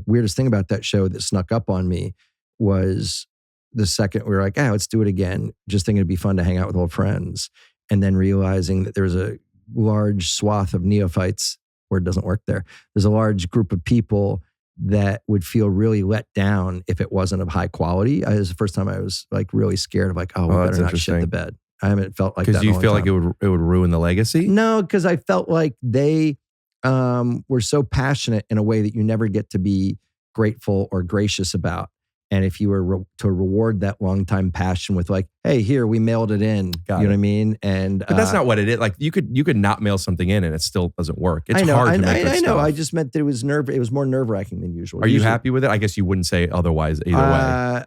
weirdest thing about that show that snuck up on me was the second we were like, let's do it again. Just thinking it'd be fun to hang out with old friends. And then realizing that there's a large swath of neophytes, word doesn't work there. There's a large group of people that would feel really let down if it wasn't of high quality. It was the first time I was like really scared of like, we better not shit the bed. I haven't felt like that. Because you feel like it would ruin the legacy? No, because I felt like they were so passionate in a way that you never get to be grateful or gracious about. And if you were to reward that longtime passion with like, hey, here, we mailed it in. You know what I mean? And but that's not what it is. Like you could not mail something in and it still doesn't work. It's hard to make I know. stuff. I just meant that it was more nerve-wracking than usual. Are you happy with it? I guess you wouldn't say otherwise either way.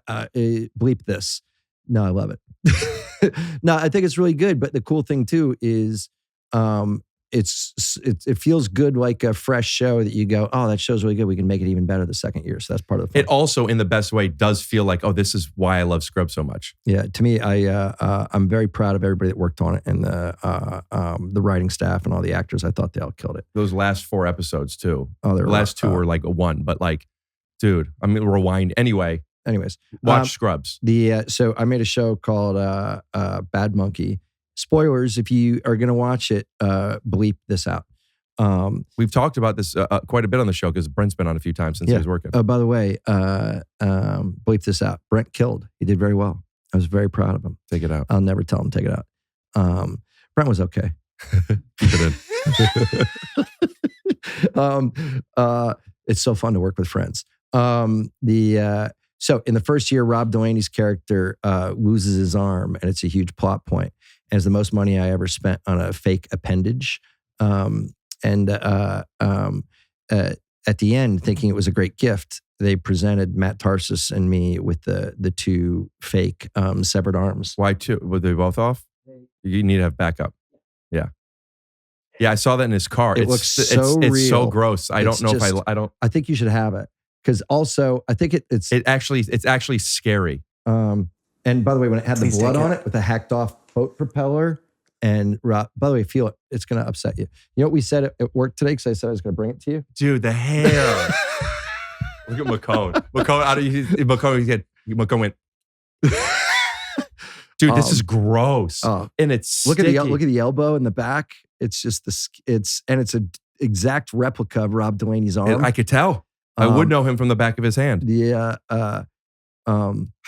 Bleep this. No, I love it. No, I think it's really good. But the cool thing too is it feels good like a fresh show that you go, that show's really good. We can make it even better the second year. So that's part of the fun. It also, in the best way, does feel like, this is why I love Scrubs so much. Yeah, to me, I'm very proud of everybody that worked on it and the writing staff and all the actors. I thought they all killed it. Those last 4 episodes too. Oh, the last 2 were like a 1, but like, dude, I'm gonna rewind anyway. Anyways, watch Scrubs. So I made a show called Bad Monkey. Spoilers, if you are going to watch it, bleep this out. We've talked about this quite a bit on the show because Brent's been on a few times since he was working. By the way, bleep this out. Brent killed. He did very well. I was very proud of him. Take it out. I'll never tell him to take it out. Brent was okay. Keep it in. It's so fun to work with friends. So in the first year, Rob Delaney's character loses his arm, and it's a huge plot point. And it's the most money I ever spent on a fake appendage. At the end, thinking it was a great gift, they presented Matt Tarsus and me with the 2 fake severed arms. Why 2? Were they both off? You need to have backup. Yeah. Yeah, I saw that in his car. It looks so real. It's so gross. I don't know if I don't. I think you should have it. Because also, I think it's actually scary. And by the way, when it had the blood on it with a hacked off boat propeller, and by the way, feel it. It's going to upset you. You know what we said at work today? Because I said I was going to bring it to you. Dude, the hair. Look at McCone. McCone went. Dude, this is gross. And it's sticky. Look at the elbow in the back. It's just it's an exact replica of Rob Delaney's arm. And I could tell. I would know him from the back of his hand. Yeah. How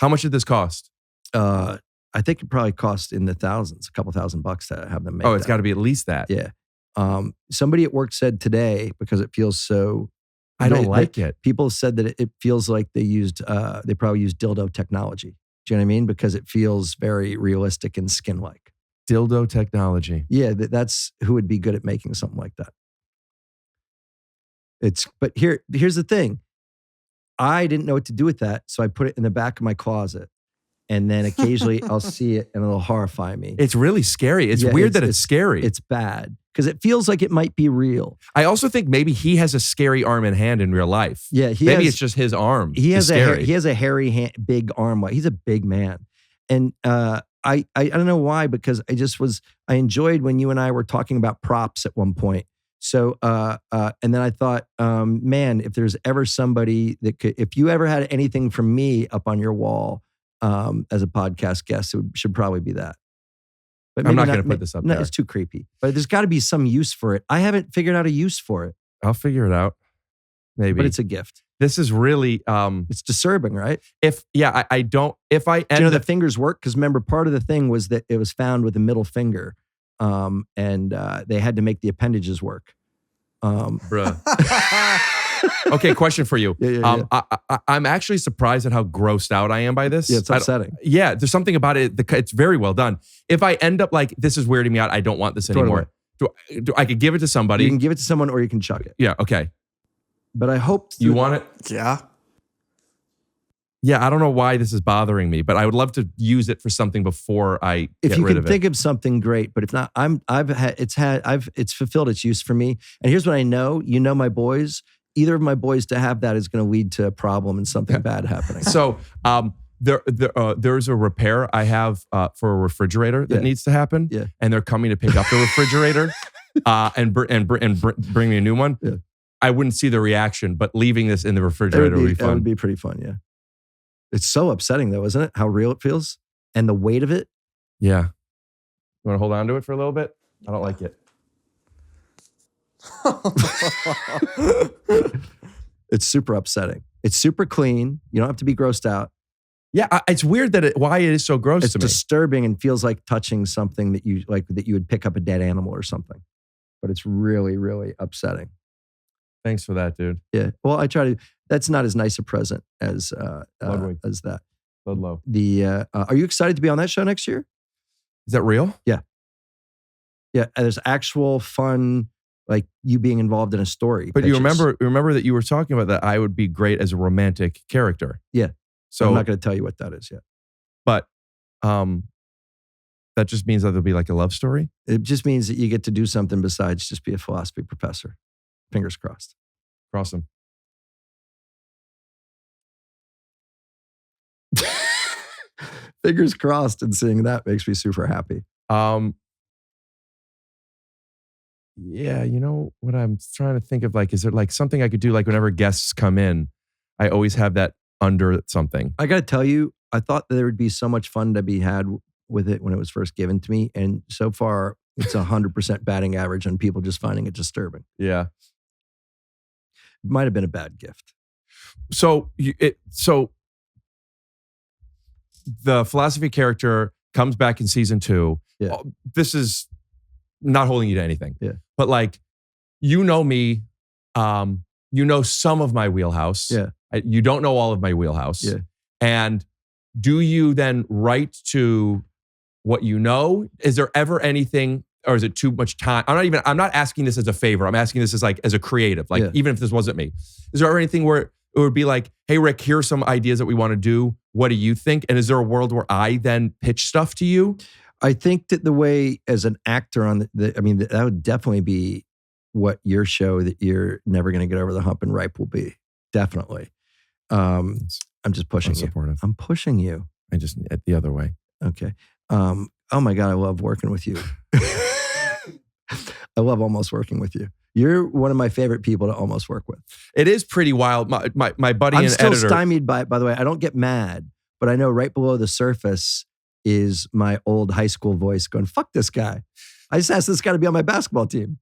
much did this cost? I think it probably cost in the thousands, a couple $1,000 to have them made. Oh, it's got to be at least that. Yeah. Somebody at work said today, because it feels so I don't like it. People said that it feels like they probably used dildo technology. Do you know what I mean? Because it feels very realistic and skin-like. Dildo technology. Yeah, that's who would be good at making something like that. But here's the thing. I didn't know what to do with that, so I put it in the back of my closet. And then occasionally I'll see it and it'll horrify me. It's really scary. It's weird that it's scary. It's bad because it feels like it might be real. I also think maybe he has a scary arm and hand in real life. Yeah, maybe it's just his arm. He has a hairy big arm. He's a big man. And I don't know why, because I enjoyed when you and I were talking about props at one point. So, and then I thought, man, if there's ever somebody that if you ever had anything from me up on your wall as a podcast guest, it should probably be that. But I'm not going to put this up there. It's too creepy. But there's got to be some use for it. I haven't figured out a use for it. I'll figure it out. Maybe. But it's a gift. This is really... it's disturbing, right? I don't... If I end Do you know the fingers work? Because remember, part of the thing was that it was found with the middle finger. And they had to make the appendages work. Bruh. Okay, question for you. Yeah. I'm actually surprised at how grossed out I am by this. Yeah, it's upsetting. Yeah, there's something about it. It's very well done. If I end up like, this is weirding me out, I don't want this anymore. I could give it to somebody. You can give it to someone or you can chuck it. Yeah, okay. But I hope... You want it? Yeah. Yeah, I don't know why this is bothering me, but I would love to use it for something before I get rid of it. If you can think of something, great. But if not, it's fulfilled its use for me. And here's what I know. You know my boys. Either of my boys to have that is going to lead to a problem and something bad happening. So there's a repair I have for a refrigerator that needs to happen. Yeah. And they're coming to pick up the refrigerator and bring me a new one. Yeah. I wouldn't see the reaction, but leaving this in the refrigerator would be fun. That would be pretty fun, yeah. It's so upsetting though, isn't it? How real it feels and the weight of it. Yeah. You want to hold on to it for a little bit? I don't like it. It's super upsetting. It's super clean. You don't have to be grossed out. Yeah, it's weird why it is so gross it's to me. It's disturbing and feels like touching something that you would pick up a dead animal or something. But it's really, really upsetting. Thanks for that, dude. Yeah. Well, I try to. That's not as nice a present as that. Ludlow. Are you excited to be on that show next year? Is that real? Yeah. Yeah. There's actual fun, like you being involved in a story. But pitches. you remember that you were talking about that I would be great as a romantic character. Yeah. So I'm not going to tell you what that is yet. But that just means that there'll be like a love story? It just means that you get to do something besides just be a philosophy professor. Fingers crossed. Cross them. Fingers crossed, and seeing that makes me super happy. Yeah, you know what I'm trying to think of, like, is there like something I could do, like whenever guests come in, I always have that under something. I got to tell you, I thought there would be so much fun to be had with it when it was first given to me. And so far, it's 100% batting average on people just finding it disturbing. Yeah. It might have been a bad gift. So the philosophy character comes back in season 2. Yeah. This is not holding you to anything. Yeah. But like, you know me, you know some of my wheelhouse. Yeah. You don't know all of my wheelhouse. Yeah. And do you then write to what you know? Is there ever anything, or is it too much time? I'm not asking this as a favor. I'm asking this as a creative, like even if this wasn't me. Is there ever anything where it would be like, hey, Rick, here are some ideas that we want to do. What do you think? And is there a world where I then pitch stuff to you? I think that the way as an actor on that would definitely be what your show that you're never going to get over the hump and ripe will be. Definitely. I'm just pushing you. I'm pushing you. I just the other way. Okay. Oh my God, I love working with you. I love almost working with you. You're one of my favorite people to almost work with. It is pretty wild. My buddy I'm and still editor. stymied by it, by the way. I don't get mad, but I know right below the surface is my old high school voice going, fuck this guy. I just asked this guy to be on my basketball team.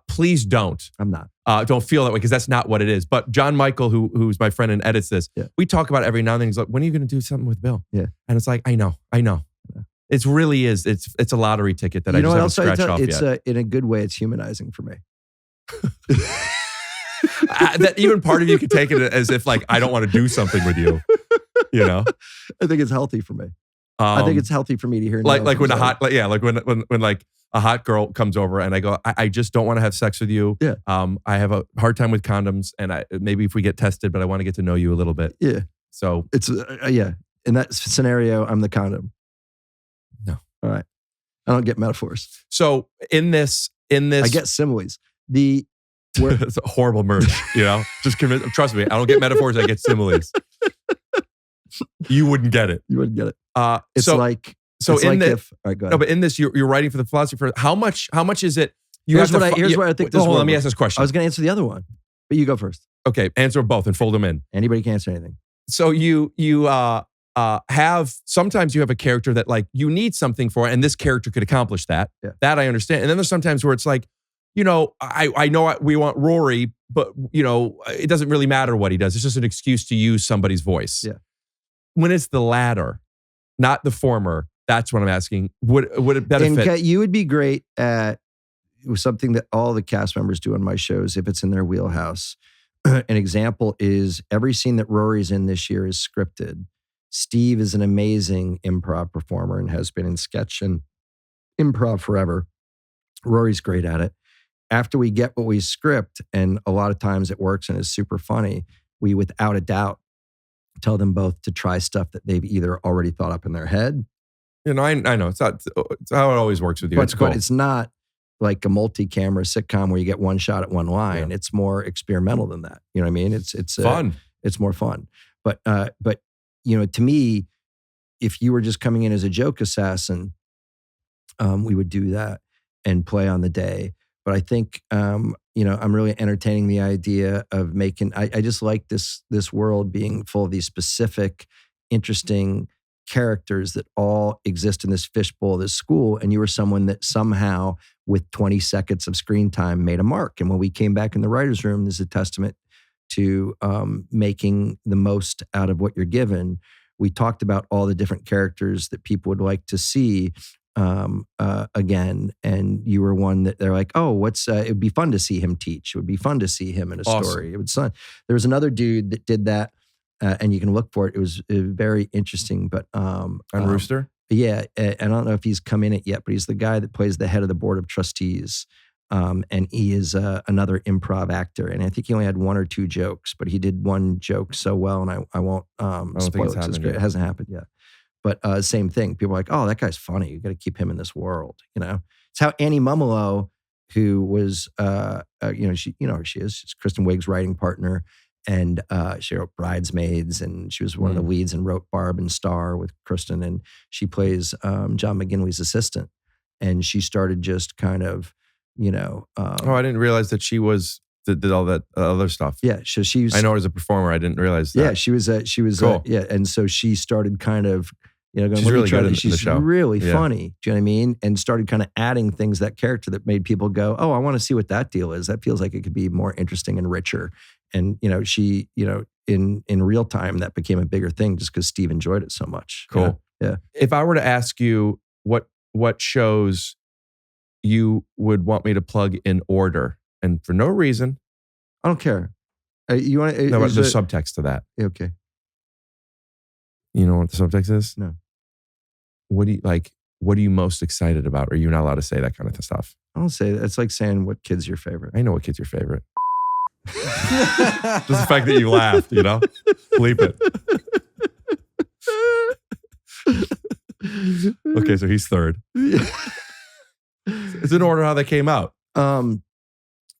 Please don't. I'm not. Don't feel that way because that's not what it is. But John Michael, who's my friend and edits this, we talk about it every now and then. He's like, when are you going to do something with Bill? Yeah. And it's like, I know. Yeah. It really is. It's a lottery ticket that I just haven't scratched off yet. In a good way, it's humanizing for me. that even part of you could take it as if like, I don't want to do something with you, you know? I think it's healthy for me. I think it's healthy for me to hear. Like when when like a hot girl comes over and I go, I just don't want to have sex with you. Yeah. I have a hard time with condoms, and maybe if we get tested, but I want to get to know you a little bit. Yeah. So it's in that scenario, I'm the condom. No. All right. I don't get metaphors. So in this, I get similes. It's a horrible merch, you know. Just trust me. I don't get metaphors. I get similes. You wouldn't get it. You wouldn't get it. It's all right, go ahead. No, but in this, you're writing for the philosophy. How much is it? Here's what I think. Hold on, let me ask this question. I was going to answer the other one, but you go first. Okay, answer both and fold them in. Anybody can answer anything. So you sometimes you have a character that like you need something for, and this character could accomplish that. Yeah. That I understand. And then there's sometimes where it's like, you know, I know we want Rory, but you know, it doesn't really matter what he does. It's just an excuse to use somebody's voice. Yeah. When it's the latter, not the former, that's what I'm asking. Would it benefit? And you would be great at something that all the cast members do on my shows if it's in their wheelhouse. An example is every scene that Rory's in this year is scripted. Steve is an amazing improv performer and has been in sketch and improv forever. Rory's great at it. After we get what we script, and a lot of times it works and is super funny, we without a doubt tell them both to try stuff that they've either already thought up in their head. You know, I know it's how it always works with you. It's cool. But it's not like a multi-camera sitcom where you get one shot at one line. Yeah. It's more experimental than that. You know what I mean? It's fun. It's more fun. But you know, to me, if you were just coming in as a joke assassin, we would do that and play on the day. But I think you know, I'm really entertaining the idea of making. I just like this world being full of these specific, interesting characters that all exist in this fishbowl, this school, and you were someone that somehow, with 20 seconds of screen time, made a mark. And when we came back in the writer's room, this is a testament to making the most out of what you're given. We talked about all the different characters that people would like to see again, and you were one that they're like, oh, it would be fun to see him teach. It would be fun to see him in a story. It was fun. There was another dude that did that, and you can look for it. It was very interesting, but on Rooster? Yeah, and I don't know if he's come in it yet, but he's the guy that plays the head of the board of trustees. And he is another improv actor. And I think he only had one or two jokes, but he did one joke so well, and I won't spoil it. It's great. It hasn't happened yet. But same thing. People are like, oh, that guy's funny. You got to keep him in this world. You know, it's how Annie Mumolo, who was, she is. She's Kristen Wiig's writing partner, and she wrote Bridesmaids, and she was one of the leads and wrote Barb and Star with Kristen, and she plays John McGinley's assistant, and she started just kind of, you know. I didn't realize that she did all that other stuff. Yeah, so she's. I know her as a performer. I didn't realize that. Yeah, she was. Cool. And so she started kind of. You know, going, she's really good in the show. Really funny. Do you know what I mean? And started kind of adding things to that character that made people go, oh, I want to see what that deal is. That feels like it could be more interesting and richer. And, you know, she, you know, in real time, that became a bigger thing just because Steve enjoyed it so much. Cool. You know? Yeah. If I were to ask you what shows you would want me to plug in order, and for no reason. I don't care. You want to? No, but there's subtext to that. Okay. You know what the subtext is? No. What are you most excited about? Are you not allowed to say that kind of stuff? I don't say that. It's like saying what kid's your favorite. I know what kid's your favorite. Just the fact that you laughed, you know? Bleep it. Okay, so he's third. It's in order how they came out.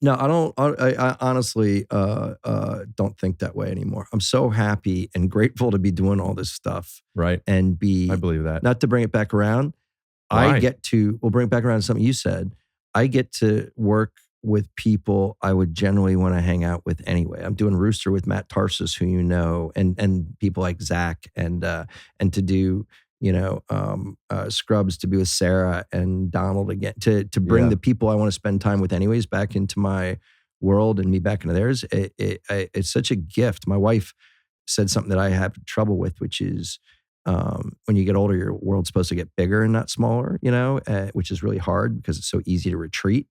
No, I don't. I honestly don't think that way anymore. I'm so happy and grateful to be doing all this stuff. Right. And I believe that. Not to bring it back around. Why? We'll bring it back around to something you said. I get to work with people I would generally want to hang out with anyway. I'm doing Rooster with Matt Tarsus, who you know, and people like Zach, and to do, you know, Scrubs, to be with Sarah and Donald again, to bring the people I want to spend time with anyways back into my world and me back into theirs. It's such a gift. My wife said something that I have trouble with, which is when you get older, your world's supposed to get bigger and not smaller, you know, which is really hard because it's so easy to retreat.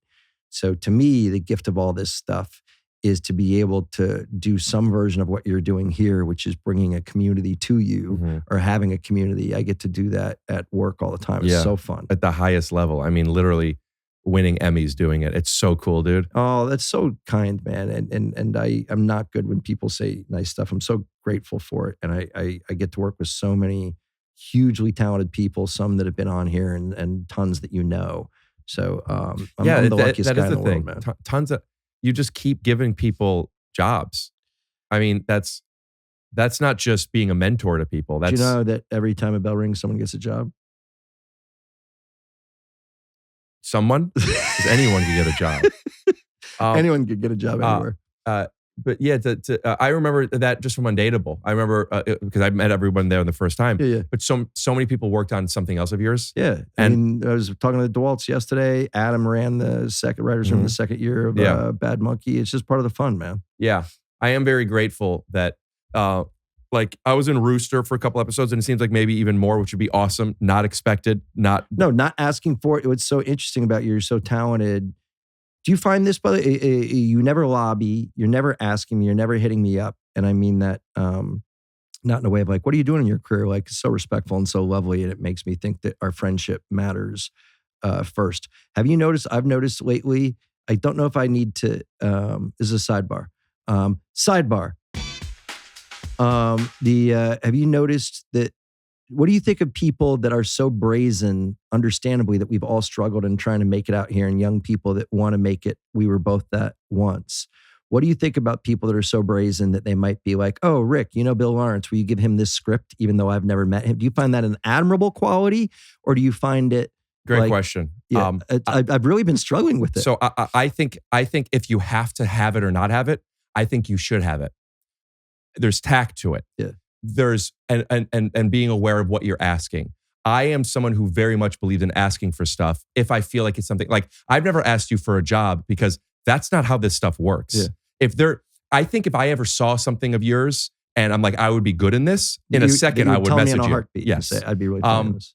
So to me, the gift of all this stuff is to be able to do some version of what you're doing here, which is bringing a community to you or having a community. I get to do that at work all the time. It's so fun. At the highest level. I mean, literally winning Emmys doing it. It's so cool, dude. Oh, that's so kind, man. And I'm not good when people say nice stuff. I'm so grateful for it. And I get to work with so many hugely talented people, some that have been on here and tons that you know. So I'm the luckiest guy in the world, man. Tons of, you just keep giving people jobs. I mean, that's not just being a mentor to people. Do you know that every time a bell rings, someone gets a job? Someone? Because anyone can get a job. Anyone could get a job anywhere. But yeah, I remember that just from Undateable. I remember because I met everyone there the first time. Yeah. But so many people worked on something else of yours. Yeah. I was talking to DeWaltz yesterday. Adam ran the second writer's room the second year of Bad Monkey. It's just part of the fun, man. Yeah. I am very grateful that like I was in Rooster for a couple episodes and it seems like maybe even more, which would be awesome. Not expected. Not asking for it. What's so interesting about you're so talented. Do you find this, by the way, you never lobby, you're never asking me, you're never hitting me up. And I mean that not in a way of like, what are you doing in your career? Like so respectful and so lovely. And it makes me think that our friendship matters first. Have you noticed, I've noticed lately, I don't know if I need to, this is a sidebar. Have you noticed that, what do you think of people that are so brazen, understandably, that we've all struggled in trying to make it out here and young people that want to make it? We were both that once. What do you think about people that are so brazen that they might be like, oh, Rick, you know Bill Lawrence, will you give him this script even though I've never met him? Do you find that an admirable quality or do you find it Great question. Yeah, I've really been struggling with it. So I think if you have to have it or not have it, I think you should have it. There's tact to it. Yeah. There's and being aware of what you're asking. I am someone who very much believes in asking for stuff if I feel like it's something like I've never asked you for a job because that's not how this stuff works. Yeah. I think if I ever saw something of yours and I'm like I would be good in this, in a second I would tell message me in a you. heartbeat. Yes, I'd be really proud of this.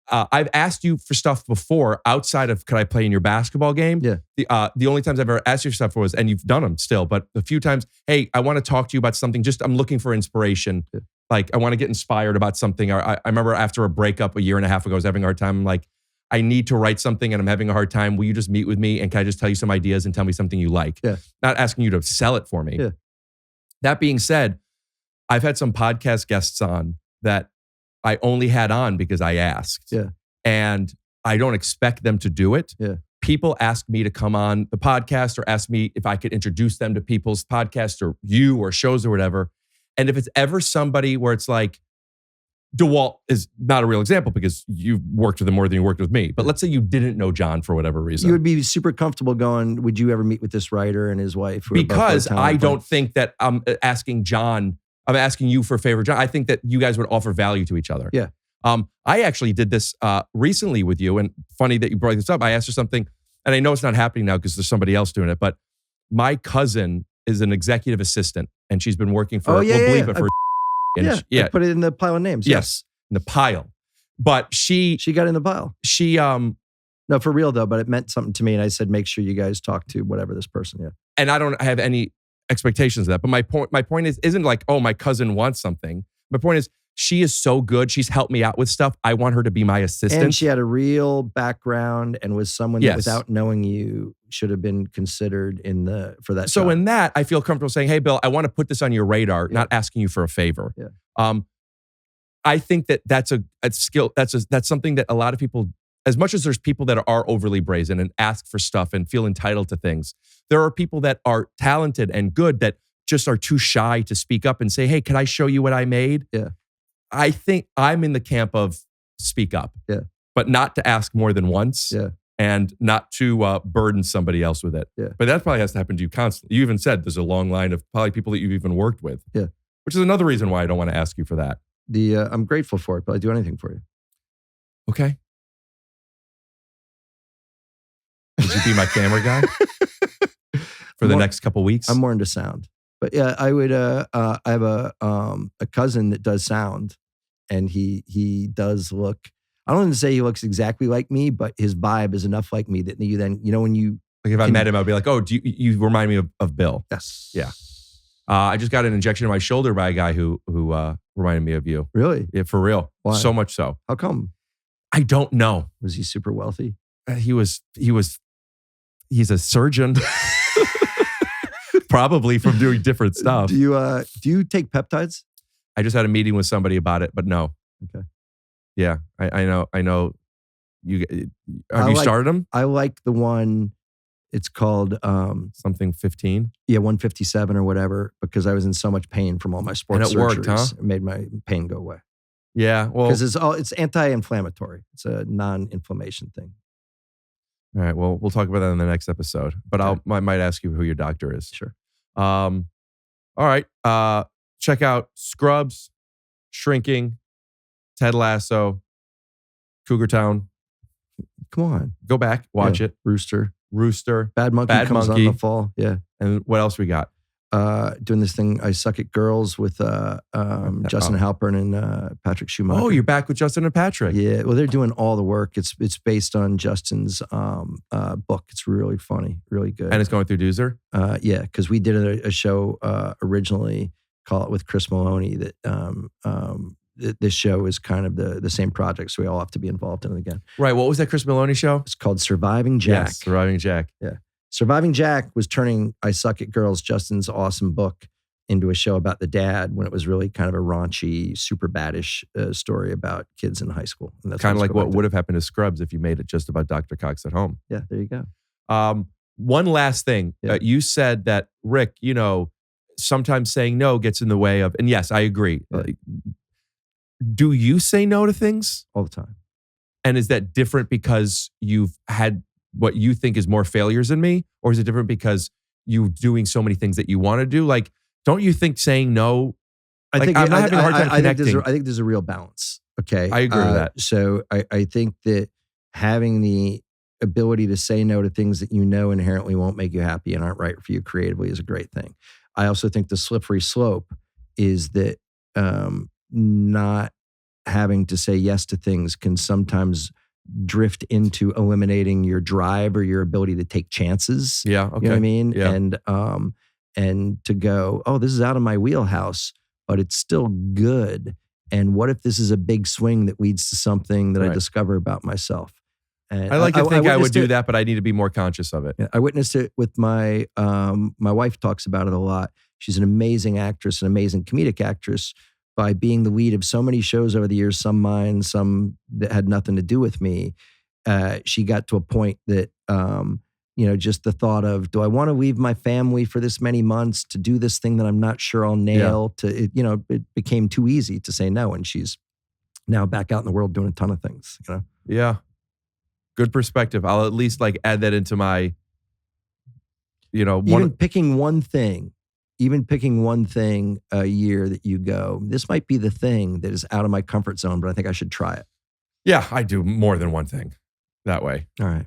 I've asked you for stuff before outside of could I play in your basketball game? Yeah. The only times I've ever asked you for stuff was, and you've done them still, but a few times, hey, I want to talk to you about something. Just I'm looking for inspiration. Yeah. Like I want to get inspired about something. I remember after a breakup a year and a half ago, I was having a hard time. I'm like, I need to write something and I'm having a hard time. Will you just meet with me and can I just tell you some ideas and tell me something you like? Yeah. Not asking you to sell it for me. Yeah. That being said, I've had some podcast guests on that I only had on because I asked. Yeah. And I don't expect them to do it. Yeah. People ask me to come on the podcast or ask me if I could introduce them to people's podcasts or you or shows or whatever. And if it's ever somebody where it's like, DeWalt is not a real example because you've worked with him more than you worked with me. But let's say you didn't know John for whatever reason. You would be super comfortable going, would you ever meet with this writer and his wife? Because I don't think that I'm asking you for a favor, John. I think that you guys would offer value to each other. Yeah. I actually did this recently with you, and funny that you brought this up. I asked her something, and I know it's not happening now because there's somebody else doing it, but my cousin is an executive assistant, and she's been working for, believe it, for I put it in the pile of names. Yes, in the pile. But she got in the pile. No, for real though, but it meant something to me, and I said, make sure you guys talk to whatever this person, yeah. And I don't have any expectations of that, but my point isn't like, oh, my cousin wants something. My point is, she is so good. She's helped me out with stuff. I want her to be my assistant. And she had a real background and was someone that without knowing you should have been considered for that So job. in that, I feel comfortable saying, hey, Bill, I want to put this on your radar, not asking you for a favor. Yeah. I think that's a skill. That's something that a lot of people, as much as there's people that are overly brazen and ask for stuff and feel entitled to things, there are people that are talented and good that just are too shy to speak up and say, hey, can I show you what I made? Yeah. I think I'm in the camp of speak up, but not to ask more than once, and not to burden somebody else with it. Yeah. But that probably has to happen to you constantly. You even said there's a long line of probably people that you've even worked with, which is another reason why I don't want to ask you for that. I'm grateful for it, but I'd do anything for you. Okay. Would you be my camera guy for the next couple weeks? I'm more into sound. But yeah, I would. I have a cousin that does sound, and he does look. I don't want to say he looks exactly like me, but his vibe is enough like me that you then when you Like if I met him, I'd be like, oh, do you remind me of Bill? Yes. Yeah. I just got an injection in my shoulder by a guy who reminded me of you. Really? Yeah, for real. Why? So much so. How come? I don't know. Was he super wealthy? He's a surgeon. Probably from doing different stuff. Do you take peptides? I just had a meeting with somebody about it, but no. Okay. Yeah, I know. You started them? I like the one. It's called something 15. Yeah, 157 or whatever. Because I was in so much pain from all my sports And it worked, surgeries. huh? It made my pain go away. Yeah, well, because it's anti-inflammatory. It's a non-inflammation thing. All right. Well, we'll talk about that in the next episode. But Okay. I might ask you who your doctor is. Sure. All right. Check out Scrubs, Shrinking, Ted Lasso, Cougar Town. Come on. Go back, watch it. Rooster. Bad Monkey comes Monkey. on the fall. Yeah. And what else we got? Doing this thing, I Suck at Girls with Justin Halpern and Patrick Schumacher. Oh, you're back with Justin and Patrick. Yeah. Well, they're doing all the work. It's based on Justin's book. It's really funny, really good. And it's going through Duzer? Yeah, because we did a show originally called with Chris Maloney that this show is kind of the same project, so we all have to be involved in it again. Right. What was that Chris Maloney show? It's called Surviving Jack. Yes, Surviving Jack. Yeah. Surviving Jack was turning I Suck at Girls, Justin's awesome book, into a show about the dad when it was really kind of a raunchy, super baddish story about kids in high school. And that's Kind of like what would have happened to Scrubs if you made it just about Dr. Cox at home. Yeah, there you go. One last thing. Yeah. You said that, Rick, sometimes saying no gets in the way of, and yes, I agree. Yeah. Do you say no to things? All the time. And is that different because you've had what you think is more failures than me? Or is it different because you're doing so many things that you want to do? Like, don't you think saying no? I think I'm not having a hard time connecting. I think there's a real balance. Okay. I agree with that. So I think that having the ability to say no to things that you know inherently won't make you happy and aren't right for you creatively is a great thing. I also think the slippery slope is that not having to say yes to things can sometimes drift into eliminating your drive or your ability to take chances. Yeah. Okay. You know what I mean? Yeah. And to go, oh, this is out of my wheelhouse, but it's still good. And what if this is a big swing that leads to something that I discover about myself? And I like to think I would do it. that, but I need to be more conscious of it. Yeah, I witnessed it with my wife talks about it a lot. She's an amazing actress, an amazing comedic actress, by being the lead of so many shows over the years, some mine, some that had nothing to do with me. She got to a point that, just the thought of, do I want to leave my family for this many months to do this thing that I'm not sure I'll nail? It became too easy to say no. And she's now back out in the world doing a ton of things, Yeah. Good perspective. I'll at least add that into my, Even picking one thing a year that you go, this might be the thing that is out of my comfort zone, but I think I should try it. Yeah, I do more than one thing that way. All right.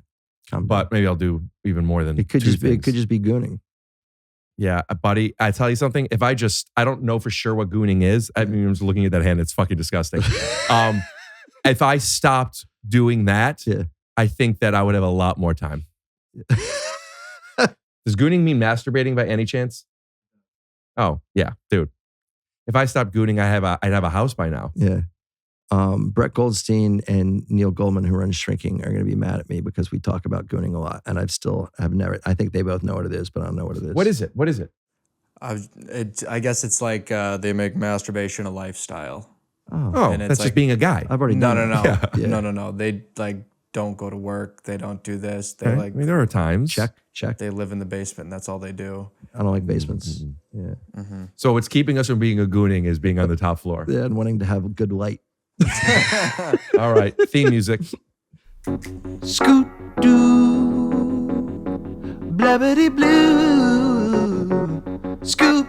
But maybe I'll do even more than it could two just things. It could just be gooning. Yeah, buddy, I tell you something. If I don't know for sure what gooning is. I mean, I'm just looking at that hand. It's fucking disgusting. If I stopped doing that, I think that I would have a lot more time. Does gooning mean masturbating by any chance? Oh, yeah, dude. If I stopped gooning, I'd have a house by now. Yeah. Brett Goldstein and Neil Goldman, who runs Shrinking, are going to be mad at me because we talk about gooning a lot. And I've never, I think they both know what it is, but I don't know what it is. What is it? I guess it's like they make masturbation a lifestyle. Oh, and it's that's just being a guy. I've already done No. Yeah. No. They don't go to work. They don't do this. They I mean, there are times. Check. They live in the basement. And that's all they do. I don't like basements. Mm-hmm. Yeah. Mm-hmm. So what's keeping us from being a gooning is being on the top floor. Yeah, and wanting to have a good light. All right. Theme music. Scoot doo, blabbity blue, scoop